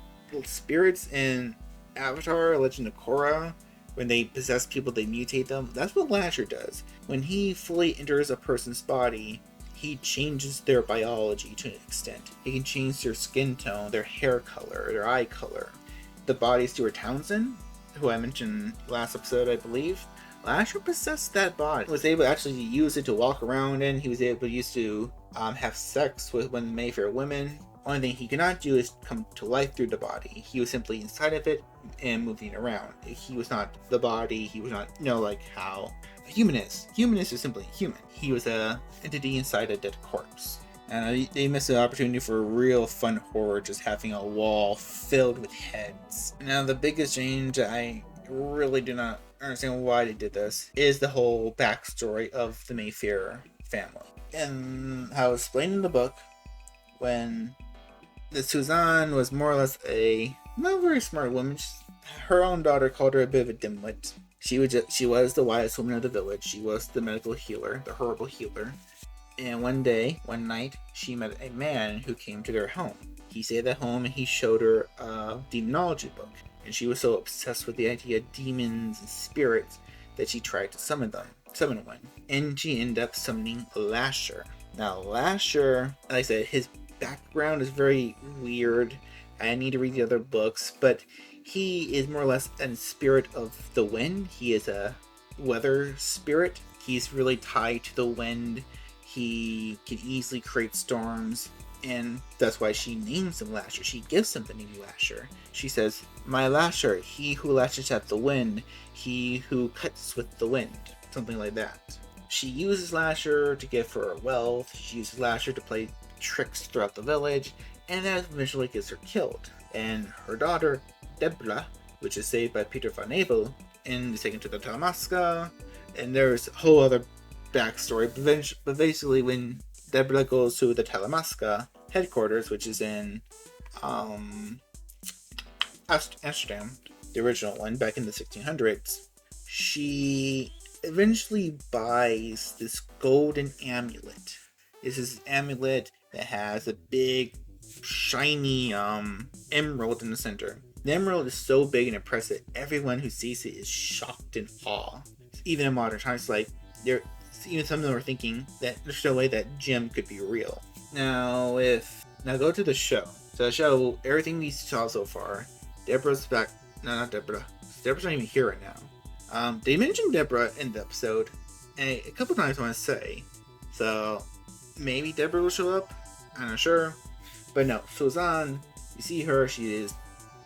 B: spirits in Avatar, Legend of Korra. When they possess people, they mutate them. That's what Lasher does. When he fully enters a person's body, he changes their biology to an extent. He can change their skin tone, their hair color, their eye color. The body of Stuart Townsend, who I mentioned last episode, I believe, Lasher possessed that body. He was able to actually use it to walk around in. He was able to use to have sex with one of the Mayfair women. Only thing he could not do is come to life through the body. He was simply inside of it and moving around. He was not the body. He was not, like how a human is. Humanist is simply human. He was a entity inside a dead corpse. And they missed an opportunity for real fun horror, just having a wall filled with heads. Now, the biggest change, I really do not understand why they did this, is the whole backstory of the Mayfair family. And how it's explained in the book, when the Suzanne was more or less a not very smart woman. Her own daughter called her a bit of a dimwit. She was the wisest woman of the village. She was the medical healer, the horrible healer. And one night, she met a man who came to their home. He stayed at home and he showed her a demonology book. And she was so obsessed with the idea of demons and spirits that she tried to summon one. And she ended up summoning Lasher. Now, Lasher, like I said, his background is very weird. I need to read the other books, but he is more or less a spirit of the wind. He is a weather spirit. He's really tied to the wind. He can easily create storms, and that's why she names him Lasher. She gives him the name Lasher. She says, "My Lasher, he who lashes at the wind, he who cuts with the wind." Something like that. She uses Lasher to give her wealth. She uses Lasher to play tricks throughout the village, and that eventually gets her killed. And her daughter, Deborah, which is saved by Peter Van Abel, and is taken to the Talamasca, and there's a whole other backstory. But basically, when Deborah goes to the Talamasca headquarters, which is in Amsterdam, the original one, back in the 1600s, she eventually buys this golden amulet. This is an amulet that has a big, shiny emerald in the center. The emerald is so big and impressive, everyone who sees it is shocked in awe. Even in modern times, even some of them are thinking that there's no way that gem could be real. Now go to the show. So the show, everything we saw so far, Deborah's back. No, not Deborah. Deborah's not even here right now. They mentioned Deborah in the episode a couple times, I want to say. So maybe Deborah will show up. I'm not sure. But no, Suzanne, you see her, she is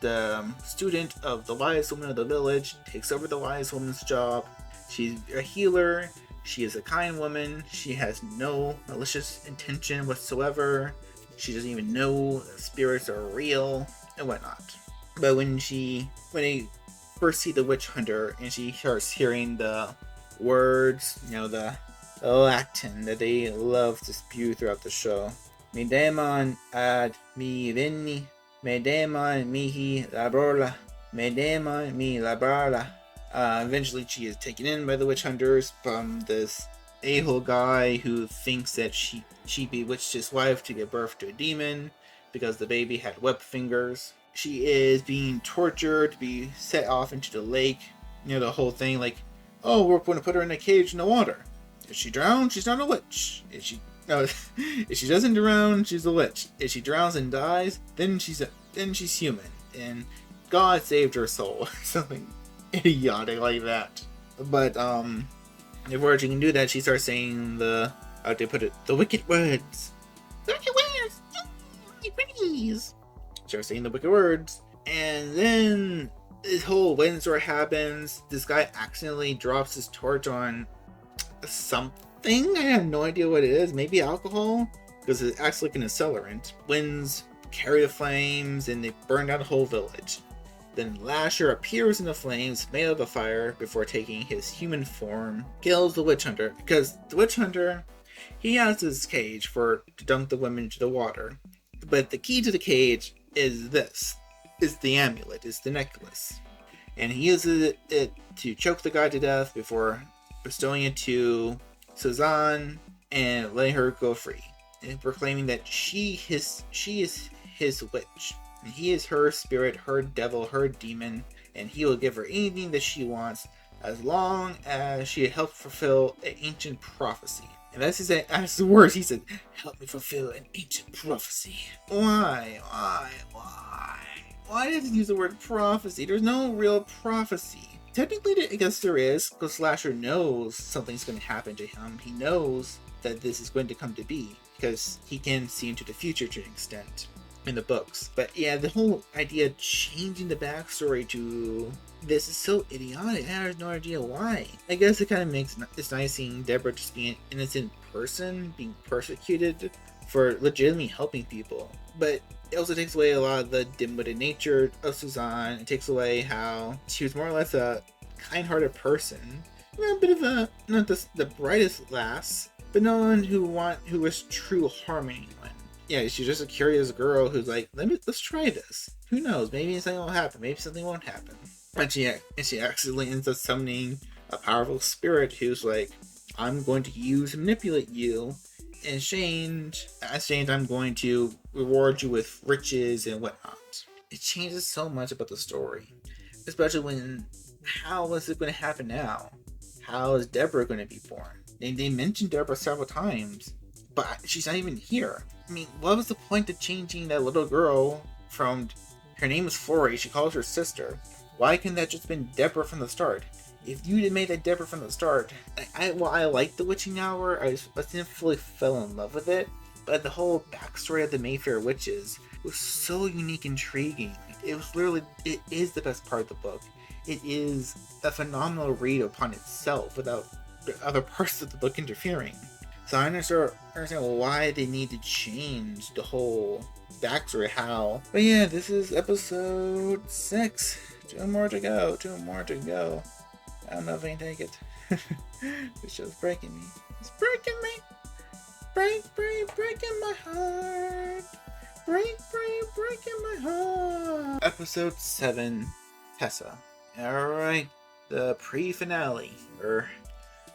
B: the student of the wise woman of the village, takes over the wise woman's job. She's a healer. She is a kind woman. She has no malicious intention whatsoever. She doesn't even know that spirits are real and whatnot. But when they first see the witch hunter and she starts hearing the words, the Latin that they love to spew throughout the show. Me demon ad mi veni, me demon mihi labrola, me demon mi labrala. Eventually she is taken in by the witch hunters from this a-hole guy who thinks that she bewitched his wife to give birth to a demon because the baby had web fingers. She is being tortured to be set off into the lake. The whole thing like, oh, we're going to put her in a cage in the water. If she drowns, she's not a witch. If she doesn't drown, she's a witch. If she drowns and dies, then she's human. And God saved her soul. Something idiotic like that. But before she can do that, she starts saying the wicked words. The wicked words. Please. She starts saying the wicked words, and then this whole Windsor happens. This guy accidentally drops his torch on something. I have no idea what it is. Maybe alcohol, because it acts like an accelerant. Winds carry the flames, and they burn down the whole village. Then Lasher appears in the flames, made of a fire, before taking his human form, kills the witch hunter. Because the witch hunter, he has this cage to dunk the women into the water. But the key to the cage is the amulet, is the necklace. And he uses it to choke the guy to death before bestowing it to Suzanne and letting her go free. And proclaiming that she is his witch. And he is her spirit, her devil, her demon, and he will give her anything that she wants as long as she helps fulfill an ancient prophecy. And that's the words he said, help me fulfill an ancient prophecy. Why? Why does he use the word prophecy? There's no real prophecy. Technically, I guess there is, because Slasher knows something's going to happen to him. He knows that this is going to come to be, because he can see into the future to an extent in the books. But yeah, the whole idea of changing the backstory to this is so idiotic. I have no idea why. I guess it kind of makes it's nice seeing Deborah just being an innocent person being persecuted for legitimately helping people. But it also takes away a lot of the dim-witted nature of Suzanne. It takes away how she was more or less a kind-hearted person. A bit of not the brightest lass, but no one who was true harm anyone. Yeah, she's just a curious girl who's like, let's try this. Who knows? Maybe something will happen. Maybe something won't happen. And she accidentally ends up summoning a powerful spirit who's like, I'm going to manipulate you. In exchange, I'm going to reward you with riches and whatnot. It changes so much about the story. Especially when, how is it going to happen now? How is Deborah going to be born? They mentioned Deborah several times, but she's not even here. I mean, what was the point of changing that little girl from, her name is Florrie, she calls her sister. Why couldn't that just been Deborah from the start? If you had made that Deborah from the start, I liked the Witching Hour, I didn't fully fell in love with it, but the whole backstory of the Mayfair witches was so unique and intriguing. It is the best part of the book. It is a phenomenal read upon itself without the other parts of the book interfering. So I understand why they need to change the whole backstory, how. But yeah, this is episode 6. 2 more to go. I don't know if I can take it. This show's breaking me. It's breaking me. Breaking my heart. Breaking my heart. Episode 7, Tessa. Alright, the pre-finale. We're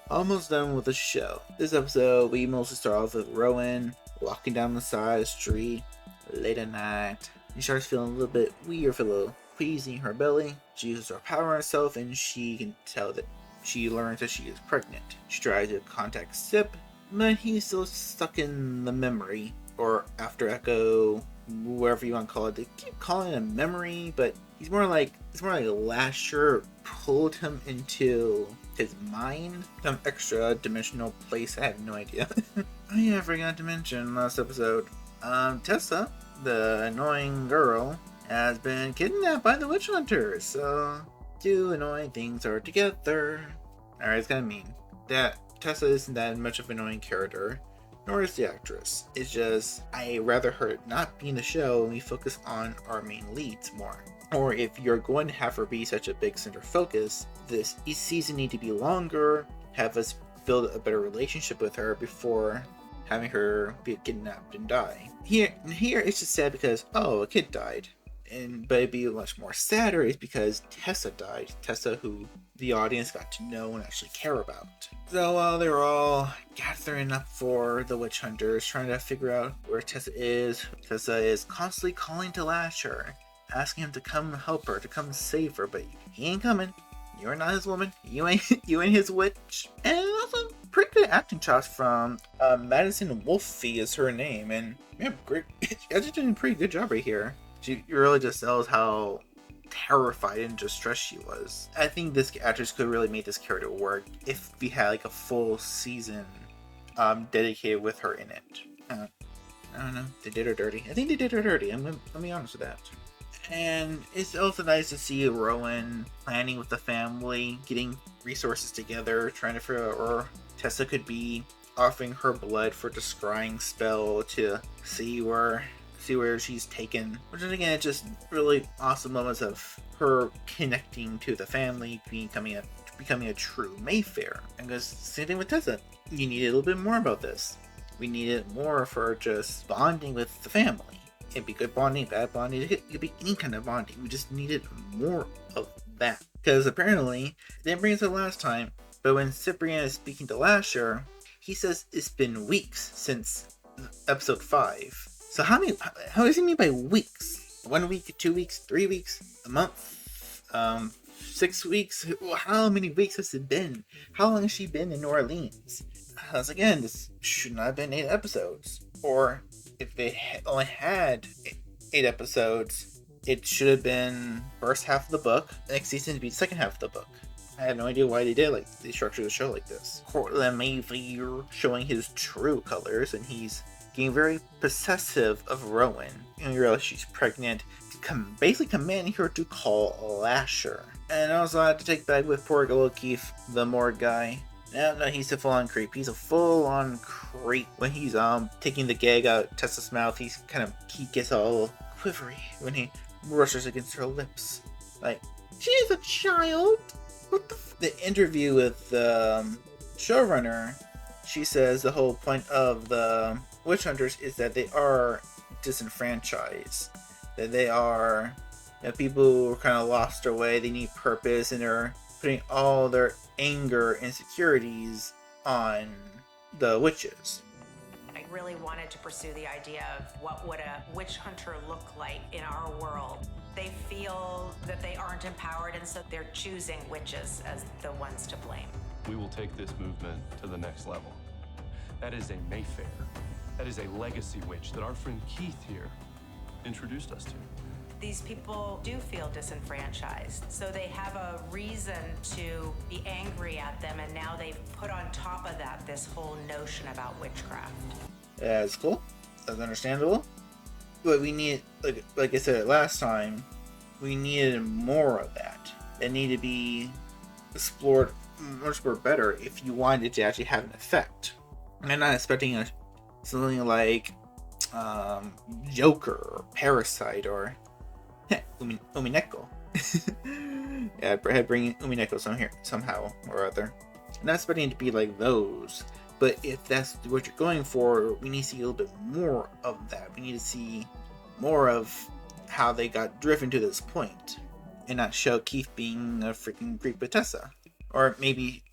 B: almost done with the show. This episode, we mostly start off with Rowan walking down the side of the street late at night. She starts feeling a little bit weird, for a little queasy in her belly. She uses her power on herself and she can tell that she learns that she is pregnant. She tries to contact Sip, but he's still stuck in the memory, or After Echo, whatever you want to call it. They keep calling it a memory, but it's more like Lasher pulled him into his mind, some extra dimensional place. I have no idea. Oh yeah, I forgot to mention last episode. Tessa, the annoying girl, has been kidnapped by the witch hunters. So 2 annoying things are together. Alright, it's kind of mean that Tessa isn't that much of an annoying character. nor is the actress. It's just, I rather her not be in the show and we focus on our main leads more. Or if you're going to have her be such a big center focus, this season need to be longer, have us build a better relationship with her before having her be kidnapped and die. Here it's just sad because, oh, a kid died. But it'd be much more sadder is because Tessa died. Tessa, who the audience got to know and actually care about. So while they were all gathering up for the witch hunters, trying to figure out where Tessa is constantly calling to Lasher, asking him to come help her, to come save her, but he ain't coming. You're not his woman. You ain't his witch. And also pretty good acting chops from Madison Wolfe is her name, and yeah, great. She's doing a pretty good job right here. She really just tells how terrified and distressed she was. I think this actress could really make this character work if we had like a full season dedicated with her in it. I don't know. They did her dirty. I think they did her dirty. I'm gonna be honest with that. And it's also nice to see Rowan planning with the family, getting resources together, trying to figure out where Tessa could be, offering her blood for the scrying spell to see where she's taken. Which is again just really awesome moments of her connecting to the family, becoming a true Mayfair. And because same thing with Tessa. You needed a little bit more about this. We needed more for just bonding with the family. It'd be good bonding, bad bonding, it could be any kind of bonding. We just needed more of that. Because apparently, they didn't bring it up last time, but when Cyprian is speaking to Lasher, he says it's been weeks since episode 5. So how does he mean by weeks? 1 week, 2 weeks, 3 weeks, a month, 6 weeks? How many weeks has it been? How long has she been in New Orleans? Once again, this should not have been 8 episodes. Or if they only had 8 episodes, it should have been first half of the book. Next season to be the second half of the book. I have no idea why they structured the show like this. Cortland Mayfair showing his true colors, and he's getting very possessive of Rowan. And you realize she's pregnant, basically commanding her to call Lasher. And also I had to take back with poor little Keith, the morgue guy. No, he's a full-on creep. He's a full-on creep. When he's taking the gag out Tessa's mouth, he gets all quivery when he brushes against her lips. Like, she's a child. What the interview with the showrunner, she says the whole point of the witch hunters is that they are disenfranchised. That they are people who are kind of lost their way. They need purpose, and they're putting all their anger and insecurities on the witches.
E: I really wanted to pursue the idea of what would a witch hunter look like in our world. They feel that they aren't empowered, and so they're choosing witches as the ones to blame.
F: We will take this movement to the next level. That is a Mayfair. That is a legacy witch that our friend Keith here introduced us to.
E: These people do feel disenfranchised, so they have a reason to be angry at them, and now they've put on top of that this whole notion about witchcraft.
B: That's cool. That's understandable. But we need, like I said last time, we needed more of that. It needed to be explored much more better if you wanted it to actually have an effect. I'm not expecting something like Joker or Parasite or Umineko. Yeah, I had bringing Umineko somehow or other. I'm not expecting it to be like those, but if that's what you're going for, we need to see a little bit more of that. We need to see more of how they got driven to this point, and not show Keith being a freaking creep with Tessa, or maybe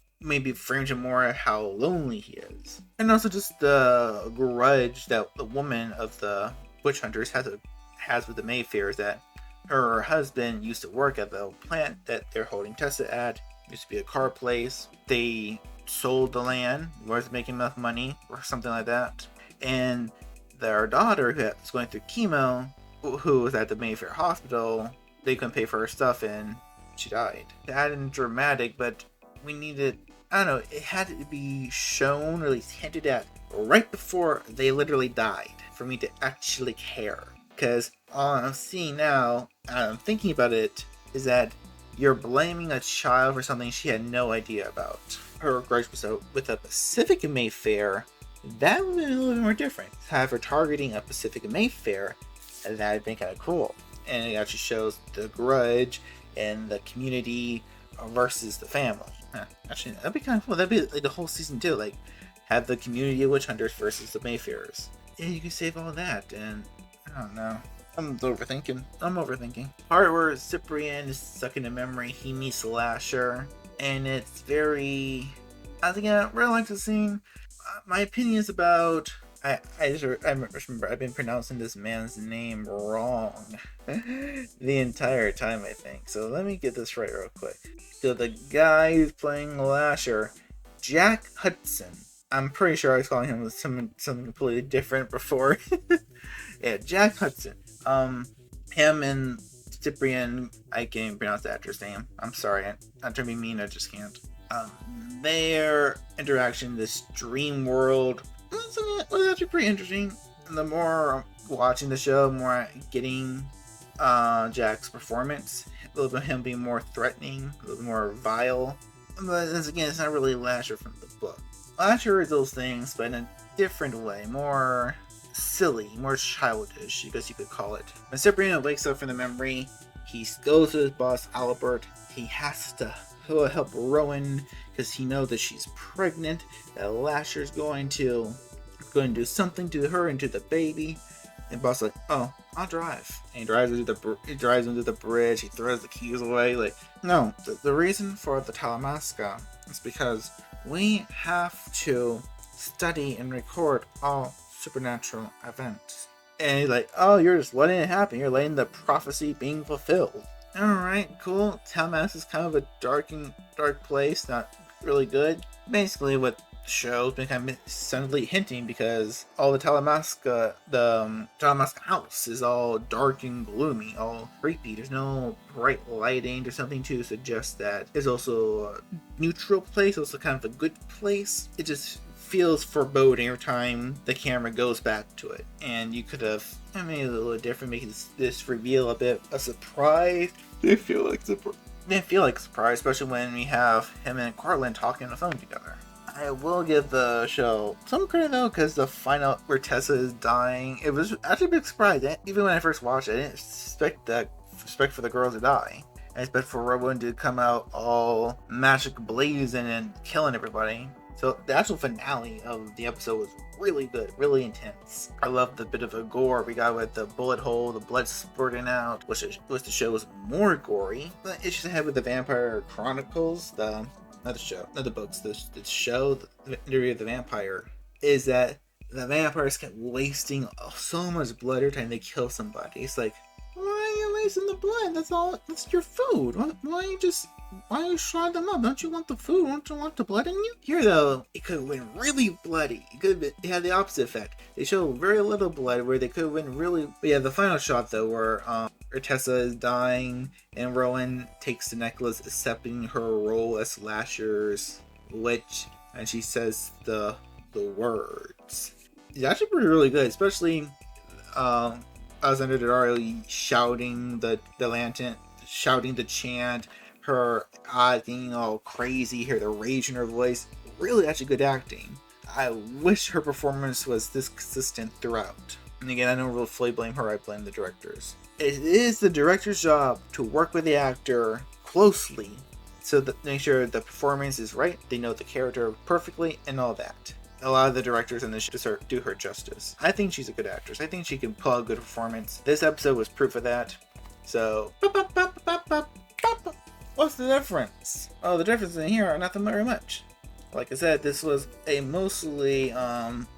B: frame him more how lonely he is, and also just the grudge that the woman of the witch hunters has with the Mayfairs, that her husband used to work at the plant that they're holding Tessa at. Used to be a car place. They sold the land, wasn't making enough money or something like that. And their daughter, who was going through chemo, who was at the Mayfair hospital, they couldn't pay for her stuff and she died. Sad and dramatic, but we needed, I don't know, it had to be shown or at least hinted at right before they literally died for me to actually care. Because all I'm seeing now, and I'm thinking about it, is that you're blaming a child for something she had no idea about. Her grudge was with a Pacific Mayfair that would have been a little bit more different. However, targeting a Pacific Mayfair, that would have been kind of cool. And it actually shows the grudge and the community versus the family. Actually, that'd be kind of cool. That'd be like the whole season 2. Like, have the community of witch hunters versus the Mayfairs. Yeah, you can save all that, and I don't know. I'm overthinking. Part where Cyprian is stuck in a memory, he meets Slasher, and it's very... I think I really like the scene. My opinions about... I remember I've been pronouncing this man's name wrong the entire time, I think. So let me get this right real quick. So the guy who's playing Lasher, Jack Hudson. I'm pretty sure I was calling him something completely different before. Yeah, Jack Hudson. Him and Cyprian, I can't even pronounce the actor's name. I'm sorry, I'm not trying to be mean, I just can't. Their interaction, this dream world, was actually pretty interesting. And the more watching the show, the more getting Jack's performance. A little bit of him being more threatening, a little more vile. But again, it's not really Lasher from the book. Lasher is those things, but in a different way, more silly, more childish, I guess you could call it. When Cyprian wakes up from the memory, he goes to his boss, Albert. He has to help Rowan because he knows that she's pregnant, that Lasher's going to do something to her and to the baby. And boss like, oh, I'll drive. And he drives into the bridge. He throws the keys away. Like, no, the reason for the Talamasca is because we have to study and record all supernatural events. And he's like, oh, you're just letting it happen. You're letting the prophecy being fulfilled. Alright, cool. Talamasca is kind of a dark place, not really good. Basically what the show's been kind of subtly hinting, because all the Talamasca house is all dark and gloomy, all creepy. There's no bright lighting. There's something to suggest that it's also a neutral place, also kind of a good place. It just feels foreboding every time the camera goes back to it. And you could have made it a little different, making this reveal a bit a surprise. Didn't feel like surprise, especially when we have him and Cortland talking on the phone together. I will give the show some credit though, because the final where Tessa is dying, it was actually a big surprise. Even when I first watched it, I didn't expect for the girl to die. I expect for Rowan to come out all magic blazing and killing everybody. So the actual finale of the episode was really good, really intense. I love the bit of a gore we got with the bullet hole, the blood spurting out, which the show was more gory. The issues I had with the Vampire Chronicles, not the books, the show, the Interview of the Vampire, is that the vampires kept wasting so much blood every time they kill somebody. It's like, why are you wasting the blood? That's your food. Why you shot them up? Don't you want the food? Don't you want the blood in you? Here though, it could have been really bloody. It had the opposite effect. They show very little blood where they could have been really... But yeah, the final shot though, where Tessa is dying and Rowan takes the necklace, accepting her role as Lasher's witch, and she says the words. It's actually really good, especially Alexander Daddario shouting the lantern, shouting the chant, her eyes getting all crazy, hear the rage in her voice. Really actually good acting. I wish her performance was this consistent throughout. And again, I don't really fully blame her, I blame the directors. It is the director's job to work with the actor closely so that make sure the performance is right, they know the character perfectly, and all that. A lot of the directors in this show do her justice. I think she's a good actress. I think she can pull a good performance. This episode was proof of that. So, what's the difference? Oh, the difference in here are nothing very much. Like I said, this was a mostly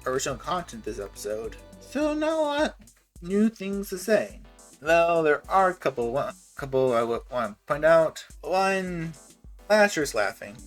B: original content this episode, so not a lot new things to say. Though there are a couple I would want to point out. One, Lasher's laughing.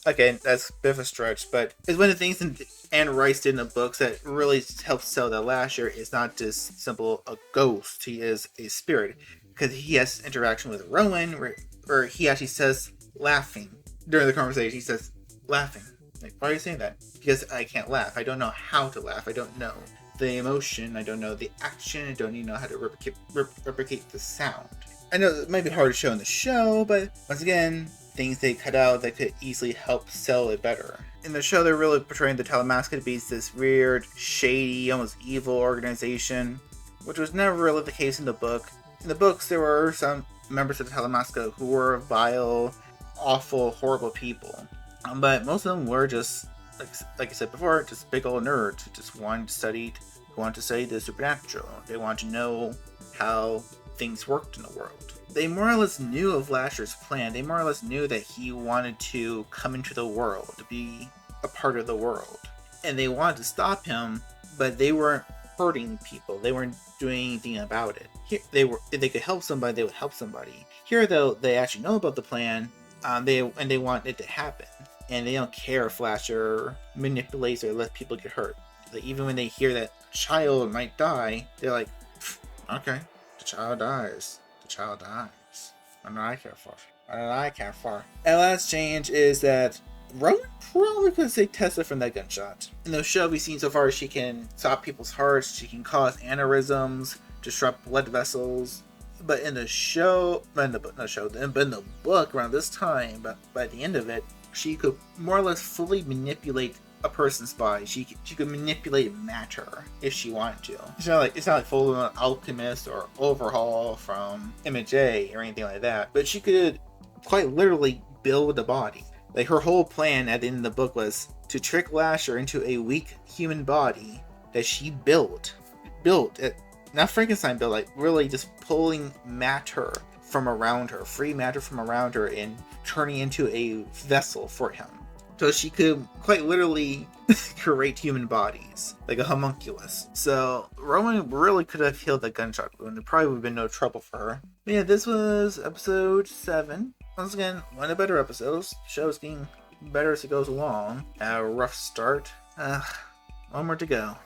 B: Okay, that's a bit of a stretch, but it's one of the things Anne Rice did in the books that really helps sell that Lasher is not just simple a ghost, he is a spirit. Because he has interaction with Rowan, where he actually says laughing. During the conversation, he says laughing. Like, why are you saying that? Because I can't laugh. I don't know how to laugh. I don't know the emotion. I don't know the action. I don't even know how to replicate the sound. I know it might be hard to show in the show, but once again, things they cut out that could easily help sell it better. In the show, they're really portraying the Talamasca to be this weird, shady, almost evil organization, which was never really the case in the book. In the books, there were some members of the Talamasca who were vile, awful, horrible people. But most of them were just, like I said before, just big old nerds who just wanted to study the supernatural. They wanted to know how things worked in the world. They more or less knew of Lasher's plan. They more or less knew that he wanted to come into the world, to be a part of the world. And they wanted to stop him, but they weren't hurting people. They weren't doing anything about it. Here, if they could help somebody, they would help somebody. Here, though, they actually know about the plan, they want it to happen. And they don't care if Lasher manipulates or lets people get hurt. Like, even when they hear that a child might die, they're like, okay, the child dies. The child dies. What do I care for? What do I care for? And last change is that Rowan probably could say Tessa from that gunshot. In the show we've seen so far, she can stop people's hearts, she can cause aneurysms, disrupt blood vessels. But in the show, in the book around this time, but by the end of it, she could more or less fully manipulate a person's body. She could manipulate matter if she wanted to. It's not like Full of Alchemist or Overhaul from MJ or anything like that. But she could quite literally build a body. Like, her whole plan at the end of the book was to trick Lasher into a weak human body that she built. Not Frankenstein built, like really just pulling matter from around her, free matter from around her, and turning into a vessel for him. So she could quite literally create human bodies, like a homunculus. So Rowan really could have healed that gunshot wound. It probably would have been no trouble for her. But yeah, this was episode 7. Once again, one of the better episodes. The show is getting better as it goes along. A rough start. One more to go.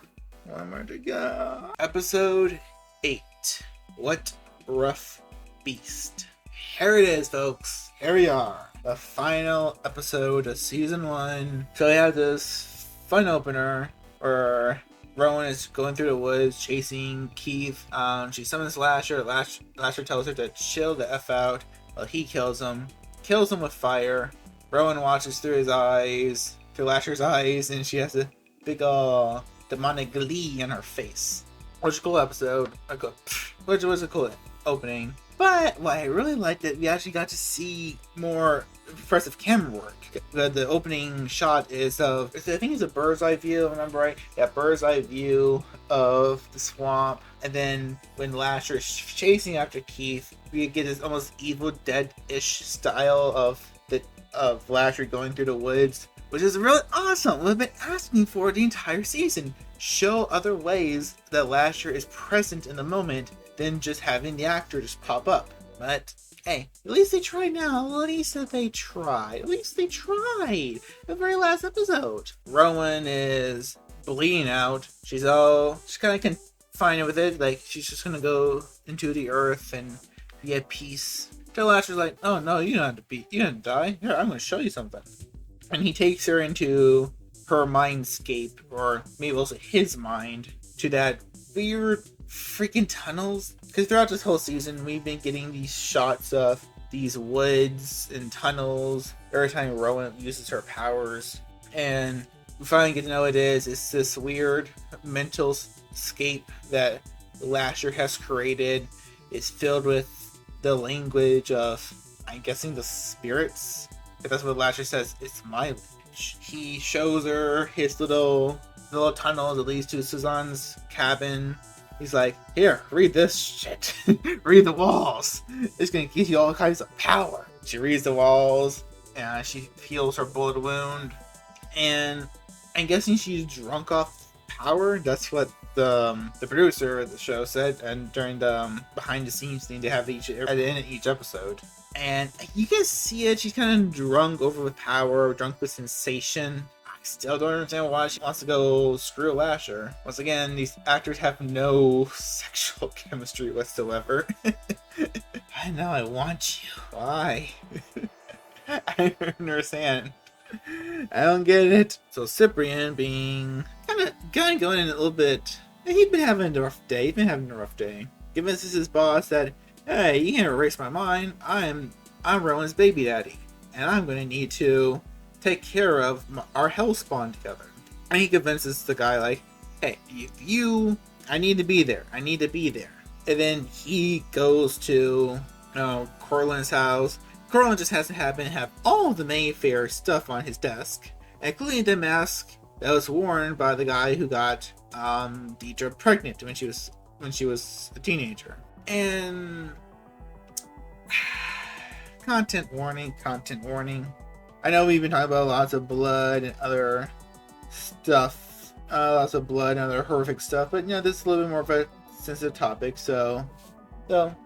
B: Episode 8. What Rough Beast. Here it is, folks. Here we are. The final episode of season 1. So we have this fun opener where Rowan is going through the woods chasing Keith. She summons Lasher. Lasher tells her to chill the F out while he kills him with fire. Rowan watches through Lasher's eyes, and she has a big demonic glee on her face. Which is a cool episode. Which was a cool opening. But what I really liked that we actually got to see more impressive camera work. The opening shot is I think it's a bird's eye view, if I remember right. Yeah, bird's eye view of the swamp. And then when Lasher is chasing after Keith, we get this almost Evil Dead-ish style of Lasher going through the woods, which is really awesome. We've been asking for the entire season. Show other ways that Lasher is present in the moment than just having the actor just pop up. But hey, at least they tried now. At least they tried. The very last episode. Rowan is bleeding out. She's kind of confined with it. Like, she's just gonna go into the earth and be at peace. Till Lasher's like, oh no, you don't have to die. Here, I'm gonna show you something. And he takes her into her mindscape, or maybe also his mind, to that weird freaking tunnels. Because throughout this whole season, we've been getting these shots of these woods and tunnels every time Rowan uses her powers. And we finally get to know what it is. It's this weird mental scape that Lasher has created. It's filled with the language of, I'm guessing, the spirits. If that's what Lasher says, it's my language. He shows her his little tunnel that leads to Suzanne's cabin. He's like, here, read this shit. Read the walls. It's gonna give you all kinds of power. She reads the walls, and she heals her bullet wound. And I'm guessing she's drunk off power. That's what the producer of the show said. And during the behind the scenes thing they have at the end of each episode. And you can see it. She's kind of drunk over with power, drunk with sensation. Still don't understand why she wants to go screw Lasher. Once again, these actors have no sexual chemistry whatsoever. I know I want you. Why? I don't understand. I don't get it. So Cyprian being kind of going in a little bit. He's been having a rough day. Convinces his boss that, hey, you can't erase my mind. I'm Rowan's baby daddy. and I'm going to need to take care of our hellspawn together. And he convinces the guy, like, hey, I need to be there. I need to be there. And then he goes to Corlin's house. Corlin just has to happen to have all of the Mayfair stuff on his desk, including the mask that was worn by the guy who got Deidre pregnant when she was a teenager. And content warning. I know we've been talking about lots of blood and other stuff, lots of blood and other horrific stuff, but this is a little bit more of a sensitive topic, so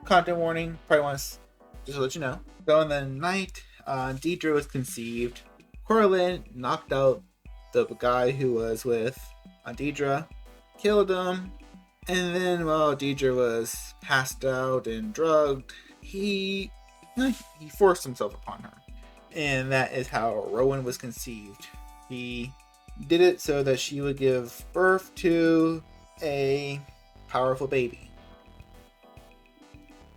B: content warning. Probably want to just let you know. So in the night Deidre was conceived, Corlin knocked out the guy who was with Deidre, killed him, and then while Deidre was passed out and drugged, he forced himself upon her. And that is how Rowan was conceived. He did it so that she would give birth to a powerful baby.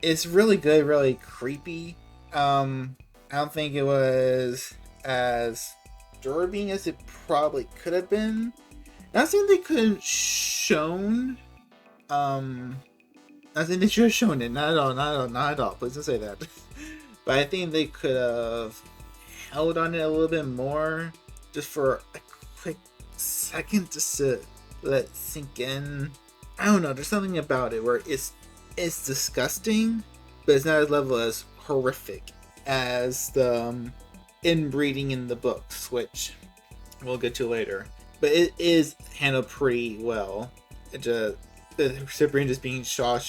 B: It's really good, really creepy. I don't think it was as disturbing as it probably could have been. Not saying they couldn't shown. I think they should have shown it. Not at all. Please don't say that. But I think they could have held on it a little bit more, just for a quick second, just to let it sink in. I don't know. There's something about it where it's disgusting, but it's not as level as horrific as the inbreeding in the books, which we'll get to later. But it is handled pretty well. Cyprian just being struck.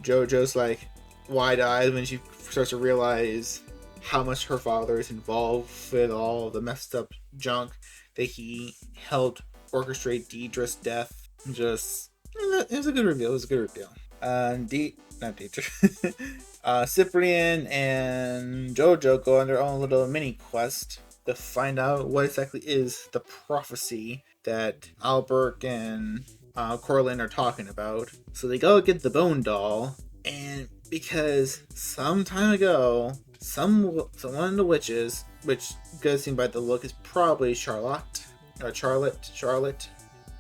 B: JoJo's like wide-eyed when she starts to realize how much her father is involved with all the messed up junk that he helped orchestrate Deidre's death. It was a good reveal. Cyprian and JoJo go on their own little mini quest to find out what exactly is the prophecy that Albert and Corlin are talking about. So they go get the bone doll, and because some time ago, one of the witches, which does seem by the look is probably Charlotte,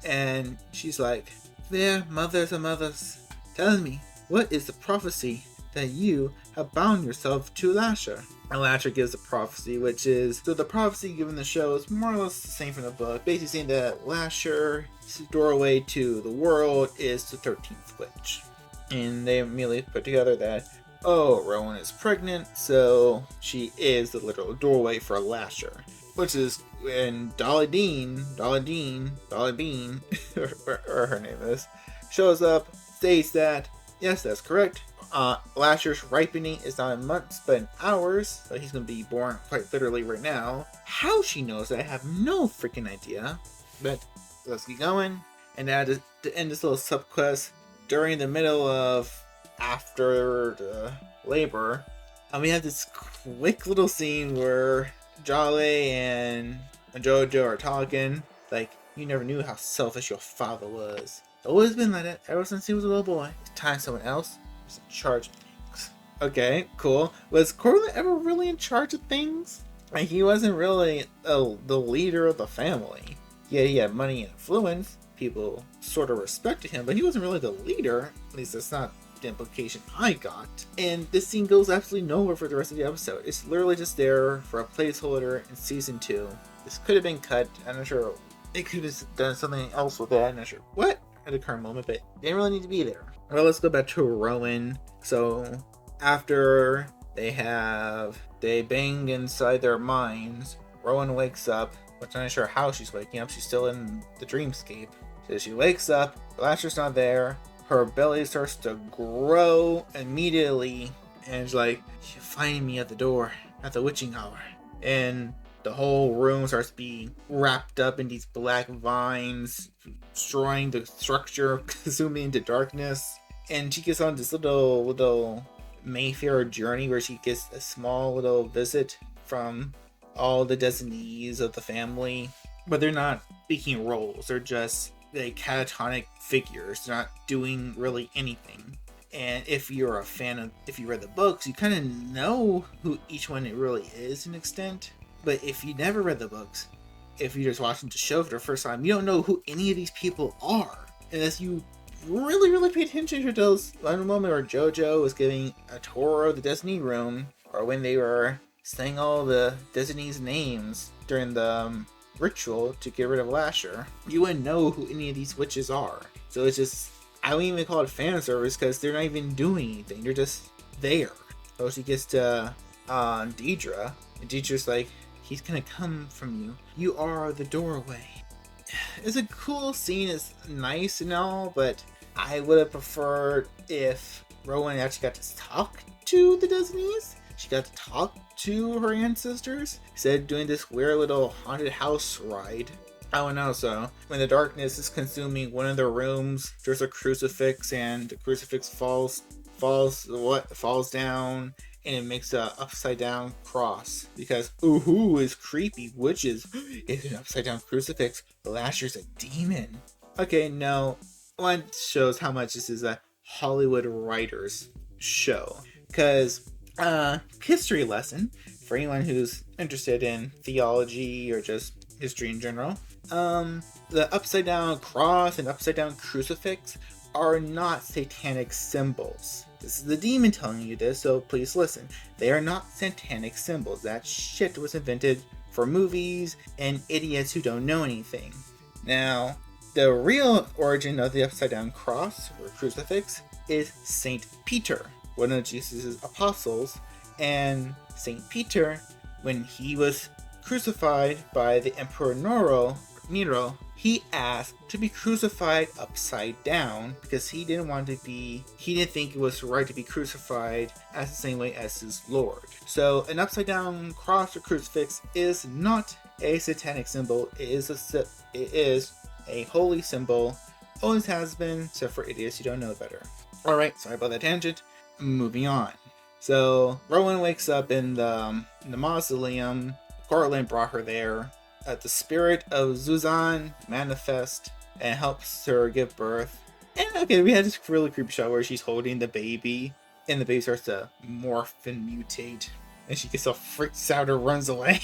B: and she's like, "There, mothers and mothers, tell me, what is the prophecy that you have bound yourself to Lasher?" And Lasher gives a prophecy, which is, so the prophecy given the show is more or less the same from the book, basically saying that Lasher's doorway to the world is the 13th witch. And they immediately put together that, Rowan is pregnant, so she is the literal doorway for Lasher. Which is when Dolly Bean, or her name is, shows up, states that, yes, that's correct. Lasher's ripening is not in months, but in hours, so he's going to be born quite literally right now. How she knows that, I have no freaking idea. But let's keep going. And now to end this little subquest, during the middle of after the labor, we have this quick little scene where Jolly and JoJo are talking, like, you never knew how selfish your father was. It's always been like that ever since he was a little boy. It's time someone else was in charge of things. Okay, cool. Was Corlin ever really in charge of things? Like, he wasn't really the leader of the family. Yeah, he had money and influence. People sort of respected him, but he wasn't really the leader. At least that's not the implication I got. And this scene goes absolutely nowhere for the rest of the episode. It's literally just there for a placeholder in season 2. This could have been cut. I'm not sure. It could have done something else with it. I'm not sure what at the current moment, but it didn't really need to be there. Well, let's go back to Rowan. So after they bang inside their minds, Rowan wakes up, which I'm not sure how she's waking up. She's still in the dreamscape. So she wakes up, Lasher's not there, her belly starts to grow immediately, and she's like, "You find me at the door at the witching hour." And the whole room starts to be wrapped up in these black vines, destroying the structure, consuming into darkness. And she gets on this little Mayfair journey where she gets a small little visit from all the designees of the family. But they're not speaking roles, they're just catatonic figures. They're not doing really anything. And if you're a fan of, if you read the books, you kind of know who each one it really is to an extent. But if you never read the books, if you're just watching the show for the first time, you don't know who any of these people are. Unless you really pay attention to those one moment where JoJo was giving a tour of the Destiny room, or when they were saying all the Destiny's names during the ritual to get rid of Lasher, you wouldn't know who any of these witches are. So it's just, I don't even call it fan service because they're not even doing anything. They're just there. So she gets to Deidre, and Deidre's like, he's gonna come from you. You are the doorway. It's a cool scene. It's nice and all, but I would have preferred if Rowan actually got to talk to the Destinies. She got to talk to her ancestors instead of doing this weird little haunted house ride. Oh, and also, when the darkness is consuming one of the rooms, there's a crucifix, and the crucifix falls down, and it makes a upside down cross. Because, ooh, is creepy. Witches. It's an upside down crucifix. Lasher's a demon. Okay, no. One shows how much this is a Hollywood writers show. Because, history lesson for anyone who's interested in theology or just history in general. The upside down cross and upside down crucifix are not satanic symbols. This is the demon telling you this, so please listen. They are not satanic symbols. That shit was invented for movies and idiots who don't know anything. Now, the real origin of the upside down cross or crucifix is Saint Peter, one of Jesus' apostles, and Saint Peter, when he was crucified by the Emperor Nero, he asked to be crucified upside down because he didn't think it was right to be crucified as the same way as his Lord. So an upside down cross or crucifix is not a satanic symbol. It is a holy symbol. Always has been, except for idiots who don't know better. Alright, sorry about that tangent. Moving on. So Rowan wakes up in the mausoleum. Cortland brought her there. The spirit of Zuzan manifests and helps her give birth. And okay, we had this really creepy shot where she's holding the baby, and the baby starts to morph and mutate, and she gets all freaked out and runs away.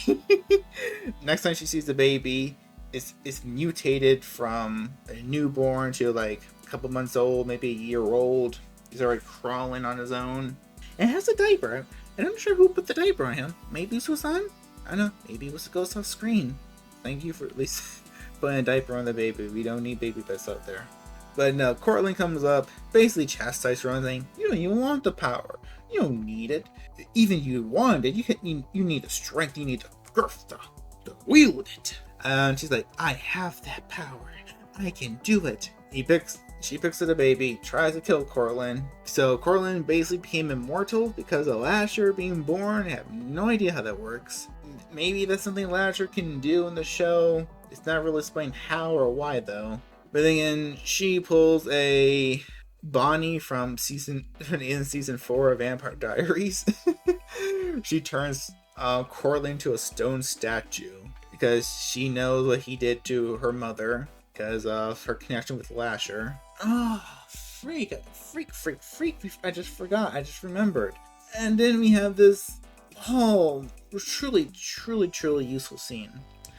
B: Next time she sees the baby, it's mutated from a newborn to like a couple months old, maybe a year old. He's already crawling on his own. And has a diaper. And I'm not sure who put the diaper on him. Maybe Susan? I don't know. Maybe it was a ghost off screen. Thank you for at least putting a diaper on the baby. We don't need baby pets out there. But no, Cortland comes up, basically chastises Rowan, saying, you don't even want the power. You don't need it. Even if you want it, you need the strength, you need the girth to wield it. And she's like, I have that power. I can do it. She picks up the baby, tries to kill Cortland. So Cortland basically became immortal because of Lasher being born. I have no idea how that works. Maybe that's something Lasher can do in the show. It's not really explained how or why though. But then again, she pulls a Bonnie from season 4 of Vampire Diaries. She turns Cortland to a stone statue because she knows what he did to her mother because of her connection with Lasher. Oh, freak. I just forgot. I just remembered. And then we have this truly useful scene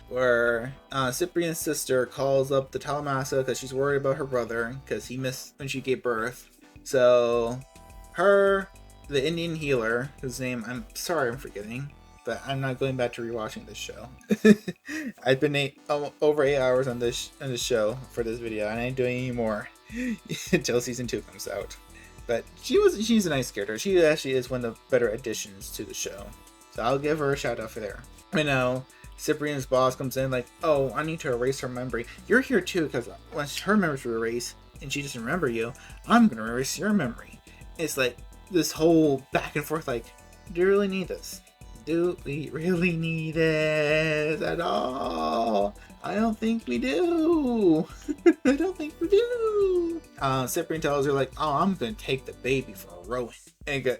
B: where Cyprian's sister calls up the Talamasa because she's worried about her brother because he missed when she gave birth. So the Indian healer, whose name I'm forgetting, but I'm not going back to rewatching this show. I've been over 8 hours on this show for this video, and I ain't doing any more until season 2 comes out. But she's a nice character. She actually is one of the better additions to the show. So I'll give her a shout out for there. I know Cyprian's boss comes in like, oh, I need to erase her memory. You're here too, because once her memories were erased and she doesn't remember you, I'm going to erase your memory. It's like this whole back and forth like, do you really need this? Do we really need it at all? I don't think we do. I don't think we do. Cyprian tells her like, oh, I'm going to take the baby for a Rowan. And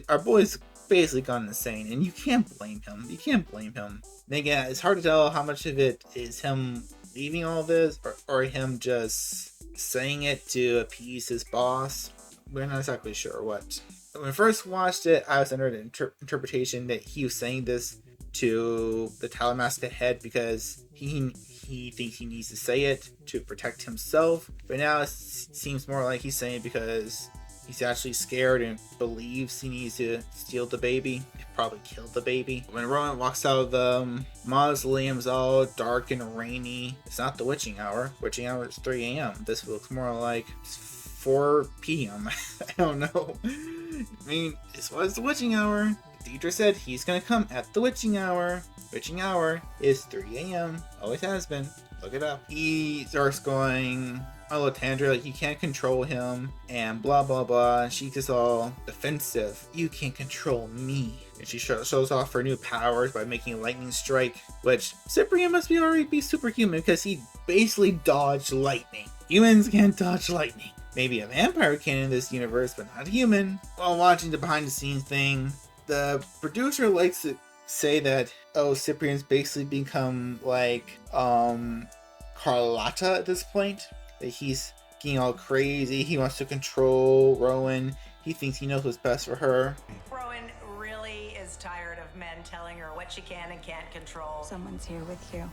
B: our boy's basically gone insane, and you can't blame him. Then again, it's hard to tell how much of it is him leaving all this or him just saying it to appease his boss. we're not exactly sure what. When I first watched it, I was under the interpretation that he was saying this to the Talamasca head because he thinks he needs to say it to protect himself. But now it seems more like he's saying it because he's actually scared and believes he needs to steal the baby. Probably kill the baby. When Rowan walks out of the mausoleum, it's all dark and rainy. It's not the witching hour. Witching hour is 3 a.m. This looks more like 4 p.m. I don't know. I mean, this was the witching hour. Deidre said he's gonna come at the witching hour. Witching hour is 3 a.m. Always has been. Look it up. He starts going a little tangent, like he can't control him, and blah blah blah. She gets all defensive. You can't control me. And she shows off her new powers by making a lightning strike, which Cyprian must be already be superhuman because he basically dodged lightning. Humans can't dodge lightning. Maybe a vampire can in this universe, but not a human. While watching the behind the scenes thing, the producer likes to say that, oh, Cyprian's basically become like Carlotta at this point. That he's getting all crazy. He wants to control Rowan. He thinks he knows what's best for her.
E: Rowan really is tired of men telling her what she can and can't control.
G: Someone's here with you.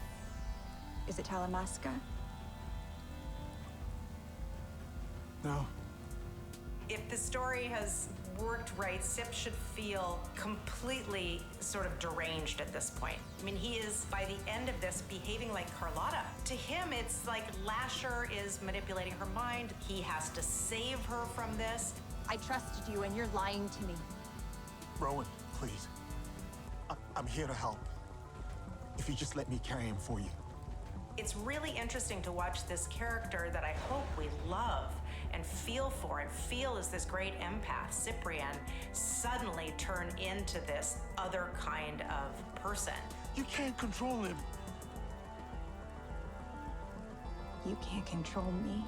G: Is it Talamasca?
H: No.
E: If the story has worked right, Sip should feel completely sort of deranged at this point. I mean, he is, by the end of this, behaving like Carlotta. To him, it's like Lasher is manipulating her mind. He has to save her from this.
G: I trusted you and you're lying to me.
H: Rowan, please. I'm here to help. If you just let me carry him for you.
E: It's really interesting to watch this character that I hope we love and feel for and feel as this great empath, Cyprian, suddenly turn into this other kind of person.
H: You can't control him.
G: You can't control me.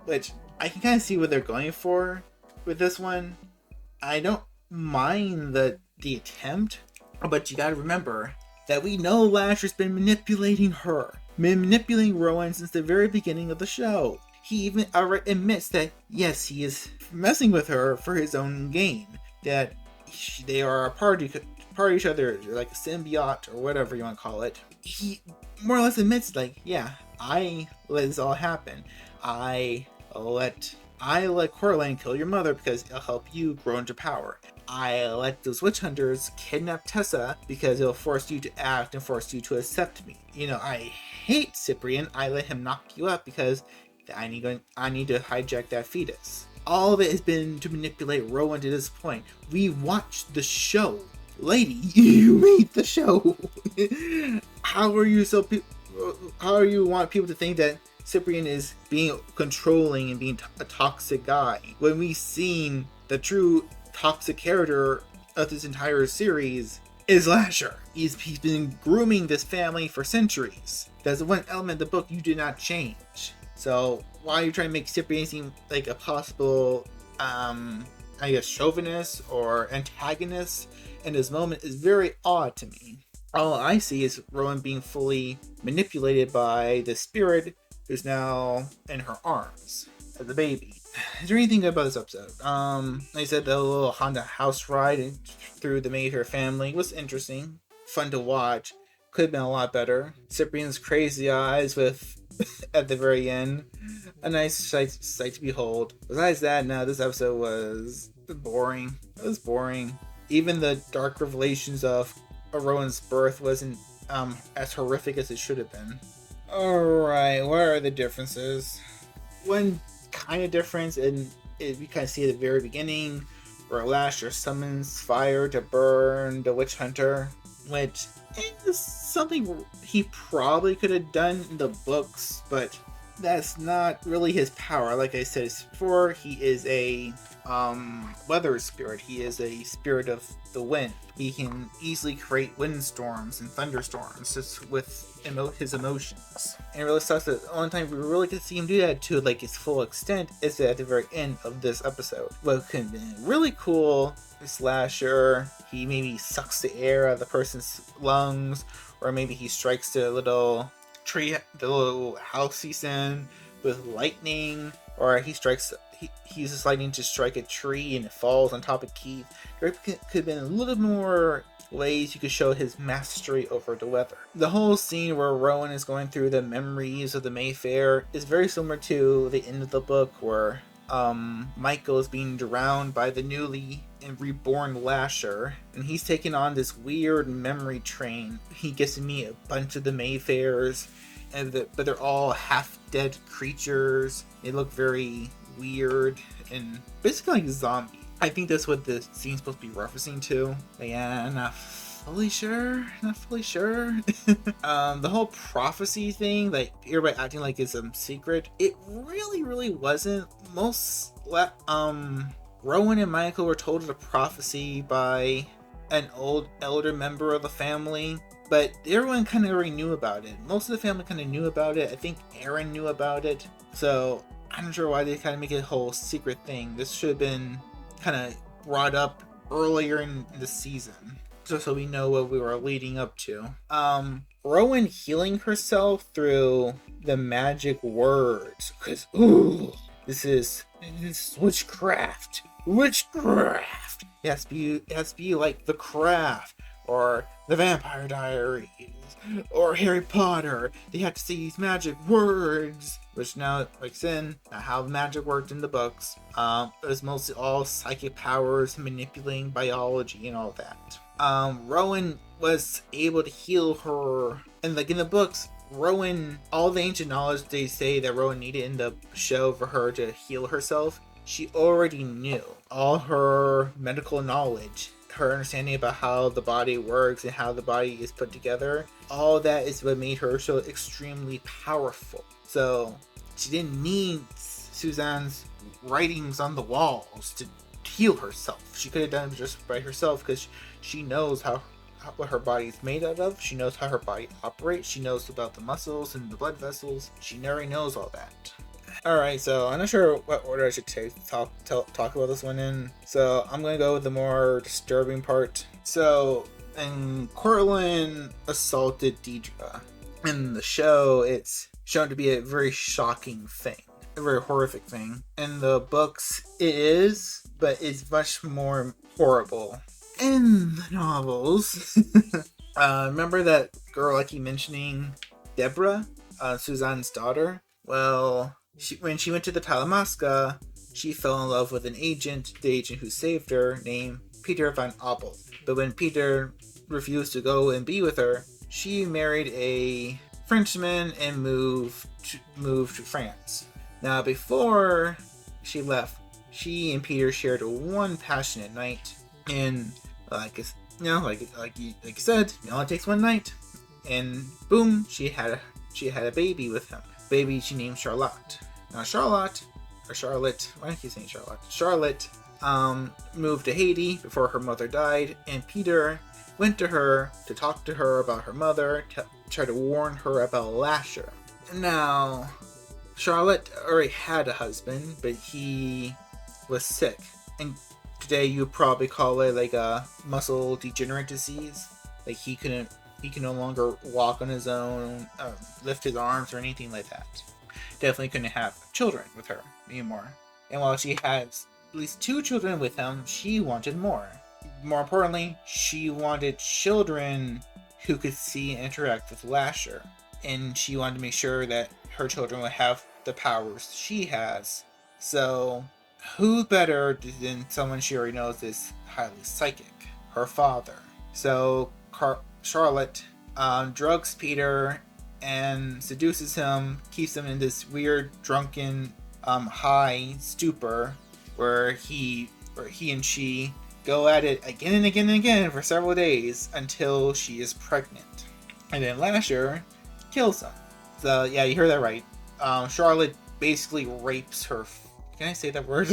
B: Which I can kind of see what they're going for with this one. I don't mind the attempt, but you gotta remember that we know Lasher's been manipulating her, been manipulating Rowan since the very beginning of the show. He even admits that, yes, he is messing with her for his own gain. That they are a part of each other, like a symbiote or whatever you want to call it. He more or less admits, like, yeah, I let this all happen. I let Coraline kill your mother because it'll help you grow into power. I let those witch hunters kidnap Tessa because it'll force you to act and force you to accept me. You know, I hate Cyprian. I let him knock you up because I need to hijack that fetus. All of it has been to manipulate Rowan to this point. We watched the show. Lady, you made the show. How are you want people to think that Cyprian is being controlling and being a toxic guy when we've seen the true toxic character of this entire series is Lasher. He's been grooming this family for centuries. That's the one element of the book you did not change. So why are you trying to make Cyprian seem like a possible, chauvinist or antagonist in this moment is very odd to me. All I see is Rowan being fully manipulated by the spirit who's now in her arms as a baby. Is there anything good about this episode? Like I said, the little Honda house ride through the Mayfair family was interesting, fun to watch. Could have been a lot better. Cyprian's crazy eyes with at the very end, a nice sight to behold. Besides that, no, this episode was boring. It was boring. Even the dark revelations of Rowan's birth wasn't as horrific as it should have been. Alright, what are the differences? One kind of difference, and we kind of see at the very beginning, where Lasher summons fire to burn the witch hunter, which is something he probably could have done in the books, but that's not really his power. Like I said before, he is a weather spirit. He is a spirit of the wind. He can easily create windstorms and thunderstorms just with his emotions. And it really sucks that the only time we really could see him do that to like his full extent is at the very end of this episode. What could have been really cool is Slasher. He maybe sucks the air out of the person's lungs, or maybe he strikes the little tree, the little house he's in with lightning, or he he's deciding to strike a tree and it falls on top of Keith. There could have been a little more ways you could show his mastery over the weather. The whole scene where Rowan is going through the memories of the Mayfair is very similar to the end of the book where Michael is being drowned by the newly and reborn Lasher, and he's taking on this weird memory train. He gets to meet a bunch of the Mayfairs, but they're all half-dead creatures. They look very weird and basically like zombies. I think that's what the scene's supposed to be referencing to. But yeah, not fully sure. The whole prophecy thing, like everybody acting like it's a secret, it really wasn't. Rowan and Michael were told the prophecy by an elder member of the family, but everyone kind of already knew about it. Most of the family kind of knew about it. I think Aaron knew about it, so I'm not sure why they kind of make it a whole secret thing. This should have been kind of brought up earlier in the season, so we know what we were leading up to. Rowan healing herself through the magic words, because this is witchcraft. It has to be like The Craft or The Vampire Diaries or Harry Potter. They have to say these magic words, which now, like Sin, not how magic worked in the books. It was mostly all psychic powers, manipulating biology and all that. Rowan was able to heal her, and like in the books, Rowan, all the ancient knowledge they say that Rowan needed in the show for her to heal herself, she already knew. All her medical knowledge, her understanding about how the body works and how the body is put together, all that is what made her so extremely powerful. So she didn't need Suzanne's writings on the walls to heal herself. She could have done it just by herself because she knows what her body is made out of. She knows how her body operates. She knows about the muscles and the blood vessels. She already knows all that. Alright, so I'm not sure what order I should talk about this one in. So I'm going to go with the more disturbing part. So, and Cortland assaulted Deidre. In the show, it's shown to be a very shocking thing. A very horrific thing. In the books, it is, but it's much more horrible. In the novels, remember that girl I keep mentioning, Deborah, Suzanne's daughter? Well, when she went to the Talamasca, she fell in love with the agent who saved her, named Peter van Abel. But when Peter refused to go and be with her, she married a Frenchman and moved to France. Now, before she left, she and Peter shared one passionate night, and like you said, it only takes one night, and boom, she had a baby with him. Baby she named Charlotte. Now Charlotte, why do I keep saying Charlotte? Charlotte moved to Haiti before her mother died, and Peter went to her to talk to her about her mother, to try to warn her about Lasher. Now, Charlotte already had a husband, but he was sick, and today you would probably call it like a muscle degenerate disease. Like he can no longer walk on his own, lift his arms or anything like that. Definitely couldn't have children with her anymore. And while she has at least 2 children with him, she wanted more. More importantly, she wanted children who could see and interact with Lasher. And she wanted to make sure that her children would have the powers she has. So, who better than someone she already knows is highly psychic? Her father. So, Charlotte drugs Peter and seduces him, keeps him in this weird, drunken, high stupor where he and she go at it again and again and again for several days until she is pregnant. And then Lasher kills him. So, yeah, you heard that right. Charlotte basically rapes her. Can I say that word?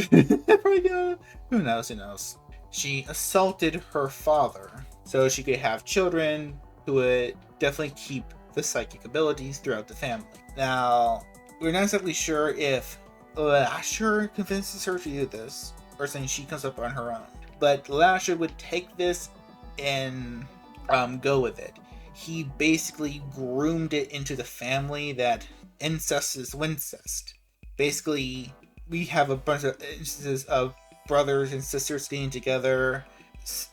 B: Who knows? She assaulted her father so she could have children who would definitely keep the psychic abilities throughout the family. Now, we're not exactly sure if Lasher convinces her to do this, or saying she comes up on her own. But Lasher would take this and go with it. He basically groomed it into the family that incest is wincest. Basically, we have a bunch of instances of brothers and sisters getting together,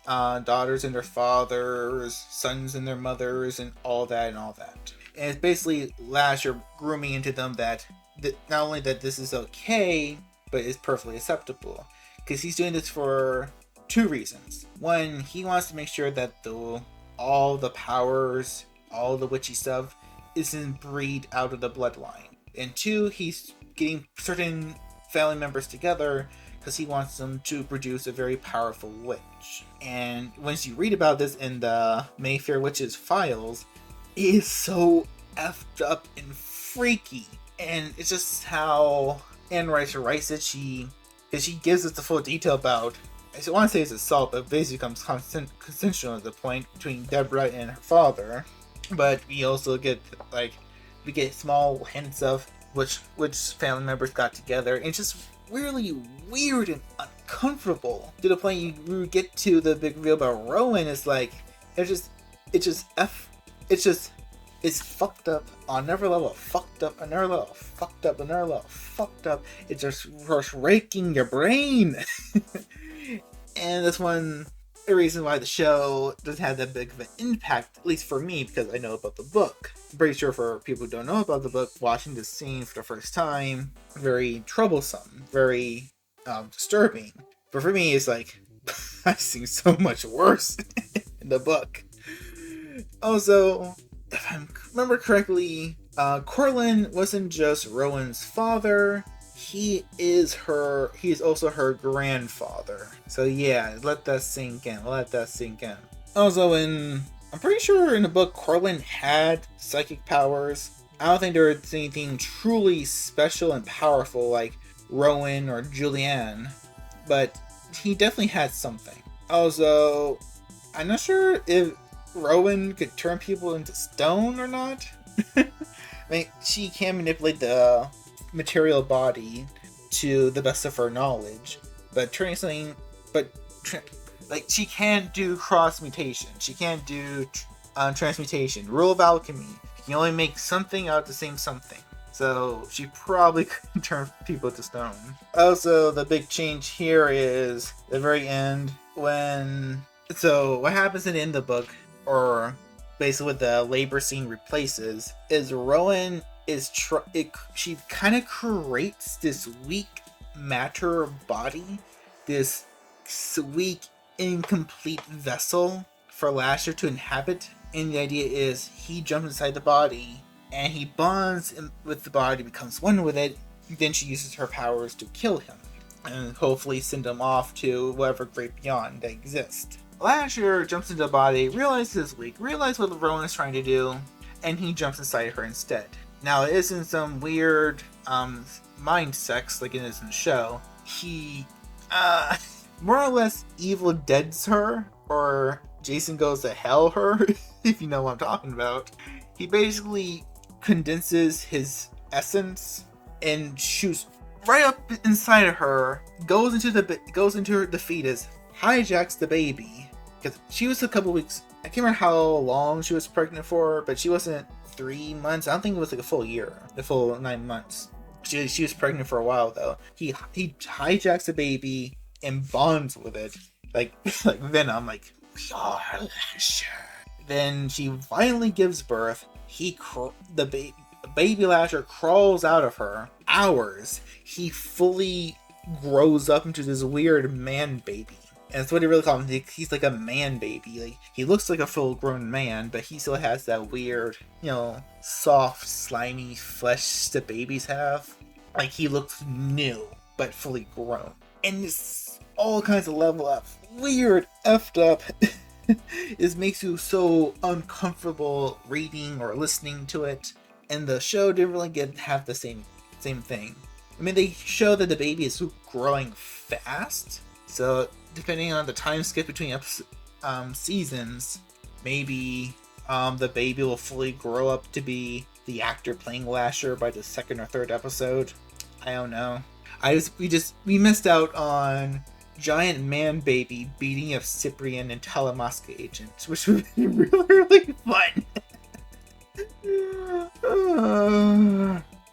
B: daughters and their fathers, sons and their mothers, and all that and all that. And it's basically Lasher grooming into them that not only that this is okay, but it's perfectly acceptable. Because he's doing this for two reasons. One, he wants to make sure that all the powers, all the witchy stuff, isn't breed out of the bloodline. And two, he's getting certain family members together because he wants them to produce a very powerful witch. And once you read about this in the Mayfair Witches files, it is so effed up and freaky. And it's just how Anne Rice writes it. She gives us the full detail about, I want to say it's assault, but basically becomes consensual at the point between Deborah and her father. But we also get we get small hints of which family members got together, and it's just really weird and uncomfortable to the point you get to the big reveal about Rowan. It's fucked up on every level, fucked up on every level, fucked up on every level, fucked up. It's just raking your brain. And that's one the reason why the show doesn't have that big of an impact, at least for me, because I know about the book. I'm pretty sure for people who don't know about the book, watching this scene for the first time, very troublesome, very disturbing. But for me, it's like, I've seen so much worse in the book. Also, if I remember correctly, Corlin wasn't just Rowan's father. He is also her grandfather. So yeah, let that sink in. Also, I'm pretty sure in the book, Corlin had psychic powers. I don't think there was anything truly special and powerful like Rowan or Julianne, but he definitely had something. Also, I'm not sure if Rowan could turn people into stone or not. I mean, she can manipulate the material body to the best of her knowledge, but she can't do cross mutation. She can't do transmutation. Rule of alchemy: you can only make something out of the same something. So she probably couldn't turn people to stone. Also, the big change here is the very end so what happens in the end of the book, or basically what the labor scene replaces, is Rowan she kind of creates this weak matter body, this weak incomplete vessel for Lasher to inhabit, and the idea is he jumps inside the body and he bonds with the body, becomes one with it. Then she uses her powers to kill him and hopefully send him off to whatever great beyond that exists. Lasher jumps into the body, realizes he's weak, realizes what Rowan is trying to do, and he jumps inside her instead. Now, it isn't some weird mind sex like it is in the show. He more or less Evil Deads her, or Jason Goes to Hell her, if you know what I'm talking about. He basically condenses his essence and shoots right up inside of her, goes into the fetus, hijacks the baby, because she was a couple weeks. I can't remember how long she was pregnant for, but she wasn't 3 months. I don't think it was like a full year, the full 9 months. She was pregnant for a while though. He hijacks the baby and bonds with it like Venom, like. Then she finally gives birth. The baby Lasher crawls out of her. Hours. He fully grows up into this weird man baby. And that's what he really calls him. He's like a man baby. Like, he looks like a full-grown man, but he still has that weird, soft, slimy flesh that babies have. Like, he looks new, but fully grown. And it's all kinds of level up. Weird, effed up. It makes you so uncomfortable reading or listening to it. And the show didn't really have the same thing. I mean, they show that the baby is growing fast. So, depending on the time skip between seasons, maybe the baby will fully grow up to be the actor playing Lasher by the second or third episode. I don't know. We missed out on giant man baby beating up Cyprian and Talamasca agents, which would be really, really fun.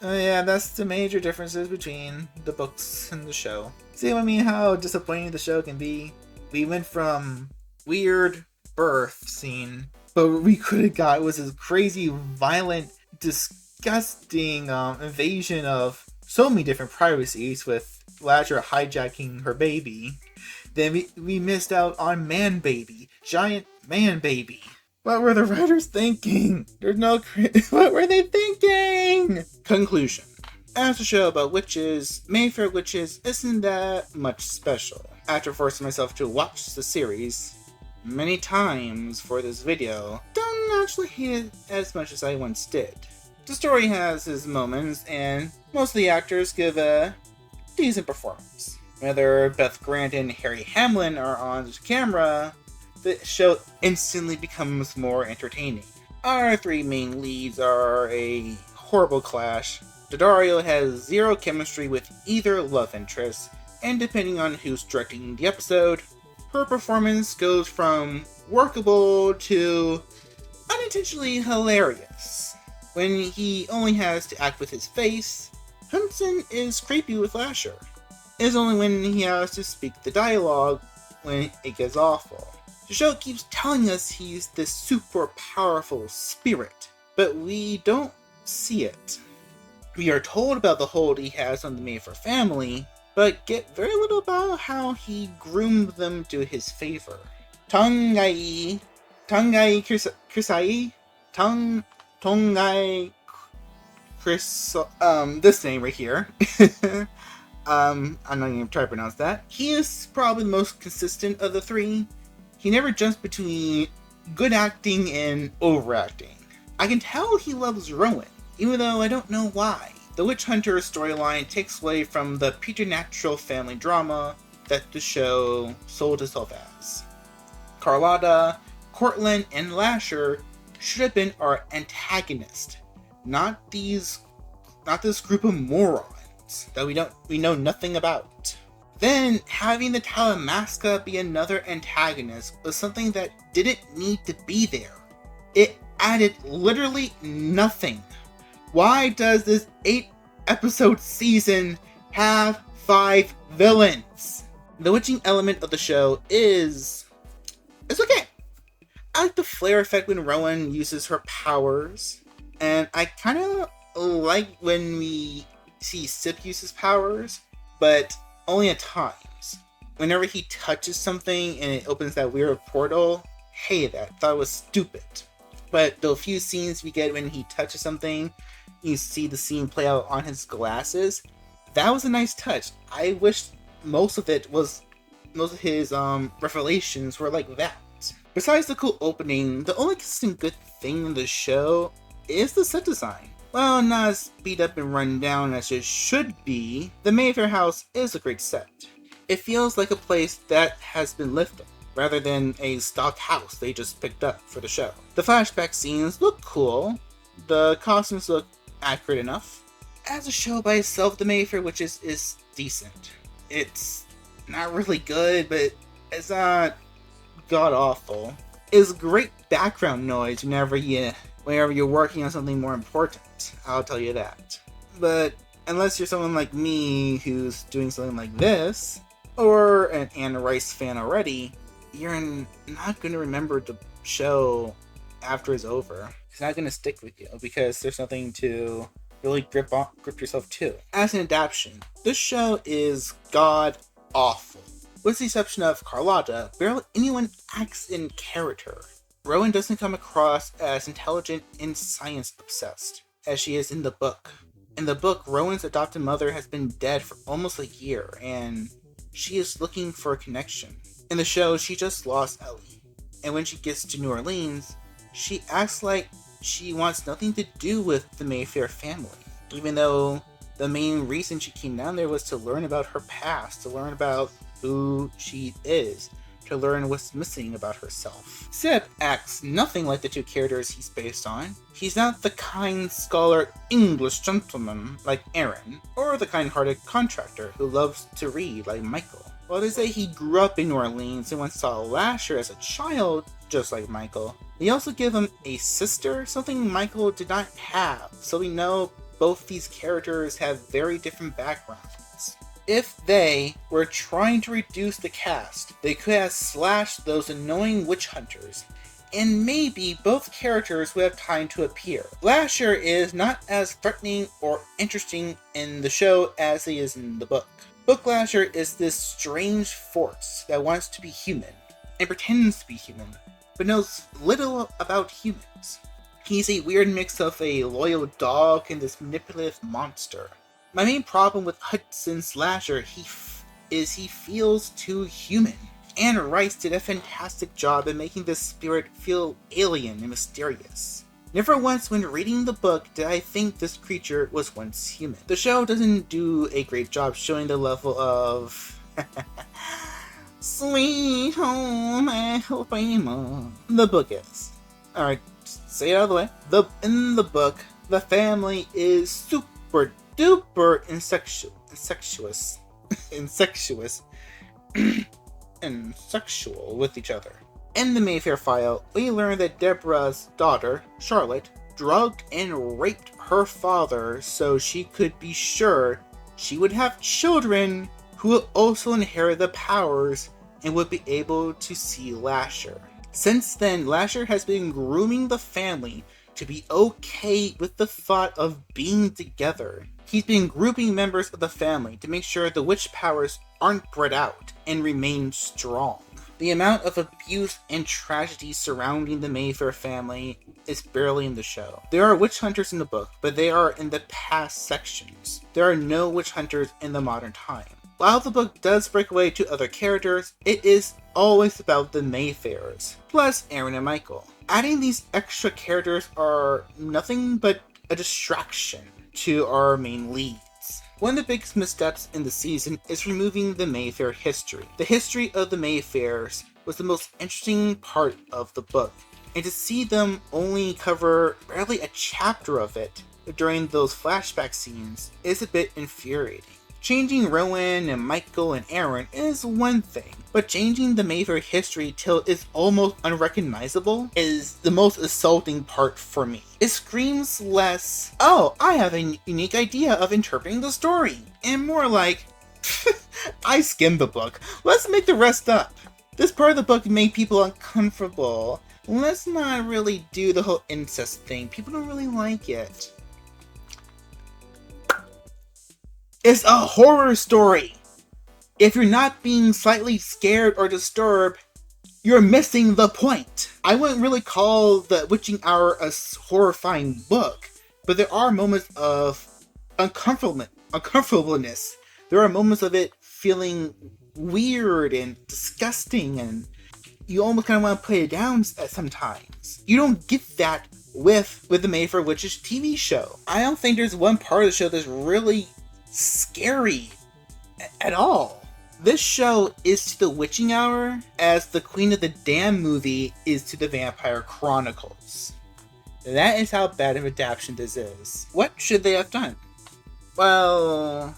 B: Yeah, Yeah, that's the major differences between the books and the show. See what I mean? How disappointing the show can be? We went from weird birth scene, but what we could have got was this crazy, violent, disgusting invasion of so many different privacies, with Lasher hijacking her baby. Then we missed out on Man Baby, giant Man Baby. What were the writers thinking? There's no what were they thinking? Conclusion. As a show about witches, Mayfair Witches isn't that much special. After forcing myself to watch the series many times for this video, don't actually hate it as much as I once did. The story has its moments, and most of the actors give a decent performance. Whether Beth Grant and Harry Hamlin are on the camera, the show instantly becomes more entertaining. Our three main leads are a horrible clash. Daddario has zero chemistry with either love interest, and depending on who's directing the episode, her performance goes from workable to unintentionally hilarious. When he only has to act with his face, Hudson is creepy with Lasher. It's only when he has to speak the dialogue when it gets awful. The show keeps telling us he's this super powerful spirit, but we don't see it. We are told about the hold he has on the Mayfair family, but get very little about how he groomed them to his favor. Tongai Krisai? Tongai Chris, this name right here. I'm not even trying to pronounce that. He is probably the most consistent of the three. He never jumps between good acting and overacting. I can tell he loves Rowan, even though I don't know why. The Witch Hunter storyline takes away from the preternatural family drama that the show sold itself as. Carlotta, Cortland, and Lasher should have been our antagonist, not this group of morons that we know nothing about. Then, having the Talamasca be another antagonist was something that didn't need to be there. It added literally nothing. Why does this 8-episode season have 5 villains? The witching element of the show it's okay. I like the flare effect when Rowan uses her powers, and I kind of like when we see Sip use his powers, but only at times. Whenever he touches something and it opens that weird portal, hated that. Thought it was stupid. But the few scenes we get when he touches something, you see the scene play out on his glasses, that was a nice touch. I wish most of his revelations were like that. Besides the cool opening, the only consistent good thing in the show is the set design. Well, not as beat up and run down as it should be, the Mayfair house is a great set. It feels like a place that has been lived in, rather than a stock house they just picked up for the show. The flashback scenes look cool, the costumes look accurate enough. As a show by itself, the Mayfair Witches is decent. It's not really good, but it's not god-awful. It's great background noise whenever you're working on something more important, I'll tell you that. But unless you're someone like me who's doing something like this, or an Anne Rice fan already, you're not going to remember the show after it's over. It's not going to stick with you because there's nothing to really grip yourself to. As an adaptation, this show is god-awful. With the exception of Carlotta, barely anyone acts in character. Rowan doesn't come across as intelligent and science-obsessed as she is in the book. In the book, Rowan's adopted mother has been dead for almost a year, and she is looking for a connection. In the show, she just lost Ellie, and when she gets to New Orleans, she acts like she wants nothing to do with the Mayfair family, even though the main reason she came down there was to learn about her past, to learn about who she is, to learn what's missing about herself. Sip acts nothing like the two characters he's based on. He's not the kind scholar English gentleman like Aaron, or the kind-hearted contractor who loves to read like Michael. While they say he grew up in New Orleans and once saw Lasher as a child, just like Michael, they also give him a sister, something Michael did not have, so we know both these characters have very different backgrounds. If they were trying to reduce the cast, they could have slashed those annoying witch hunters, and maybe both characters would have time to appear. Lasher is not as threatening or interesting in the show as he is in the book. Book Lasher is this strange force that wants to be human, and pretends to be human, but knows little about humans. He's a weird mix of a loyal dog and this manipulative monster. My main problem with Hudson's Lasher is he feels too human. Anne Rice did a fantastic job in making this spirit feel alien and mysterious. Never once when reading the book did I think this creature was once human. The show doesn't do a great job showing the level of Sweet Home Alabama the book is. Alright, say it out of the way. In the book, the family is super duper incestuous and sexual with each other. In the Mayfair file, we learn that Deborah's daughter, Charlotte, drugged and raped her father so she could be sure she would have children who would also inherit the powers and would be able to see Lasher. Since then, Lasher has been grooming the family to be okay with the thought of being together. He's been grouping members of the family to make sure the witch powers aren't bred out and remain strong. The amount of abuse and tragedy surrounding the Mayfair family is barely in the show. There are witch hunters in the book, but they are in the past sections. There are no witch hunters in the modern time. While the book does break away to other characters, it is always about the Mayfairs, plus Aaron and Michael. Adding these extra characters are nothing but a distraction to our main leads. One of the biggest missteps in the season is removing the Mayfair history. The history of the Mayfairs was the most interesting part of the book, and to see them only cover barely a chapter of it during those flashback scenes is a bit infuriating. Changing Rowan and Michael and Aaron is one thing, but changing the Mayfair history till it's almost unrecognizable is the most assaulting part for me. It screams less, oh, I have a unique idea of interpreting the story, and more like, I skimmed the book, let's make the rest up. This part of the book made people uncomfortable. Let's not really do the whole incest thing, people don't really like it. It's a horror story. If you're not being slightly scared or disturbed, you're missing the point. I wouldn't really call The Witching Hour a horrifying book, but there are moments of uncomfortableness. There are moments of it feeling weird and disgusting, and you almost kind of want to put it down at sometimes. You don't get that with the Mayfair Witches TV show. I don't think there's one part of the show that's really scary at all. This show is to The Witching Hour as the Queen of the Damned movie is to the Vampire Chronicles. That is how bad of adaptation this is. What should they have done? Well,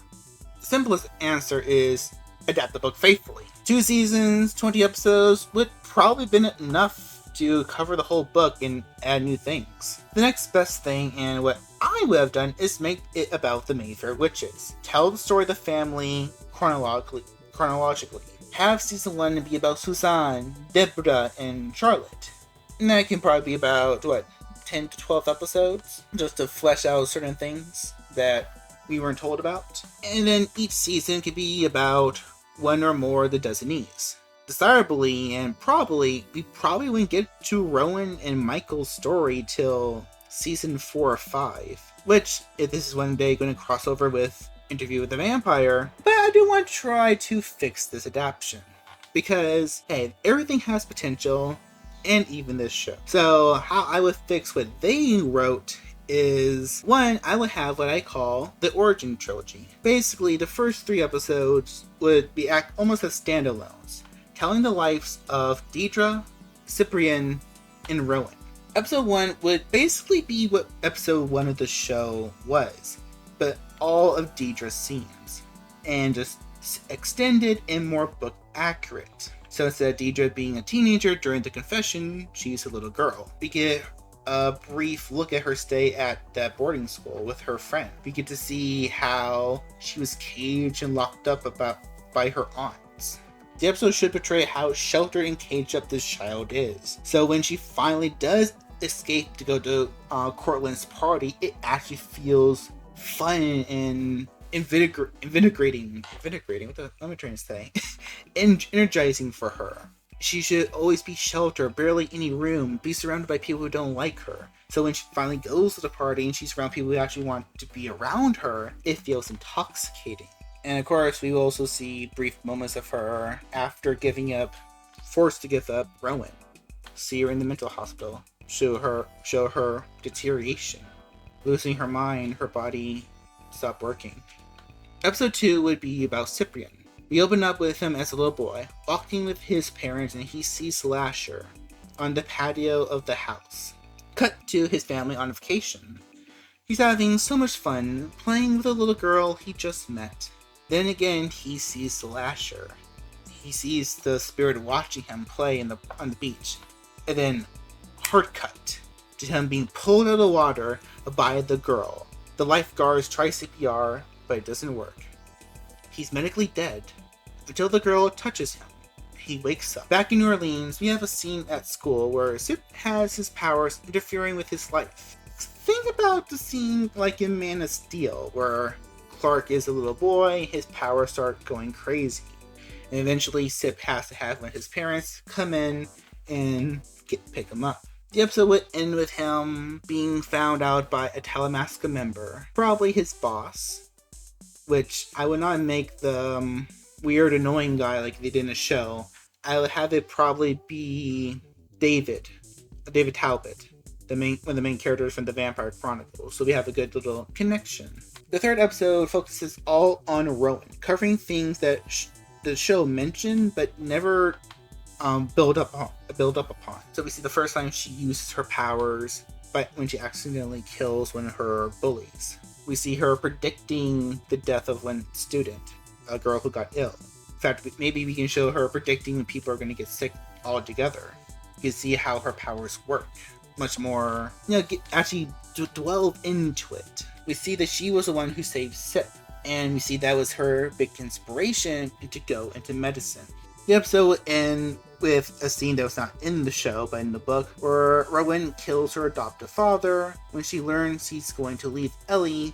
B: the simplest answer is adapt the book faithfully. 2 seasons, 20 episodes would probably been enough to cover the whole book and add new things. The next best thing, and what I would have done, is make it about the Mayfair Witches. Tell the story of the family chronologically. Have season 1 be about Suzanne, Deborah, and Charlotte. And that can probably be about, 10 to 12 episodes? Just to flesh out certain things that we weren't told about. And then each season could be about one or more of the designees. Desirably, and we probably wouldn't get to Rowan and Michael's story till season 4 or 5. Which, if this is one day going to cross over with Interview with the Vampire, but I do want to try to fix this adaptation. Because, hey, everything has potential, and even this show. So, how I would fix what they wrote is, 1, I would have what I call the Origin Trilogy. Basically, the first 3 episodes would be almost as standalones, telling the lives of Deidre, Cyprian, and Rowan. Episode 1 would basically be what episode 1 of the show was, but all of Deidre's scenes, and just extended and more book accurate. So instead of Deidre being a teenager during the confession, she's a little girl. We get a brief look at her stay at that boarding school with her friend. We get to see how she was caged and locked up by her aunts. The episode should portray how sheltered and caged up this child is. So when she finally does escape to go to Cortland's party, it actually feels fun and invigorating. What am I trying to say? Energizing for her. She should always be sheltered, barely any room, be surrounded by people who don't like her. So when she finally goes to the party and she's around people who actually want to be around her, it feels intoxicating. And of course, we will also see brief moments of her after forced to give up Rowan. See her in the mental hospital. Show her deterioration. Losing her mind, her body stop working. Episode 2 would be about Cyprian. We open up with him as a little boy, walking with his parents, and he sees Slasher on the patio of the house. Cut to his family on vacation. He's having so much fun, playing with a little girl he just met. Then again, he sees Slasher. He sees the spirit watching him play on the beach. And then, hard cut to him being pulled out of the water by the girl. The lifeguards try CPR, but it doesn't work. He's medically dead until the girl touches him. He wakes up. Back in New Orleans, we have a scene at school where Sip has his powers interfering with his life. Think about the scene like in Man of Steel, where Clark is a little boy, his powers start going crazy. And eventually Sip has to have one of his parents come in and pick him up. The episode would end with him being found out by a Talamasca member, probably his boss, which I would not make the weird, annoying guy like they did in the show. I would have it probably be David Talbot, one of the main characters from the Vampire Chronicles. So we have a good little connection. The third episode focuses all on Rowan, covering things that the show mentioned but never build up upon. So we see the first time she uses her powers, but when she accidentally kills one of her bullies. We see her predicting the death of one student, a girl who got ill. In fact, maybe we can show her predicting when people are going to get sick altogether. You can see how her powers work. Much more, actually dwell into it. We see that she was the one who saved Sip, and we see that was her big inspiration to go into medicine. The episode will end with a scene that was not in the show, but in the book, where Rowan kills her adoptive father when she learns he's going to leave Ellie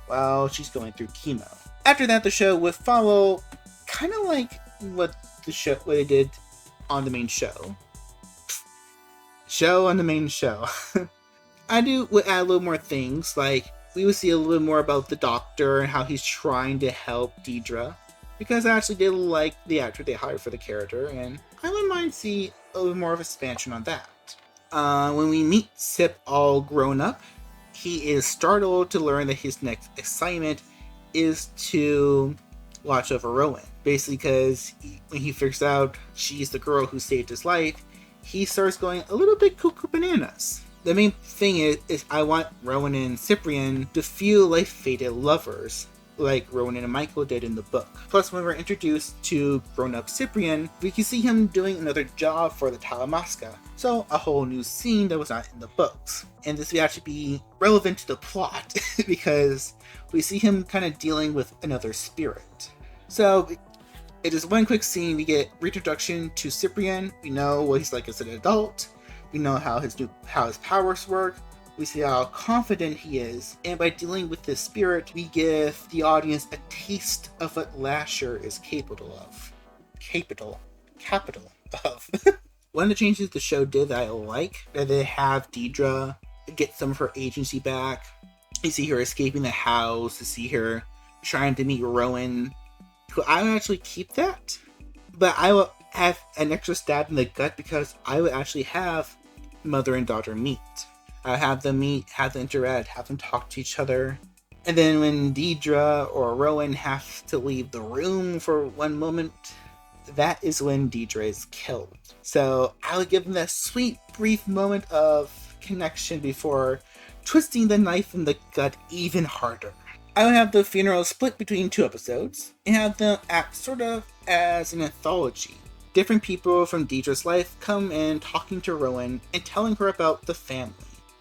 B: while she's going through chemo. After that, the show would follow kind of like what it did on the main show. On the main show. I would add a little more things, like we would see a little bit more about the doctor and how he's trying to help Deidre. Because I actually did like the actor they hired for the character, and I wouldn't mind see a little more of expansion on that. When we meet Sip all grown up, he is startled to learn that his next assignment is to watch over Rowan. Basically because when he figures out she's the girl who saved his life, he starts going a little bit cuckoo bananas. The main thing is I want Rowan and Cyprian to feel like fated lovers, like Rowan and Michael did in the book. Plus, when we're introduced to grown-up Cyprian, we can see him doing another job for the Talamasca. So, a whole new scene that was not in the books. And this would actually be relevant to the plot, because we see him kind of dealing with another spirit. So, it is one quick scene. We get reintroduction to Cyprian. We know what he's like as an adult. We know how his powers work. We see how confident he is, and by dealing with this spirit, we give the audience a taste of what Lasher is capable of. One of the changes the show did that I like, that they have Deidre get some of her agency back. You see her escaping the house, you see her trying to meet Rowan. I would actually keep that, but I will have an extra stab in the gut because I would actually have mother and daughter meet. Have them meet, have them interact, have them talk to each other. And then when Deidre or Rowan have to leave the room for one moment, that is when Deidre is killed. So I would give them that sweet, brief moment of connection before twisting the knife in the gut even harder. I would have the funeral split between 2 episodes, and have them act sort of as an anthology. Different people from Deidre's life come in talking to Rowan and telling her about the family.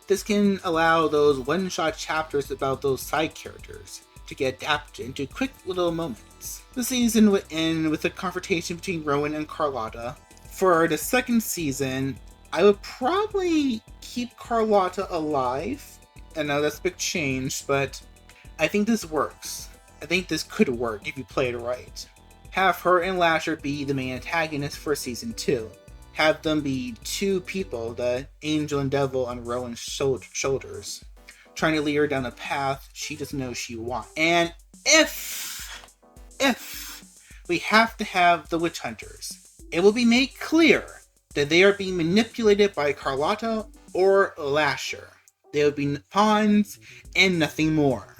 B: This can allow those one-shot chapters about those side characters to get adapted into quick little moments. The season would end with a confrontation between Rowan and Carlotta. For the second season, I would probably keep Carlotta alive. I know that's a big change, but I think this works. I think this could work if you play it right. Have her and Lasher be the main antagonists for season 2. Have them be two people, the angel and devil on Rowan's shoulders, trying to lead her down a path she doesn't know she wants. And if we have to have the witch hunters, it will be made clear that they are being manipulated by Carlotta or Lasher. They will be pawns and nothing more.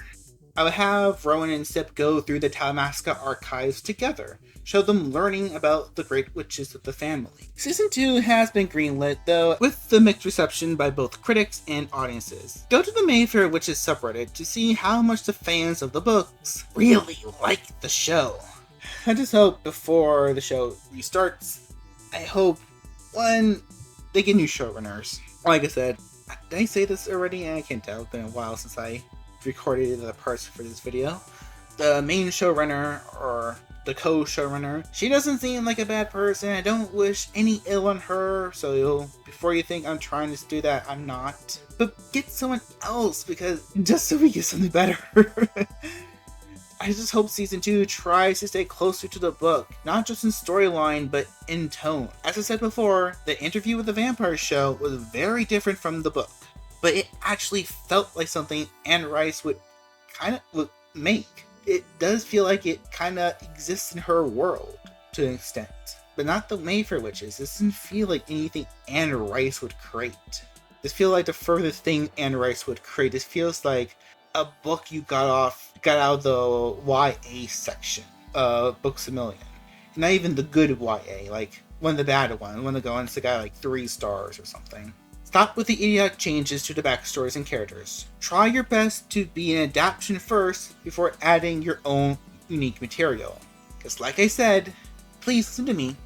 B: I would have Rowan and Sip go through the Talamasca archives together, show them learning about the great witches of the family. Season 2 has been greenlit, though, with the mixed reception by both critics and audiences. Go to the Mayfair Witches subreddit to see how much the fans of the books really like the show. I just hope before the show restarts, I hope, one, they get new showrunners. Like I said, did I say this already? I can't tell. It's been a while since I recorded the parts for this video. The main showrunner, or the co-showrunner, she doesn't seem like a bad person. I don't wish any ill on her, so before you think I'm trying to do that, I'm not. But get someone else, because just so we get something better. I just hope season 2 tries to stay closer to the book, not just in storyline, but in tone. As I said before, the interview with the vampire show was very different from the book, but it actually felt like something Anne Rice would make. It does feel like it kind of exists in her world to an extent, but not the Mayfair Witches. This doesn't feel like anything Anne Rice would create. This feels like the furthest thing Anne Rice would create. This feels like a book you got out of the YA section of Books A Million. Not even the good YA, like one of the bad ones, that got like 3 stars or something. Stop with the idiotic changes to the backstories and characters. Try your best to be an adaptation first before adding your own unique material. Because like I said, please listen to me.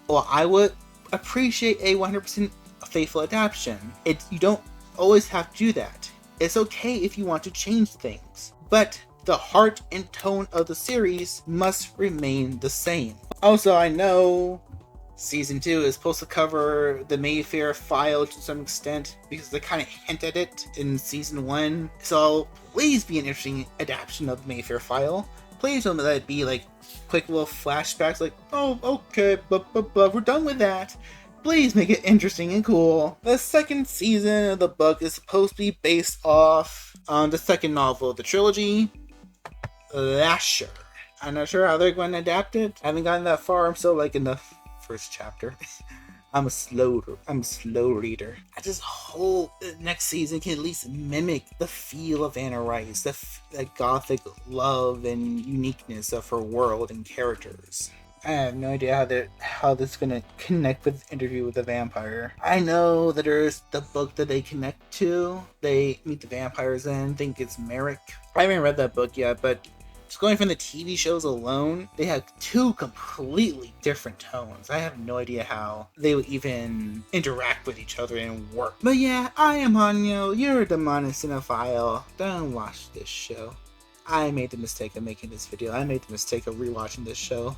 B: While I would appreciate a 100% faithful adaptation, you don't always have to do that. It's okay if you want to change things, but the heart and tone of the series must remain the same. Also, I know Season 2 is supposed to cover the Mayfair file to some extent, because they kind of hint at it in Season 1. So please be an interesting adaptation of the Mayfair file. Please don't let it be like quick little flashbacks like, oh, okay, but we're done with that. Please make it interesting and cool. The second season of the book is supposed to be based off on the second novel of the trilogy, Lasher. I'm not sure how they're going to adapt it. I haven't gotten that far. I'm still like in the first chapter. I'm a slow reader. I just hope the next season can at least mimic the feel of Anne Rice, the gothic love and uniqueness of her world and characters. I have no idea how this is going to connect with Interview with the Vampire. I know that there's the book that they connect to. They meet the vampires in. I think it's Merrick. I haven't read that book yet, but just going from the TV shows alone, they have 2 completely different tones. I have no idea how they would even interact with each other and work. But yeah, I am Hanyo. You're a demonic cinephile. Don't watch this show. I made the mistake of making this video. I made the mistake of rewatching this show.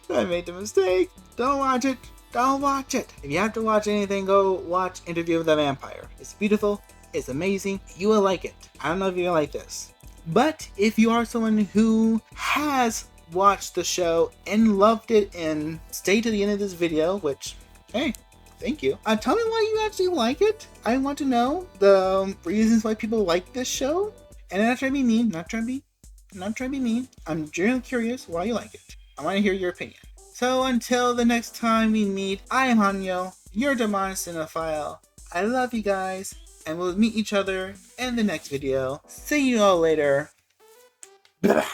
B: I made the mistake. Don't watch it. Don't watch it. If you have to watch anything, go watch Interview with the Vampire. It's beautiful. It's amazing. You will like it. I don't know if you're gonna like this. But if you are someone who has watched the show and loved it and stayed to the end of this video, which, hey, thank you. Tell me why you actually like it. I want to know the reasons why people like this show. And I'm not trying to be mean. Not trying to be mean. I'm genuinely curious why you like it. I want to hear your opinion. So until the next time we meet, I am Hanyo, your demonic cinephile. I love you guys, and we'll meet each other in the next video. See you all later. Bye-bye.